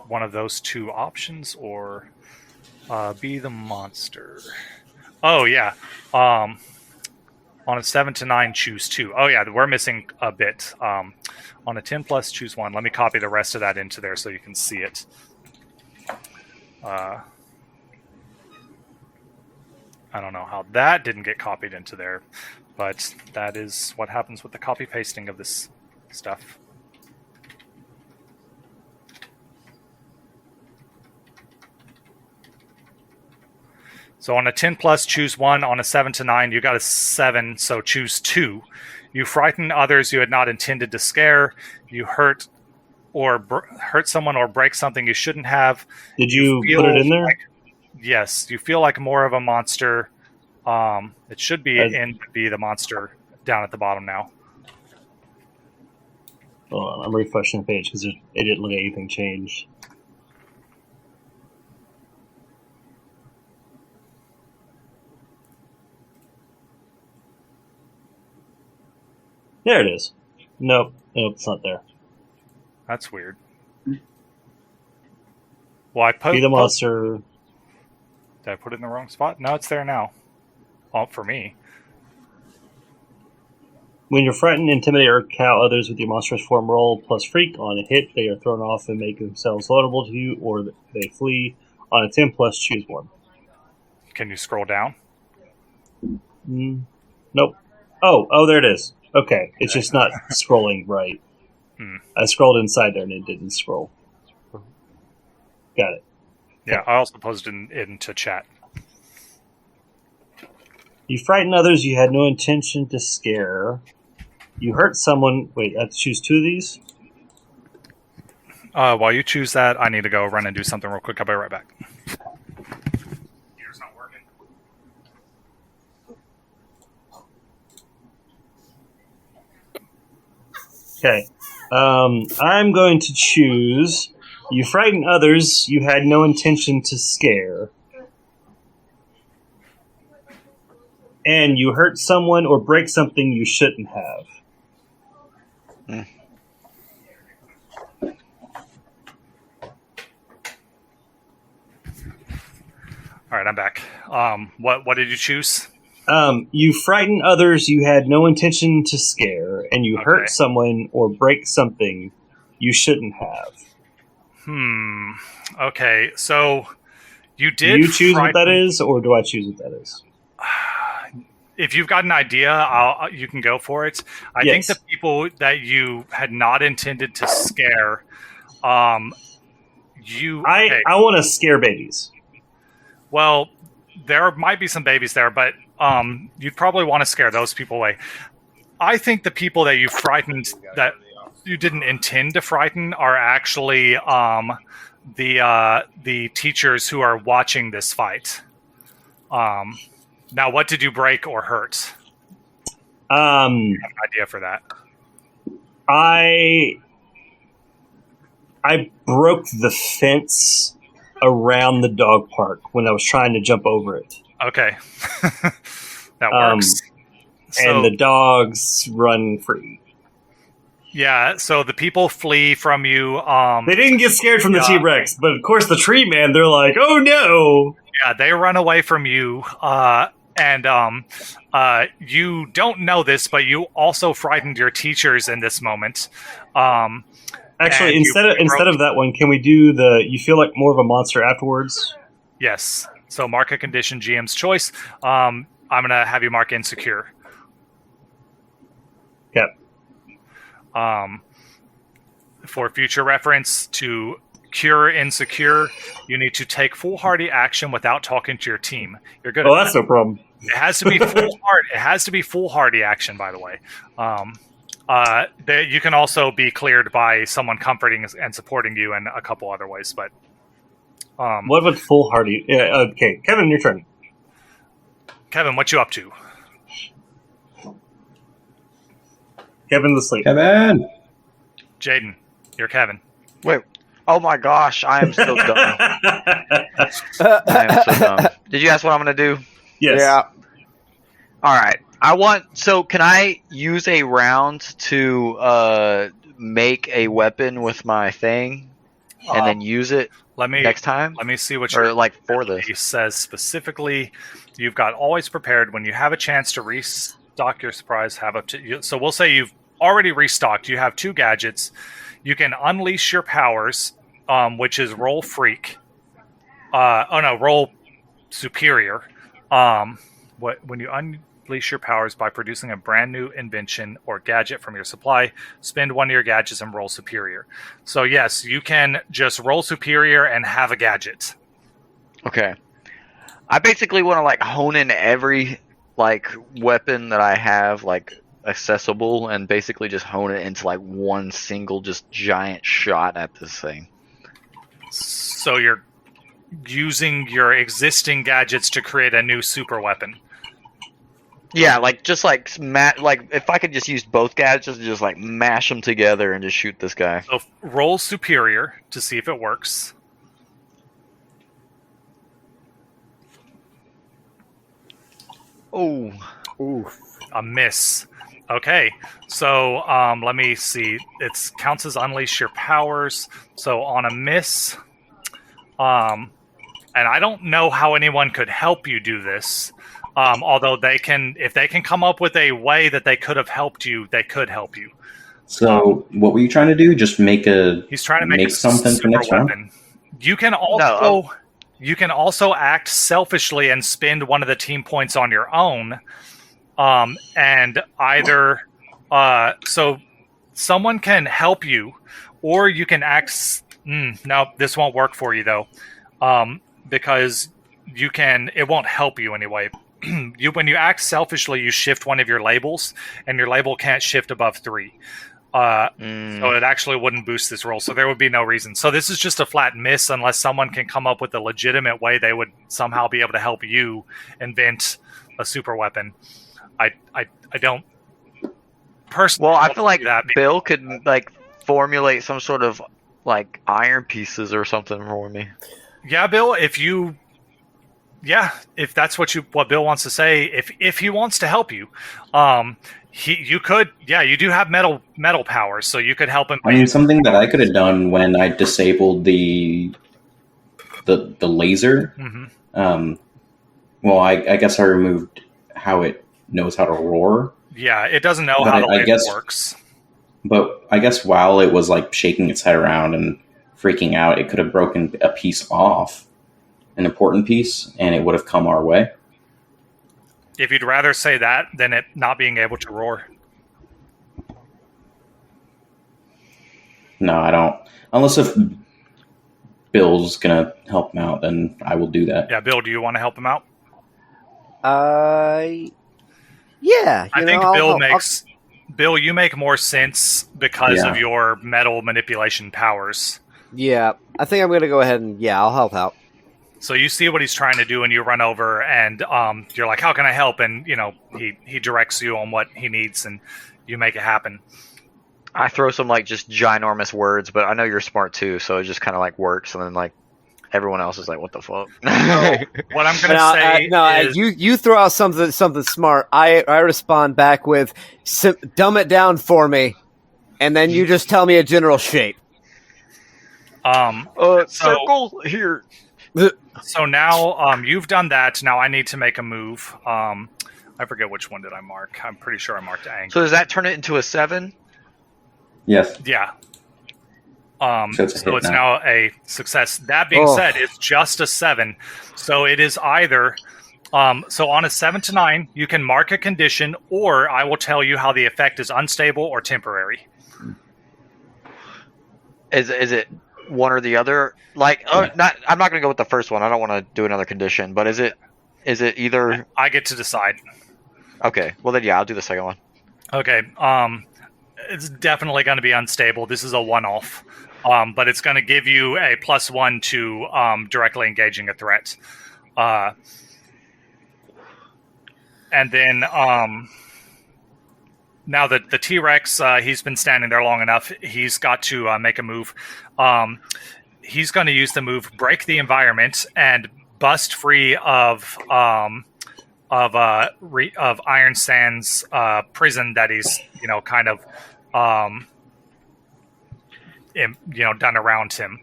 one of those two options, or Be the Monster? Oh, yeah. On a 7 to 9, choose 2. Oh, yeah, we're missing a bit. On a 10 plus, choose 1. Let me copy the rest of that into there so you can see it. I don't know how that didn't get copied into there, but that is what happens with the copy pasting of this stuff. So on a 10 plus, choose 1. On a 7 to 9, you got a 7, so choose 2. You frighten others you had not intended to scare. You hurt someone or break something you shouldn't have.
Did you put it in there?
Yes, you feel like more of a monster. It should be Be the Monster down at the bottom now.
Hold on, I'm refreshing the page because it didn't look like anything changed. There it is. Nope, it's not there.
That's weird. Well, I
Be the Monster.
Did I put it in the wrong spot? No, it's there now. Oh, for me.
When you're frightened, intimidate, or cow others with your monstrous form roll plus freak. On a hit, they are thrown off and make themselves vulnerable to you, or they flee. On a 10 plus, choose 1.
Can you scroll down?
Nope. Oh, there it is. Okay, it's just not scrolling right. I scrolled inside there and it didn't scroll. Got it.
Yeah, I also posted into chat.
You frighten others you had no intention to scare. You hurt someone. Wait, I have to choose 2 of these?
While you choose that, I need to go run and do something real quick. I'll be right back. Computer's not working.
Okay. I'm going to choose... You frighten others you had no intention to scare. And you hurt someone or break something you shouldn't have.
All right, I'm back. What did you choose?
You frighten others you had no intention to scare, and you hurt someone or break something you shouldn't have.
Okay, so you did.
Do you choose what that is, or do I choose what that is?
If you've got an idea, you can go for it. I think the people that you had not intended to scare, I
want to scare babies.
Well, there might be some babies there, but you'd probably want to scare those people away. I think the people that you frightened that you didn't intend to frighten are actually the teachers who are watching this fight. Now, what did you break or hurt? I have an idea for that.
I broke the fence around the dog park when I was trying to jump over it.
Okay. That works.
And the dogs run free.
Yeah, so the people flee from you.
They didn't get scared from the T-Rex, but of course the tree man, they're like, oh no!
Yeah, they run away from you. And you don't know this, but you also frightened your teachers in this moment.
Actually, instead of that one, can we do you feel like more of a monster afterwards?
Yes. So mark a condition, GM's choice. I'm going to have you mark insecure.
Yep.
For future reference, to cure insecure, you need to take foolhardy action without talking to your team. You're good.
Oh, that's no problem.
It has to be foolhardy. It has to be foolhardy action, by the way. You can also be cleared by someone comforting and supporting you in a couple other ways. But
what about foolhardy? Yeah, okay, Kevin, your turn.
Kevin, what you up to?
Kevin's asleep.
Kevin!
Jaden, you're Kevin.
Wait. Oh my gosh, I am so dumb. I am so dumb. Did you ask what I'm going to do?
Yes.
Yeah.
Alright. So can I use a round to make a weapon with my thing and then use it next time?
Let me see what
or like for this.
He says specifically, you've got always prepared when you have a chance to restock your surprise. So we'll say you've already restocked. You have 2 gadgets. You can unleash your powers, which is roll freak. Roll superior. When you unleash your powers by producing a brand new invention or gadget from your supply, spend one of your gadgets and roll superior. So yes, you can just roll superior and have a gadget.
Okay. I basically want to hone in every weapon that I have accessible and basically just hone it into one single just giant shot at this thing.
So you're using your existing gadgets to create a new super weapon.
Yeah, if I could just use both gadgets and just mash them together and just shoot this guy.
So roll superior to see if it works.
Oh,
a miss. Okay, so let me see. It counts as unleash your powers. So on a miss, and I don't know how anyone could help you do this. Although if they can come up with a way that they could have helped you, they could help you.
So what were you trying to do? Just
he's trying to make
something for next
weapon.
round?
You can also you can also act selfishly and spend one of the team points on your own. And either so someone can help you, or you can act. No, this won't work for you though, because it won't help you anyway. When you act selfishly, you shift one of your labels, and your label can't shift above 3. So it actually wouldn't boost this roll. So there would be no reason. So this is just a flat miss unless someone can come up with a legitimate way they would somehow be able to help you invent a super weapon. I don't personally.
Well, I feel like
that
Bill could formulate some sort of iron pieces or something for me.
Yeah, Bill, if that's what Bill wants to say, if he wants to help you, you could. Yeah, you do have metal powers, so you could help him.
I mean, something that I could have done when I disabled the laser.
Mm-hmm.
Well, I guess I removed how it knows how to roar.
Yeah, it doesn't know how the laser works.
But I guess while it was shaking its head around and freaking out, it could have broken a piece off, an important piece, and it would have come our way.
If you'd rather say that than it not being able to roar.
No, I don't. Unless if Bill's going to help him out, then I will do that.
Yeah, Bill, do you want to help him out?
Yeah.
I think Bill Bill, you make more sense because of your metal manipulation powers.
Yeah, I think I'm going to go ahead and I'll help out.
So you see what he's trying to do, and you run over, and you're like, "How can I help?" And he directs you on what he needs, and you make it happen.
I throw some like just ginormous words, but I know you're smart too, so it just kind of like works, and then like everyone else is like, "What the fuck?"
What I'm gonna say is,
you throw out something smart. I respond back with, "Dumb it down for me," and then you just tell me a general shape.
Circle here.
So now you've done that. Now I need to make a move. I forget which one did I mark. I'm pretty sure I marked anger.
So does that turn it into a 7?
Yes.
Yeah.
So it's
now a success. That being said, it's just a 7. So it is either... so on a 7 to 9, you can mark a condition, or I will tell you how the effect is unstable or temporary.
Is it one or the other? Like, I'm not going to go with the first one. I don't want to do another condition. But is it either?
I get to decide.
Okay. Well then, I'll do the second one.
Okay. It's definitely going to be unstable. This is a one-off. But it's going to give you a +1 to directly engaging a threat. And then now the T-Rex, he's been standing there long enough. He's got to make a move. He's going to use the move Break the Environment and bust free of Iron Sand's prison that he's kind of done around him.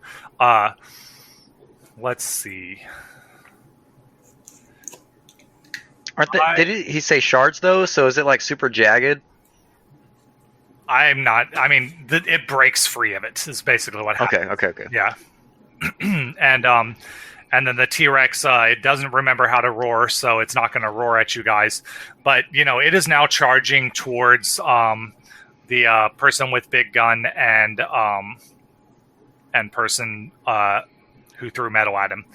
Let's see.
Did he say shards though? So is it like super jagged?
I'm not. I mean, it breaks free of it. Is basically what happens.
Okay.
Yeah. And then the T-Rex, it doesn't remember how to roar, so it's not going to roar at you guys. But it is now charging towards the person with big gun and person who threw metal at him.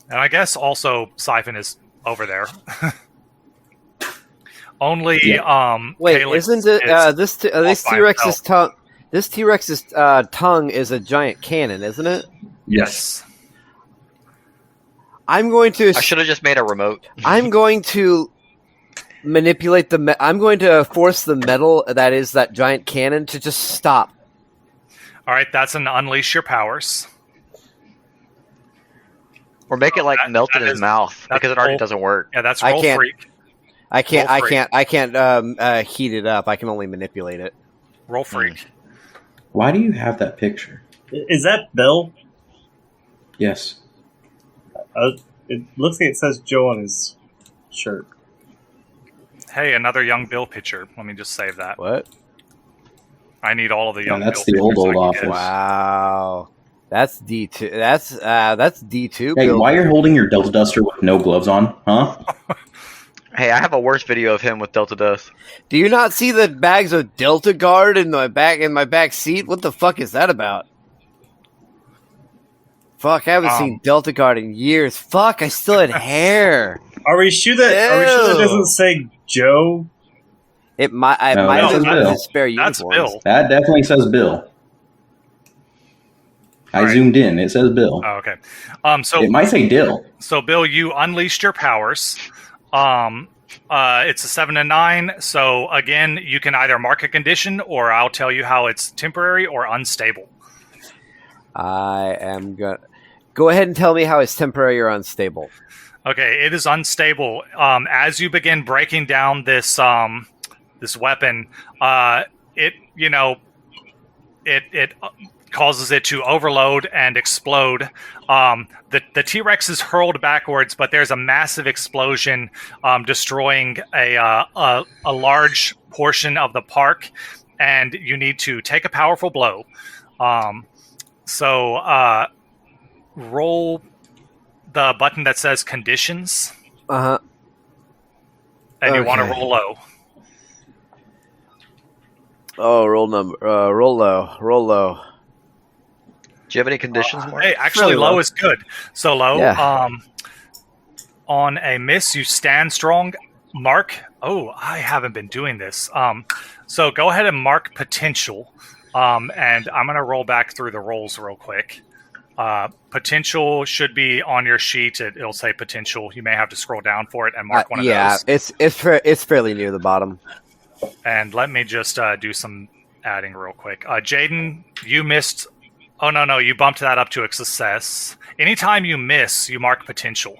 And I guess also Siphon is over there. Only
wait,
Calyx
isn't it this T-Rex's tongue? This T-Rex's tongue is a giant cannon, isn't it?
Yes.
I'm going to.
I should have just made a remote.
I'm going to manipulate I'm going to force the metal that is that giant cannon to just stop.
All right, that's an unleash your powers.
Or make it like melt in his mouth because it already doesn't work.
Yeah, that's roll freak.
I can't heat it up. I can only manipulate it.
Roll freak.
Why do you have that picture?
Is that Bill?
Yes.
It looks like it says Joe on his shirt.
Hey, another young Bill picture. Let me just save that.
What?
I need all of the young.
That's
Bill
the old
pictures
office.
Wow. That's D2. That's D2.
Hey,
Bill.
why you're holding your Delta Duster with no gloves on, huh?
Hey, I have a worse video of him with Delta Dust.
Do you not see the bags of Delta Guard in my back seat? What the fuck is that about? Fuck, I haven't seen Delta Guard in years. Fuck, I still had hair.
Are we sure that doesn't say Joe?
It might. I might have been a spare uniform.
That's Bill.
That definitely says Bill. I zoomed in. It says Bill.
Oh, okay. So
it might say Dill.
So, Bill, you unleashed your powers. It's a 7 to 9. So again, you can either mark a condition, or I'll tell you how it's temporary or unstable.
I am gonna go ahead and tell me how it's temporary or unstable.
Okay, it is unstable. As you begin breaking down this this weapon, it causes it to overload and explode. The T-Rex is hurled backwards, but there's a massive explosion, destroying a large portion of the park, and you need to take a powerful blow. So roll the button that says conditions.
And
you want to roll low.
Oh, roll low.
Do you have any conditions, Mark?
Hey, actually, low is good. So low.
Yeah.
On a miss, you stand strong. Mark. Oh, I haven't been doing this. So go ahead and mark potential. And I'm gonna roll back through the rolls real quick. Potential should be on your sheet. It'll say potential. You may have to scroll down for it and mark one of those.
It's fairly near the bottom.
And let me just do some adding real quick. Jaden, you missed. Oh no, you bumped that up to a success. Anytime you miss, you mark potential.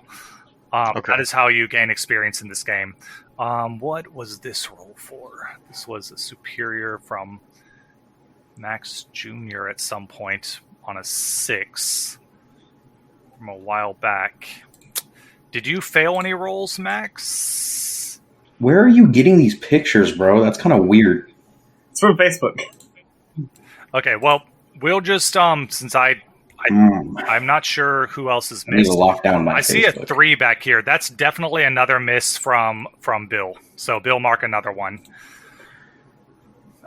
Okay.
That is how you gain experience in this game. What was this roll for? This was a superior from Max Jr. at some point on a 6 from a while back. Did you fail any rolls, Max?
Where are you getting these pictures, bro? That's kind of weird.
It's from Facebook.
Okay, well, we'll just since I'm not sure who else is
I need
missed.
to lock down my
I see a
Facebook.
3 back here. That's definitely another miss from Bill. So Bill, mark another one.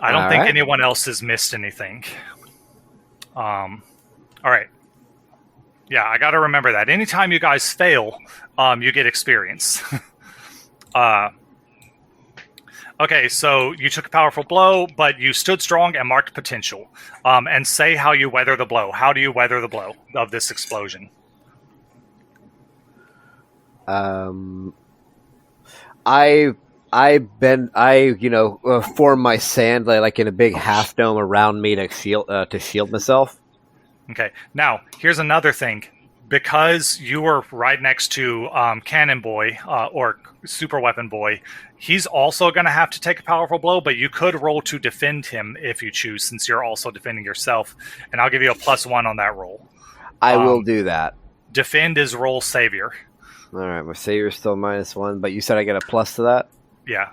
I don't think anyone else has missed anything. All right. Yeah, I got to remember that. Anytime you guys fail, you get experience. Okay, so you took a powerful blow, but you stood strong and marked potential. And say how you weather the blow. How do you weather the blow of this explosion?
I form my sand like in a big half dome around me to shield myself.
Okay. Now, here's another thing. Because you were right next to Cannon Boy or Super Weapon Boy, he's also going to have to take a powerful blow, but you could roll to defend him if you choose, since you're also defending yourself. And I'll give you a +1 on that roll.
I will do that.
Defend is roll savior.
All right, my savior's still -1, but you said I get a plus to that?
Yeah.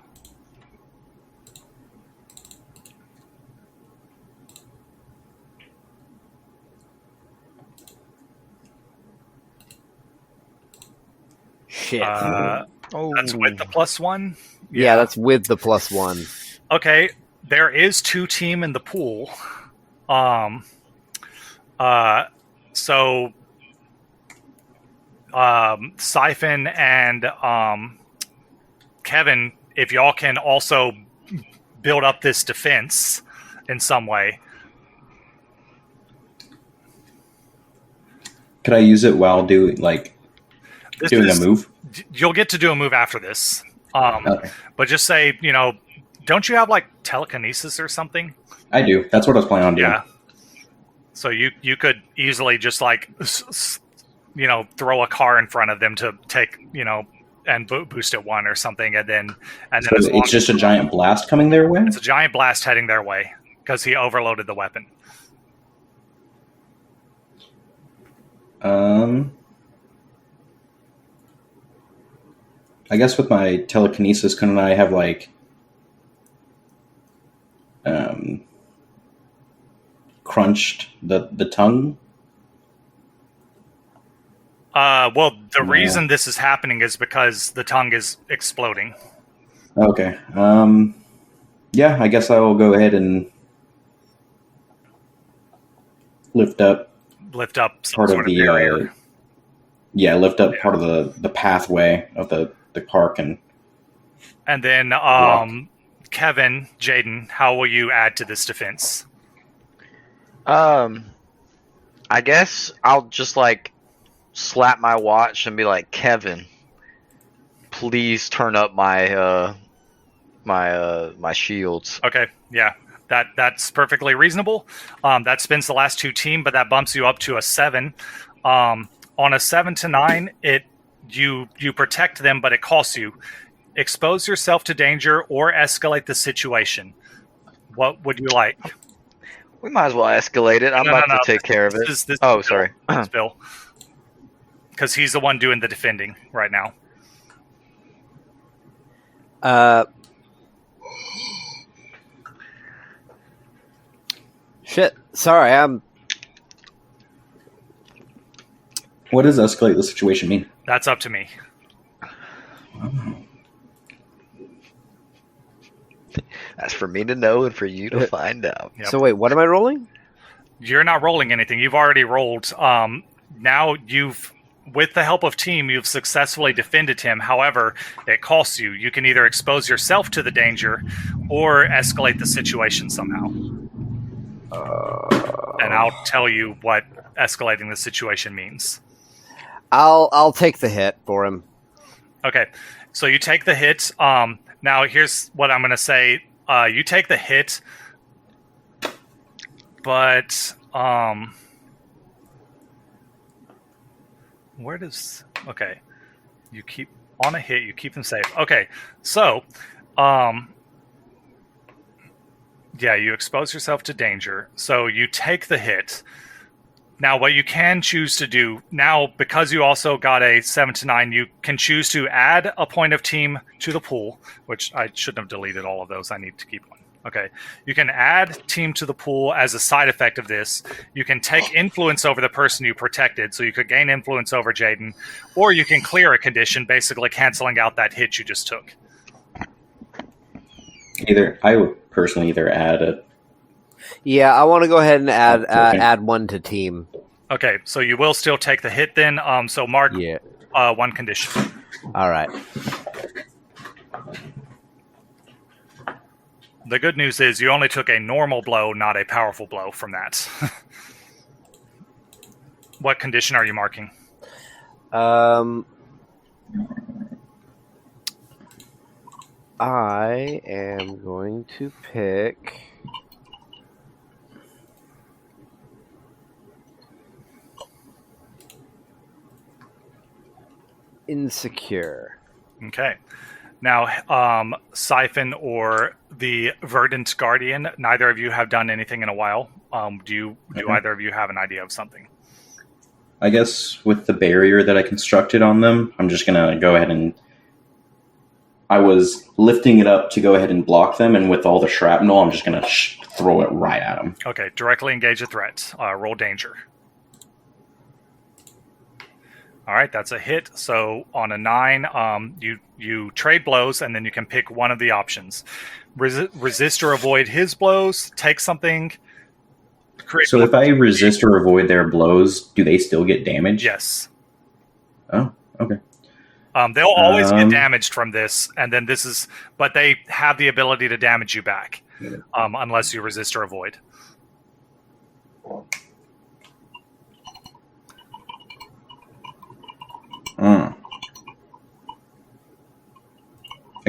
Shit.
That's with the +1?
Yeah, that's with the +1.
Okay, there is 2 team in the pool. So Siphon and K.E.V.I.N, if y'all can also build up this defense in some way.
Could I use it while doing a move?
You'll get to do a move after this.
Okay.
But just say, don't you have telekinesis or something?
I do. That's what I was planning on doing.
Yeah. So you could easily just throw a car in front of them to take, and boost it 1 or something, and then
So it's just a giant blast coming their way?
It's a giant blast heading their way because he overloaded the weapon.
I guess with my telekinesis, couldn't I have crunched the tongue?
Well, the reason this is happening is because the tongue is exploding.
Okay. Yeah, I guess I will go ahead and lift up
some sort of barrier.
Lift up part of the pathway of the park and
then K.E.V.I.N, Jaden, how will you add to this defense?
I guess I'll just slap my watch and be like, K.E.V.I.N, please turn up my my shields.
Okay, yeah. That's perfectly reasonable. That spins the last 2 team, but that bumps you up to a 7. On a 7 to 9, you protect them, but it costs you. Expose yourself to danger or escalate the situation. What would you like?
We might as well escalate it. I'm about to take care of it. Sorry.
It's Bill. Because he's the one doing the defending right now.
Shit. Sorry,
What does escalate the situation mean?
That's up to me.
That's for me to know and for you to find out.
Yep.
So wait, what am I rolling?
You're not rolling anything. You've already rolled. Now with the help of team, you've successfully defended him. However, it costs you. You can either expose yourself to the danger or escalate the situation somehow. And I'll tell you what escalating the situation means.
I'll take the hit for him.
Okay, so you take the hit. Now here's what I'm going to say. You take the hit, but where does... Okay, you keep... On a hit, you keep them safe. Okay, so... yeah, you expose yourself to danger. So you take the hit. Now, what you can choose to do... Now, because you also got a 7 to 9, you can choose to add a point of team to the pool, which I shouldn't have deleted all of those. I need to keep one. Okay, you can add team to the pool as a side effect of this. You can take influence over the person you protected, so you could gain influence over Jaden, or you can clear a condition, basically canceling out that hit you just took.
I would personally either add a...
Yeah, I want to go ahead and add one to team.
Okay, so you will still take the hit then. So mark one condition.
All right.
The good news is you only took a normal blow, not a powerful blow from that. What condition are you marking?
I am going to pick... Insecure.
Okay. Now, Siphon or the Verdant Guardian, neither of you have done anything in a while. Do either of you have an idea of something?
I guess with the barrier that I constructed on them, I'm just going to go ahead and... I was lifting it up to go ahead and block them, and with all the shrapnel, I'm just going to throw it right at them.
Okay, directly engage a threat. Roll danger. All right, that's a hit. So on a 9, you trade blows, and then you can pick one of the options. Resist or avoid his blows, take something...
So if I resist or avoid their blows, do they still get damaged?
Yes.
Oh, okay.
They'll always get damaged from this, and then this is... But they have the ability to damage you back, unless you resist or avoid.
I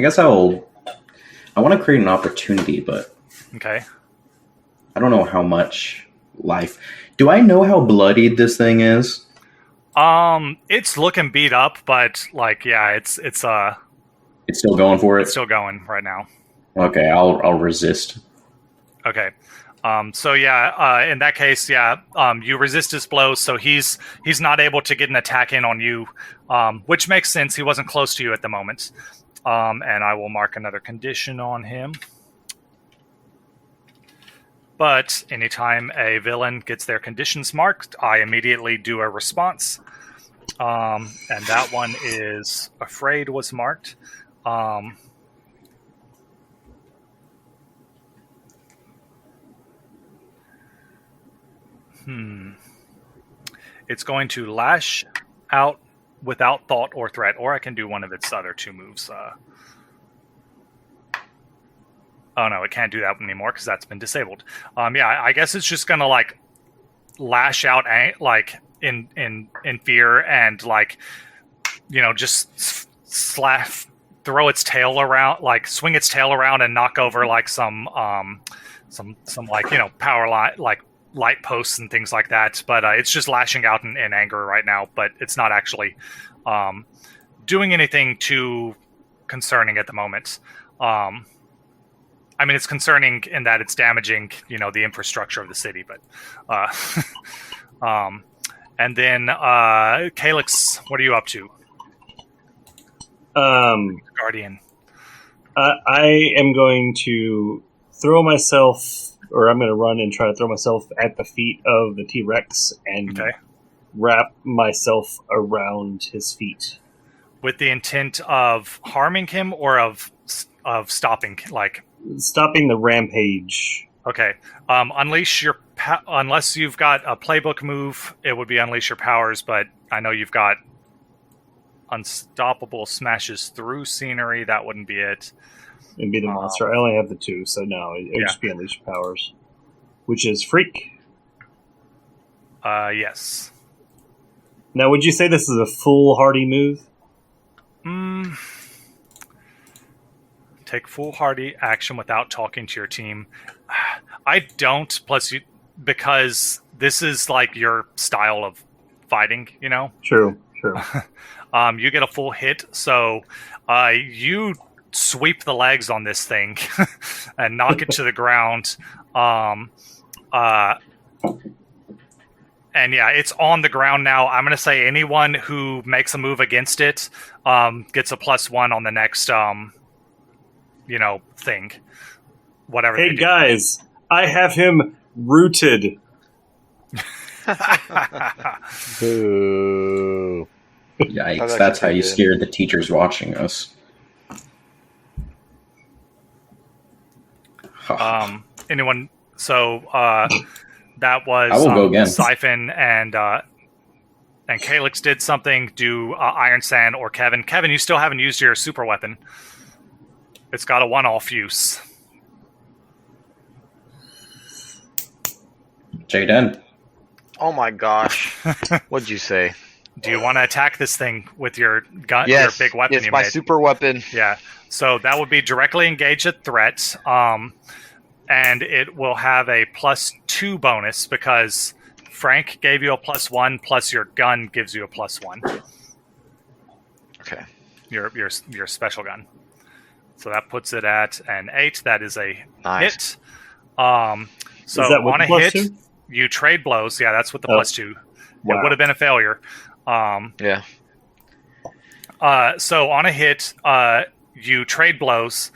guess I want to create an opportunity, but...
Okay.
I don't know how much life... Do I know how bloodied this thing is?
It's looking beat up, but it's
still going for it.
It's still going right now.
Okay, I'll resist.
Okay. In that case, you resist his blows, so he's not able to get an attack in on you, which makes sense. He wasn't close to you at the moment. And I will mark another condition on him. But anytime a villain gets their conditions marked, I immediately do a response. And that one is Afraid was marked. It's going to lash out without thought or threat, or I can do one of its other 2 moves. Oh no, it can't do that anymore because that's been disabled. I guess it's just gonna lash out in fear and just throw its tail around, swing its tail around and knock over some power line, light posts and things like that. But it's just lashing out in anger right now. But it's not actually doing anything too concerning at the moment. It's concerning in that it's damaging, the infrastructure of the city. But, and then, Calyx, what are you up to? Guardian.
I am going to throw myself, or I'm going to run and try to throw myself at the feet of the T-Rex and wrap myself around his feet.
With the intent of harming him or of stopping,
stopping the rampage.
Okay. Unleash your unless you've got a playbook move, it would be Unleash Your Powers, but I know you've got Unstoppable Smashes Through Scenery. That wouldn't be it.
It'd be the monster. I only have the 2, so no, it would just be Unleash Your Powers, which is Freak.
Yes.
Now, would you say this is a foolhardy move?
Take foolhardy action without talking to your team. I don't. Plus, because this is like your style of fighting. You know.
True.
You get a full hit, so you sweep the legs on this thing and knock it to the ground. And yeah, it's on the ground now. I'm going to say anyone who makes a move against it gets a +1 on the next, thing. Whatever.
Hey, guys, I have him rooted.
Boo.
Yikes, that's how you scared the teachers watching us.
Anyone? So that was
I will go again.
Siphon and Calyx did something. Do Iron Sand or Kevin? Kevin, you still haven't used your super weapon. It's got a one-off use.
Jaden.
Oh my gosh. What'd you say?
Do you want to attack this thing with your gun?
Yes,
your big weapon
yes,
you
my
made?
super weapon.
Yeah. So that would be directly engage a threat. And it will have a +2 bonus because Frank gave you a +1 plus your gun gives you a +1.
Okay.
Your special gun. So that puts it at an 8. That is a
Nice.
hit. So
Is that with
on
the
a hit,
+2?
you trade blows. Yeah, that's with the
Oh.
+2.
Wow.
It would have been a failure.
Yeah.
So on a hit, you trade blows.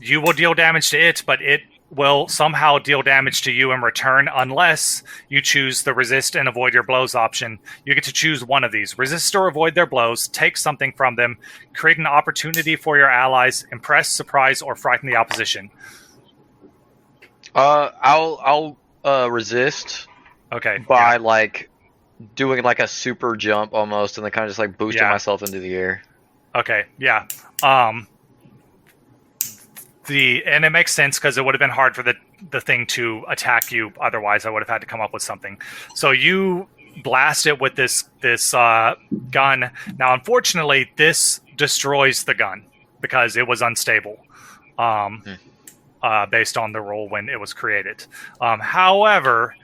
You will deal damage to it, but it will somehow deal damage to you in return unless you choose the resist and avoid your blows option. You get to choose one of these. Resist or avoid their blows, take something from them, create an opportunity for your allies, impress, surprise, or frighten the opposition.
I'll resist
Okay.
by
yeah.
like doing like a super jump almost, and then kind of just like boosting
Yeah.
myself into the air.
Okay, yeah. And it makes sense because it would have been hard for the thing to attack you. Otherwise, I would have had to come up with something. So you blast it with this gun. Now, unfortunately, this destroys the gun because it was unstable, based on the role when it was created. However,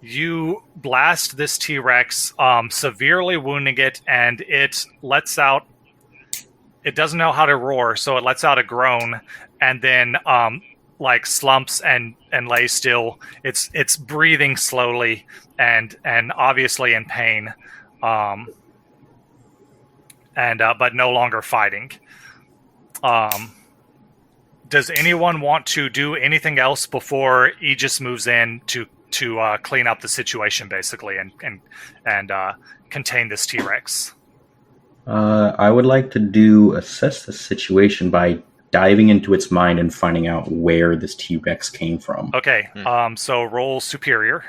you blast this T-Rex, severely wounding it, and it lets out. It doesn't know how to roar, so it lets out a groan, and then like slumps and lays still. It's breathing slowly and obviously in pain, but no longer fighting. Does anyone want to do anything else before Aegis moves in to clean up the situation, basically, and contain this T-Rex?
I would like to assess the situation by diving into its mind and finding out where this T-Rex came from.
Okay, so roll superior.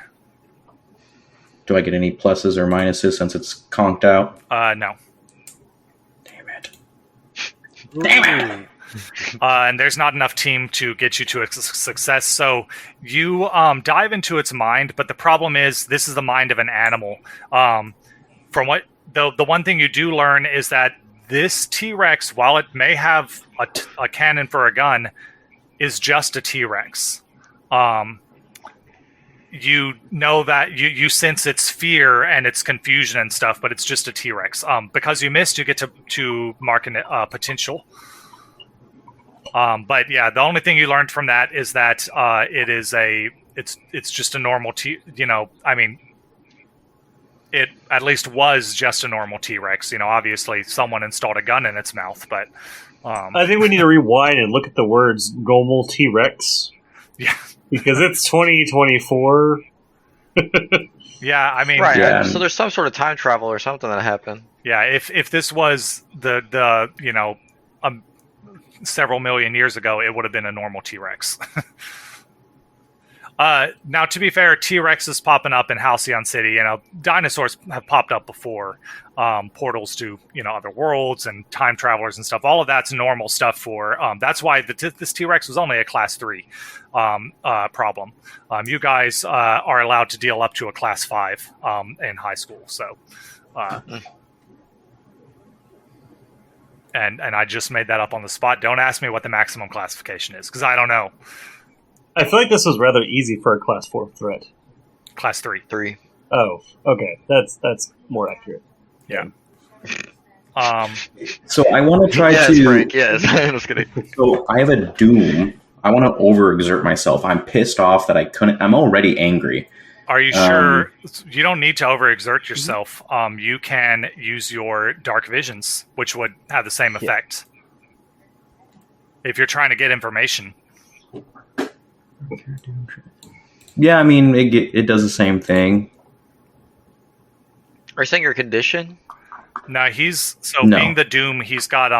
Do I get any pluses or minuses since it's conked out?
No.
Damn it. Damn it!
And there's not enough team to get you to a success, so you dive into its mind, but the problem is this is the mind of an animal. From what the one thing you do learn is that this T-Rex, while it may have a cannon for a gun, is just a T-Rex. You know that you sense its fear and its confusion and stuff, but it's just a T-Rex. Because you missed, you get to mark a potential. But yeah, the only thing you learned from that is that it's just a normal it at least was just a normal T-Rex. Obviously someone installed a gun in its mouth, but
I think we need to rewind and look at the words normal T-Rex.
Yeah.
Because it's 2024.
Yeah, I mean,
Right.
Yeah.
So there's some sort of time travel or something that happened.
yeah, if this was the several million years ago, it would have been a normal T-Rex. Now, to be fair, T-Rex is popping up in Halcyon City. You know, dinosaurs have popped up before. Portals to, you know, other worlds and time travelers and stuff. All of that's normal stuff for. That's why this T-Rex was only a Class 3 problem. You guys are allowed to deal up to a Class 5 in high school. So, and I just made that up on the spot. Don't ask me what the maximum classification is, because I don't know.
I feel like this was rather easy for a Class 4 threat.
Class 3.
3.
Oh, okay. That's more accurate.
Yeah.
So I want to try
yes,
to.
Frank, yes, I'm just kidding.
So I have a doom. I want to overexert myself. I'm pissed off that I couldn't. I'm already angry.
Are you sure? You don't need to overexert yourself. You can use your dark visions, which would have the same effect. If you're trying to get information.
Yeah, I mean, it does the same thing.
Are you saying your condition?
No,
No.
being the Doom, he's got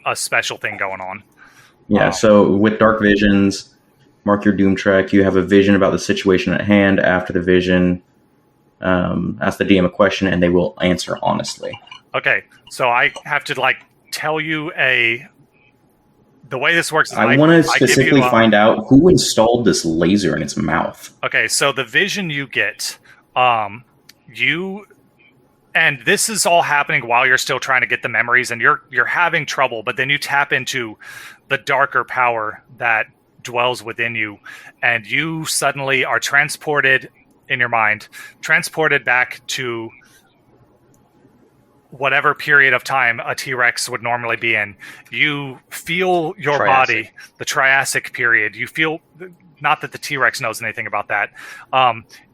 a special thing going on.
Yeah, so with dark visions, mark your doom track. You have a vision about the situation at hand. After the vision, ask the DM a question, and they will answer honestly.
Okay, so I have to tell you the way this works is
I want to specifically find out who installed this laser in its mouth.
Okay, so the vision you get, and this is all happening while you're still trying to get the memories, and you're having trouble, but then you tap into the darker power that dwells within you, and you suddenly are transported in your mind, transported back to whatever period of time a T-Rex would normally be in. You feel your body, the Triassic period. You feel, not that the T-Rex knows anything about that.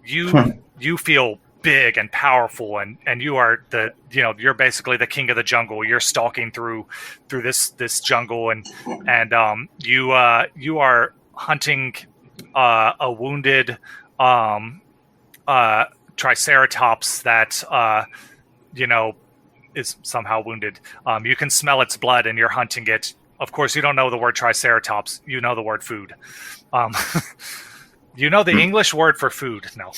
You feel big and powerful, and you are you're basically the king of the jungle. You're stalking through this jungle, and you are hunting a wounded Triceratops that is somehow wounded. You can smell its blood, and you're hunting it. Of course, you don't know the word Triceratops. You know the word food. You know the English word for food? No.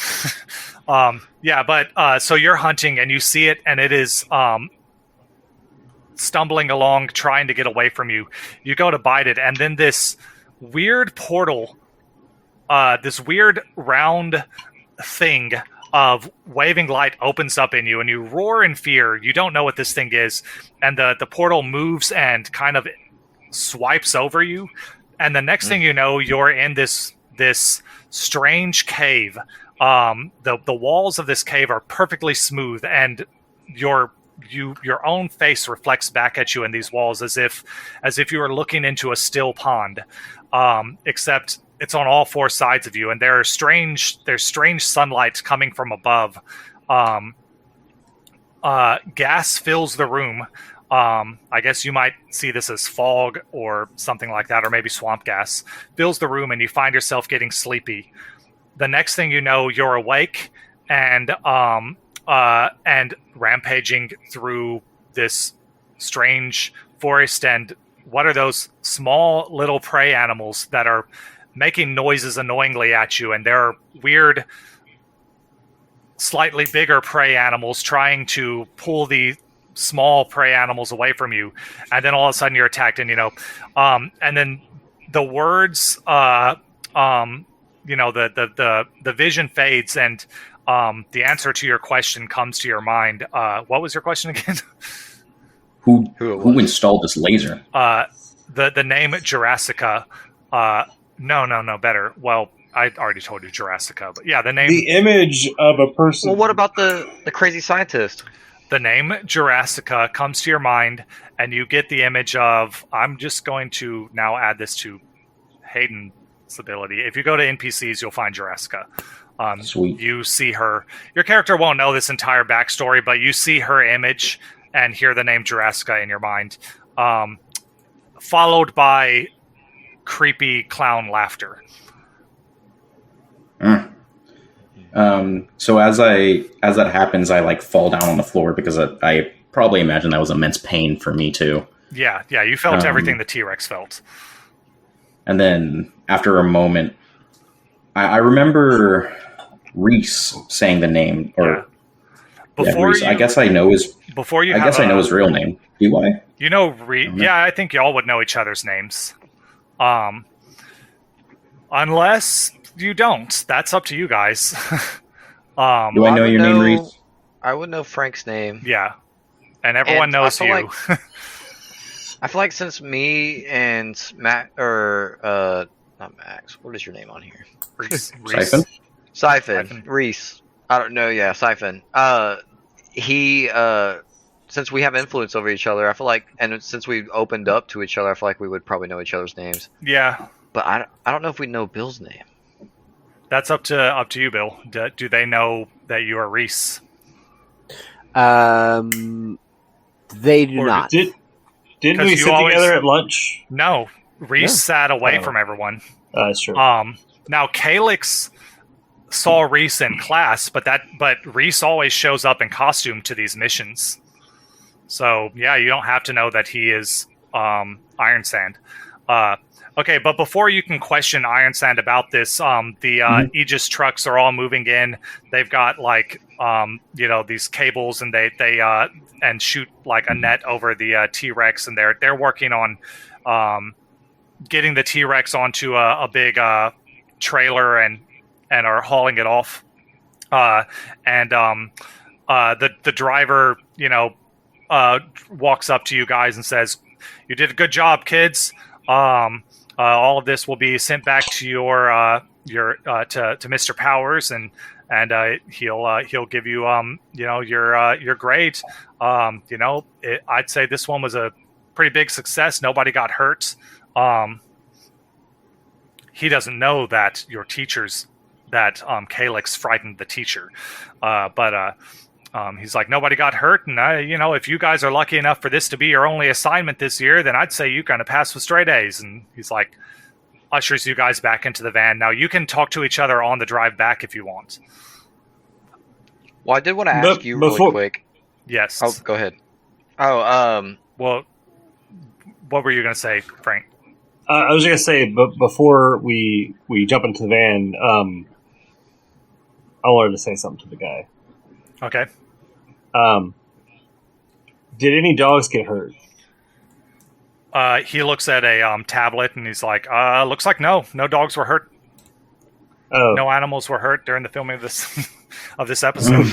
So you're hunting, and you see it, and it is stumbling along, trying to get away from you. You go to bite it, and then this weird portal, this weird round thing of waving light opens up in you, and you roar in fear. You don't know what this thing is, and the portal moves and kind of swipes over you, and the next thing you know, you're in this strange cave. The walls of this cave are perfectly smooth, and your own face reflects back at you in these walls as if you were looking into a still pond, except it's on all four sides of you, and there's strange sunlight coming from above. Gas fills the room. I guess you might see this as fog or something like that, or maybe swamp gas fills the room, and you find yourself getting sleepy. The next thing you know, you're awake and rampaging through this strange forest. And what are those small little prey animals that are making noises annoyingly at you? And there are weird, slightly bigger prey animals trying to pull the small prey animals away from you. And then all of a sudden you're attacked, and and then the words, the vision fades, and the answer to your question comes to your mind. What was your question again?
Who installed this laser?
The name Jurassica. No, better. Well, I already told you Jurassica, but yeah, the name.
The image of a person.
Well, what about the crazy scientist?
The name Jurassica comes to your mind, and you get the image of. I'm just going to now add this to Hayden's ability. If you go to NPCs, you'll find Jurassica.
Sweet.
You see her. Your character won't know this entire backstory, but you see her image and hear the name Jurassica in your mind, followed by creepy clown laughter.
So as that happens, I fall down on the floor because I probably imagine that was immense pain for me too.
Yeah, you felt everything the T-Rex felt.
And then after a moment, I remember Reese saying the name, or Reese. I guess I know his. I guess I know his real name. Do I?
You know, yeah, I think y'all would know each other's names. Unless you don't, that's up to you guys.
Do I know your name, Reese?
I would know Frank's name.
Yeah, and everyone knows you.
I feel like since me and Matt, or not Max, what is your name on here?
Reese.
Siphon. Reese. I don't know. Yeah, Siphon. He since we have influence over each other, I feel like, and since we opened up to each other, I feel like we would probably know each other's names.
Yeah,
but I don't know if we know Bill's name.
That's up to you, Bill. Do they know that you are Reese?
They do not.
Didn't we sit together at lunch?
No, Reese sat away from everyone.
That's true.
Now Calix saw Reese in class, but Reese always shows up in costume to these missions. So yeah, you don't have to know that he is Iron Sand. Okay, but before you can question Iron Sand about this, the Aegis trucks are all moving in. They've got like these cables, and they and shoot like a net over the T-Rex, and they're working on getting the T-Rex onto a big trailer and are hauling it off. The driver, walks up to you guys and says, "You did a good job, kids. All of this will be sent back to to Mr. Powers, and he'll give you your grade. I'd say this one was a pretty big success. Nobody got hurt. He doesn't know that your teachers that Calix frightened the teacher, but he's like, nobody got hurt, and if you guys are lucky enough for this to be your only assignment this year, then I'd say you kind of pass with straight A's." And he's like, ushers you guys back into the van. Now you can talk to each other on the drive back if you want.
Well, I did want to ask you really quick.
Yes.
Oh, go ahead. Oh,
well, what were you going to say, Frank?
I was going to say, but before we jump into the van, I wanted to say something to the guy.
Okay.
Did any dogs get hurt?
He looks at a tablet and he's like, looks like no dogs were hurt.
Oh.
No animals were hurt during the filming of this episode.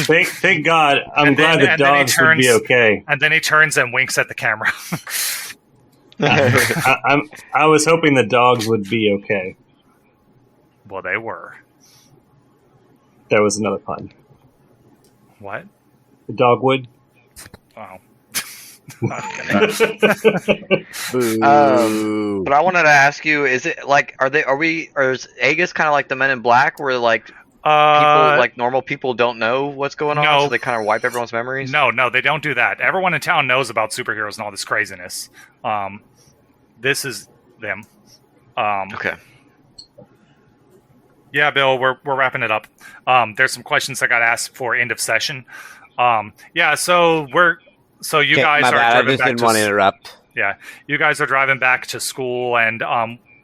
Thank God. I'm glad the dogs would be okay.
And then he turns and winks at the camera.
I was hoping the dogs would be okay.
Well, they were.
That was another pun.
What?
The dogwood.
Oh.
But I wanted to ask you: is it like or is Aegis kind of like the Men in Black, where like people, like normal people, don't know what's going on, so they kind of wipe everyone's memories?
No, they don't do that. Everyone in town knows about superheroes and all this craziness. This is them.
Okay.
Yeah, Bill, we're wrapping it up. There's some questions that got asked for end of session. You guys are driving back
want to interrupt.
Yeah, you guys are driving back to school, and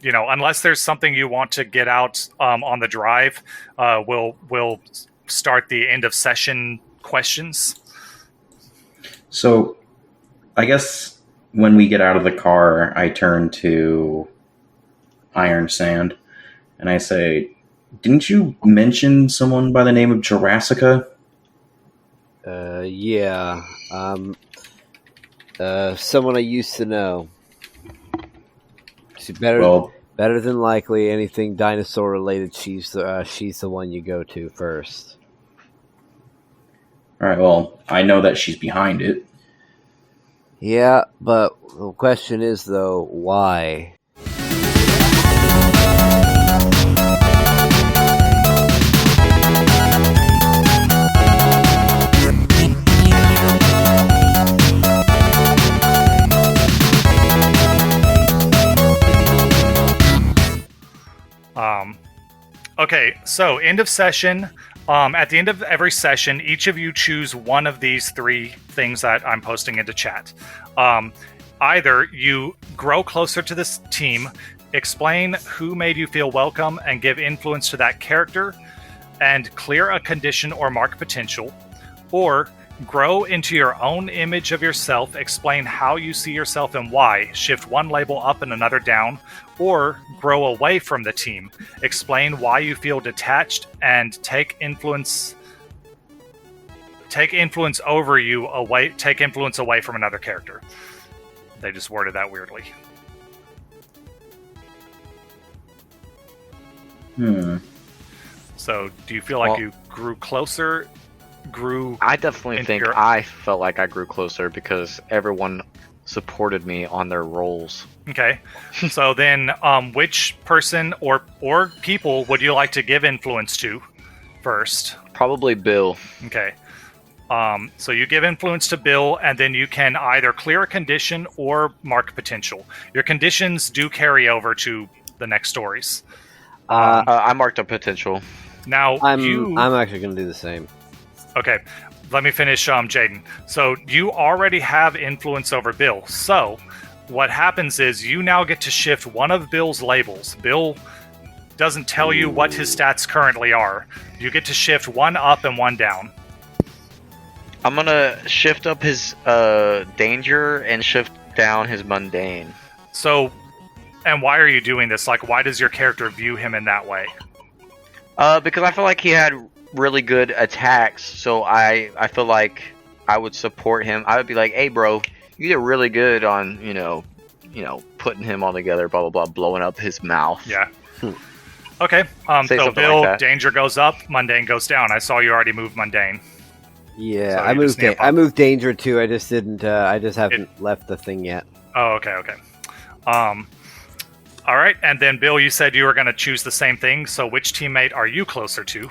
unless there's something you want to get out on the drive, we'll start the end of session questions.
So, I guess when we get out of the car, I turn to Iron Sand and I say, "Didn't you mention someone by the name of Jurassica?"
Yeah. Someone I used to know. She's better than likely anything dinosaur related. She's the one you go to first.
All right. Well, I know that she's behind it.
Yeah, but the question is though, why?
Okay, so end of session. At the end of every session, each of you choose one of these three things that I'm posting into chat. Either you grow closer to this team, explain who made you feel welcome and give influence to that character, and clear a condition or mark potential. Or grow into your own image of yourself, explain how you see yourself and why, shift one label up and another down. Or grow away from the team, explain why you feel detached and take influence away from another character. They just worded that weirdly. So, do you feel like you grew closer?
I definitely think I felt like I grew closer because everyone supported me on their roles.
Okay. So then, which person or people would you like to give influence to first?
Probably Bill.
Okay. So you give influence to Bill, and then you can either clear a condition or mark potential. Your conditions do carry over to the next stories.
I marked a potential.
Now
I'm actually going to do the same.
Okay, let me finish, Jaden. So you already have influence over Bill. So what happens is you now get to shift one of Bill's labels. Bill doesn't tell you what his stats currently are. You get to shift one up and one down.
I'm gonna shift up his danger and shift down his mundane.
So, and why are you doing this? Like, why does your character view him in that way?
Because I feel like he had really good attacks, so I feel like I would support him. I would be like, hey bro, you did really good on, putting him all together, blah blah blah, blowing up his mouth.
Yeah. Okay. So Bill, like danger goes up, mundane goes down. I saw you already moved mundane.
Yeah,
So
I moved danger too. I just didn't. I just haven't left the thing yet.
Oh, okay. All right, and then Bill, you said you were going to choose the same thing. So which teammate are you closer to?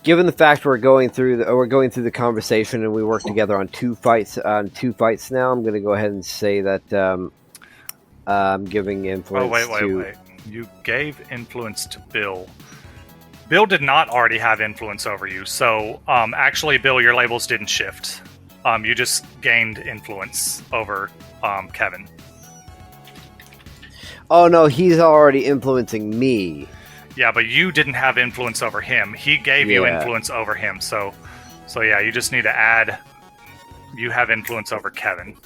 Given the fact we're going through the conversation and we work together on two fights now, I'm going to go ahead and say that I'm giving influence.
Wait. You gave influence to Bill. Bill did not already have influence over you, so actually, Bill, your labels didn't shift. You just gained influence over Kevin.
Oh no, he's already influencing me.
Yeah, but you didn't have influence over him. He gave you influence over him, so yeah, you just need to add. You have influence over Kevin.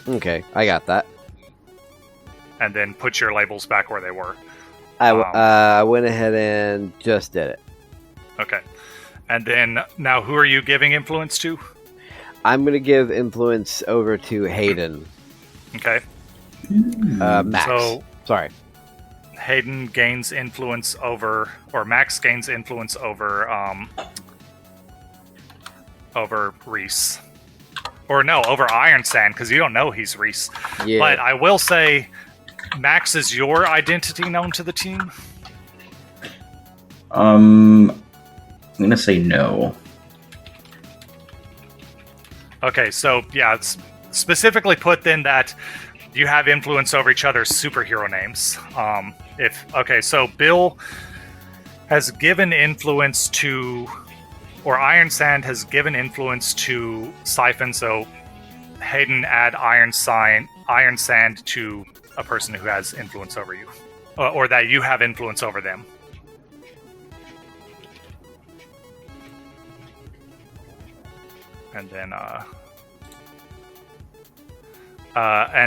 Okay, I got that.
And then put your labels back where they were.
I went ahead and just did it.
Okay. And then, now who are you giving influence to?
I'm going to give influence over to Hayden.
Okay.
Max. Sorry.
Hayden gains influence over... Or Max gains influence over... over Reese. Or no, over Iron Sand, because you don't know he's Reese.
Yeah.
But I will say... Max, is your identity known to the team?
I'm gonna say no.
Okay, so yeah, it's specifically put then that you have influence over each other's superhero names. So Bill has given influence to, or Iron Sand has given influence to Siphon. So Hayden add Iron Sand to a person who has influence over you, or that you have influence over them. And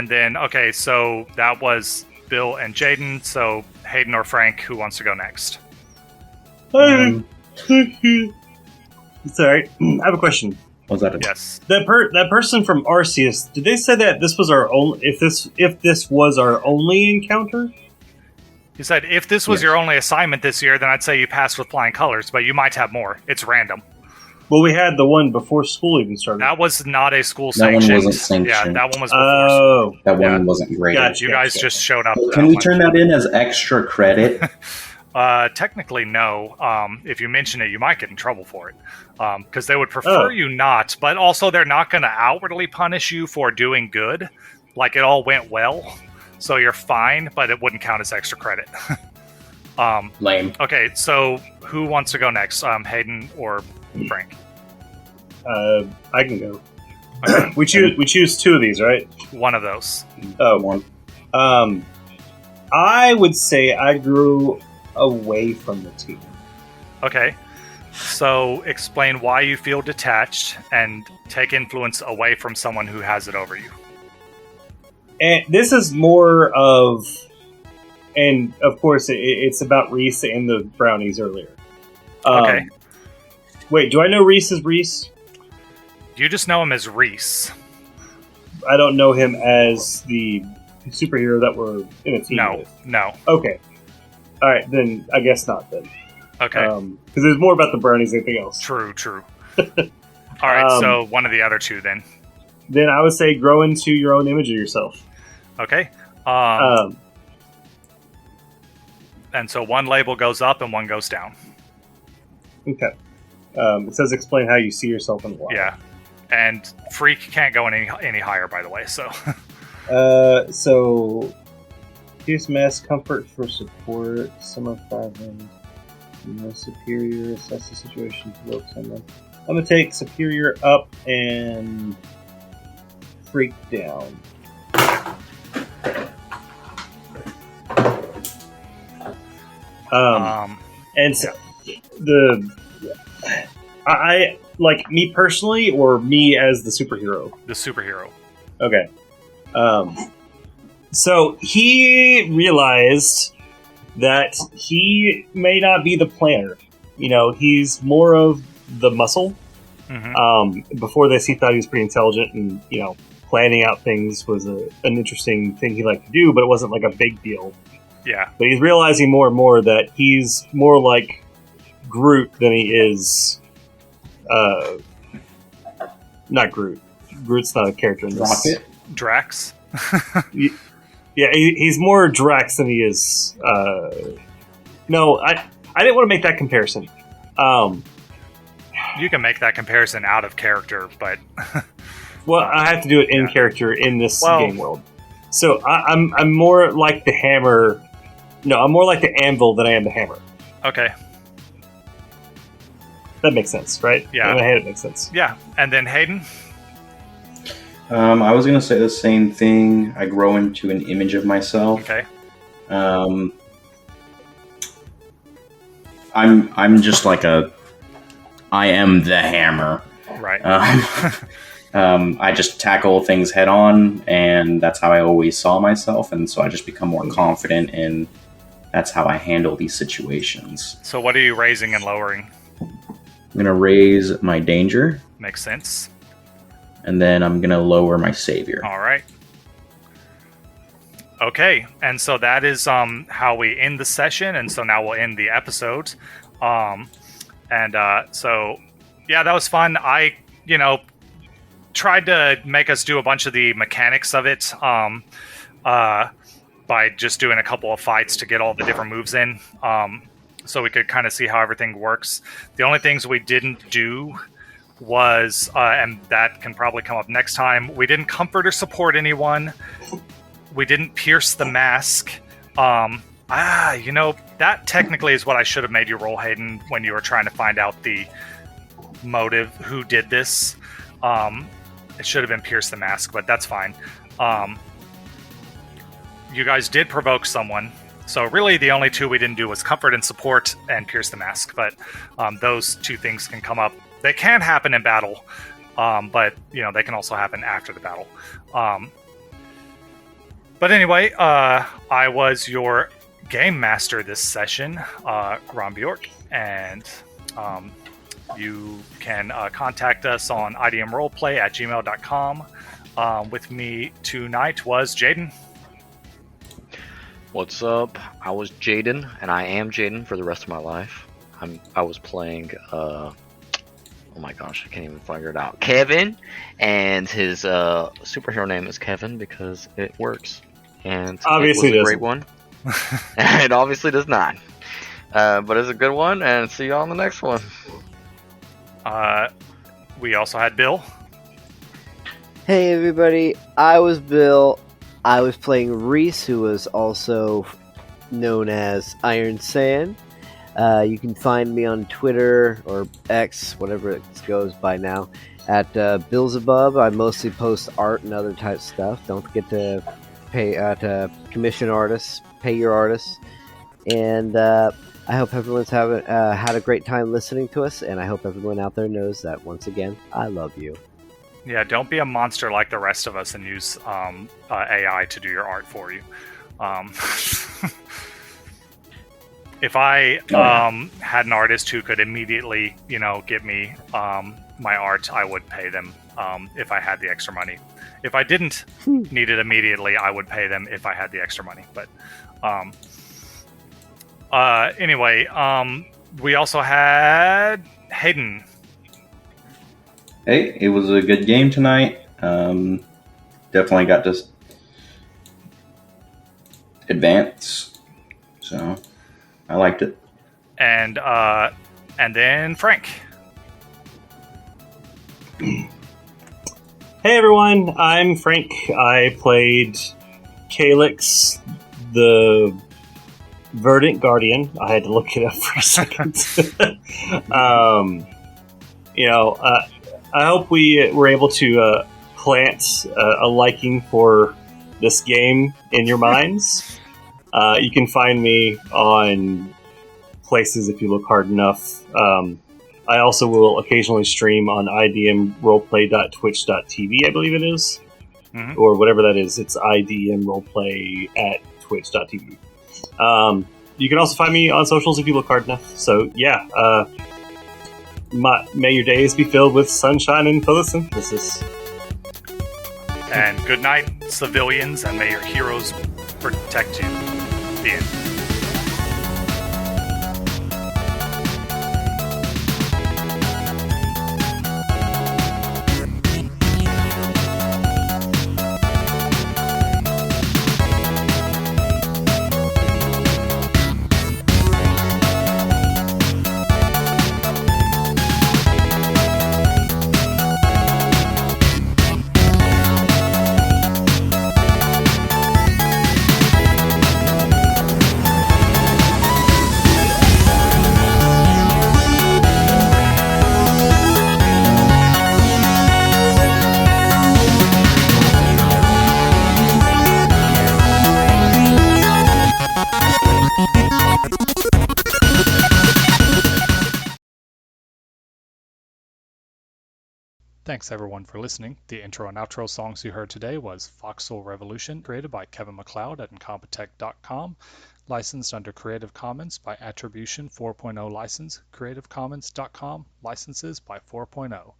then, okay, so that was Bill and Jaden. So Hayden or Frank, who wants to go next?
It's alright. I have a question.
Was that
Yes.
That person from Arceus, did they say that this was our only? If this was our only encounter?
He said, if this was your only assignment this year, then I'd say you passed with flying colors, but you might have more. It's random.
Well, we had the one before school even started.
That was not a school
That one
sanctioned.
wasn't sanctioned.
Yeah, that one was before school.
That one wasn't great.
Gotcha.
You guys just showed up.
Can we turn that in as extra credit?
Technically, no. If you mention it, you might get in trouble for it. Because they would prefer you not, but also they're not going to outwardly punish you for doing good. Like, it all went well, so you're fine, but it wouldn't count as extra credit.
Lame.
Okay, so who wants to go next? Hayden or Frank?
I can go. We choose two of these, right?
One of those.
Oh,
One.
I would say I grew away from the team.
Okay. So explain why you feel detached and take influence away from someone who has it over you.
And this is more of, and of course, it's about Reese and the brownies earlier.
Okay.
Wait, do I know Reese as Reese?
You just know him as Reese.
I don't know him as the superhero that we're in a team with.
No.
Okay. All right, then I guess not then.
Okay.
Because there's more about the brownies than anything else.
True. All right, so one of the other two then.
Then I would say grow into your own image of yourself.
Okay. And so one label goes up and one goes down.
Okay. It says explain how you see yourself in the wild.
Yeah. And freak can't go any higher, by the way. So.
So use mass comfort for support. Some of 5 and superior. Assess the situation to look someone. I'm gonna take superior up and freak down. And so I like me personally, or me as the superhero.
The superhero.
Okay. So he realized that he may not be the planner. You know, he's more of the muscle.
Mm-hmm.
Before this, he thought he was pretty intelligent, and planning out things was an interesting thing he liked to do, but it wasn't like a big deal.
Yeah.
But he's realizing more and more that he's more like Groot than he is. Not Groot. Groot's not a character in this.
Rocket?
Drax.
Yeah, he's more Drax than he is. No, I didn't want to make that comparison.
You can make that comparison out of character, but
well, I have to do it in character in this game world. So I'm more like the hammer. No, I'm more like the anvil than I am the hammer.
Okay.
That makes sense, right?
Yeah.
In my head, it makes sense.
Yeah, and then Hayden.
I was gonna say the same thing. I grow into an image of myself.
Okay.
I'm just like I am the hammer.
Right.
I just tackle things head on, and that's how I always saw myself, and so I just become more confident, and that's how I handle these situations.
So what are you raising and lowering?
I'm gonna raise my danger,
Makes sense.
and then I'm gonna lower my savior.
All right. Okay, and so that is how we end the session, and so now we'll end the episode. So yeah, that was fun. I tried to make us do a bunch of the mechanics of it by just doing a couple of fights to get all the different moves in, so we could kind of see how everything works. The only things we didn't do was, and that can probably come up next time, we didn't comfort or support anyone. We didn't pierce the mask. That technically is what I should have made you roll, Hayden, when you were trying to find out the motive, who did this. It should have been pierce the mask, but that's fine. You guys did provoke someone. So really the only two we didn't do was comfort and support and pierce the mask. But those two things can come up. They can happen in battle, but they can also happen after the battle. But anyway, I was your game master this session, Ron Bjork, and you can contact us on idmroleplay@gmail.com. With me tonight was Jaden.
What's up? I was Jaden, and I am Jaden for the rest of my life. I was playing, oh my gosh, I can't even figure it out. K.E.V.I.N, and his superhero name is Kevin because it works. And
obviously
it was a great one. It obviously does not. But it's a good one, and see you on the next one.
We also had Bill.
Hey everybody, I was Bill. I was playing Reese, who was also known as Iron Sand. You can find me on Twitter or X, whatever it goes by now, At Beelzebub, I mostly post art and other type stuff. Don't forget to pay to commission artists, pay your artists, and I hope everyone's had a great time listening to us. And I hope everyone out there knows that once again, I love you.
Yeah, don't be a monster like the rest of us and use AI to do your art for you. If I had an artist who could immediately, give me my art, I would pay them if I had the extra money. If I didn't need it immediately, I would pay them if I had the extra money. But anyway, we also had Hayden.
Hey, it was a good game tonight. Definitely got to advance, so I liked it.
And then Frank.
Hey everyone, I'm Frank. I played Calyx, the Verdant Guardian. I had to look it up for a second. I hope we were able to plant a liking for this game in your minds. You can find me on places if you look hard enough. I also will occasionally stream on idmroleplay.twitch.tv, I believe it is.
Mm-hmm.
Or whatever that is. It's idmroleplay at twitch.tv. You can also find me on socials if you look hard enough. So, yeah. May your days be filled with sunshine and photosynthesis.
And good night, civilians, and may your heroes protect you. The end. Thanks everyone for listening. The intro and outro songs you heard today was Voxel Revolution, created by Kevin MacLeod at Incompetech.com, licensed under Creative Commons by Attribution 4.0 license, CreativeCommons.com, licenses by 4.0.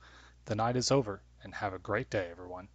The night is over, and have a great day, everyone.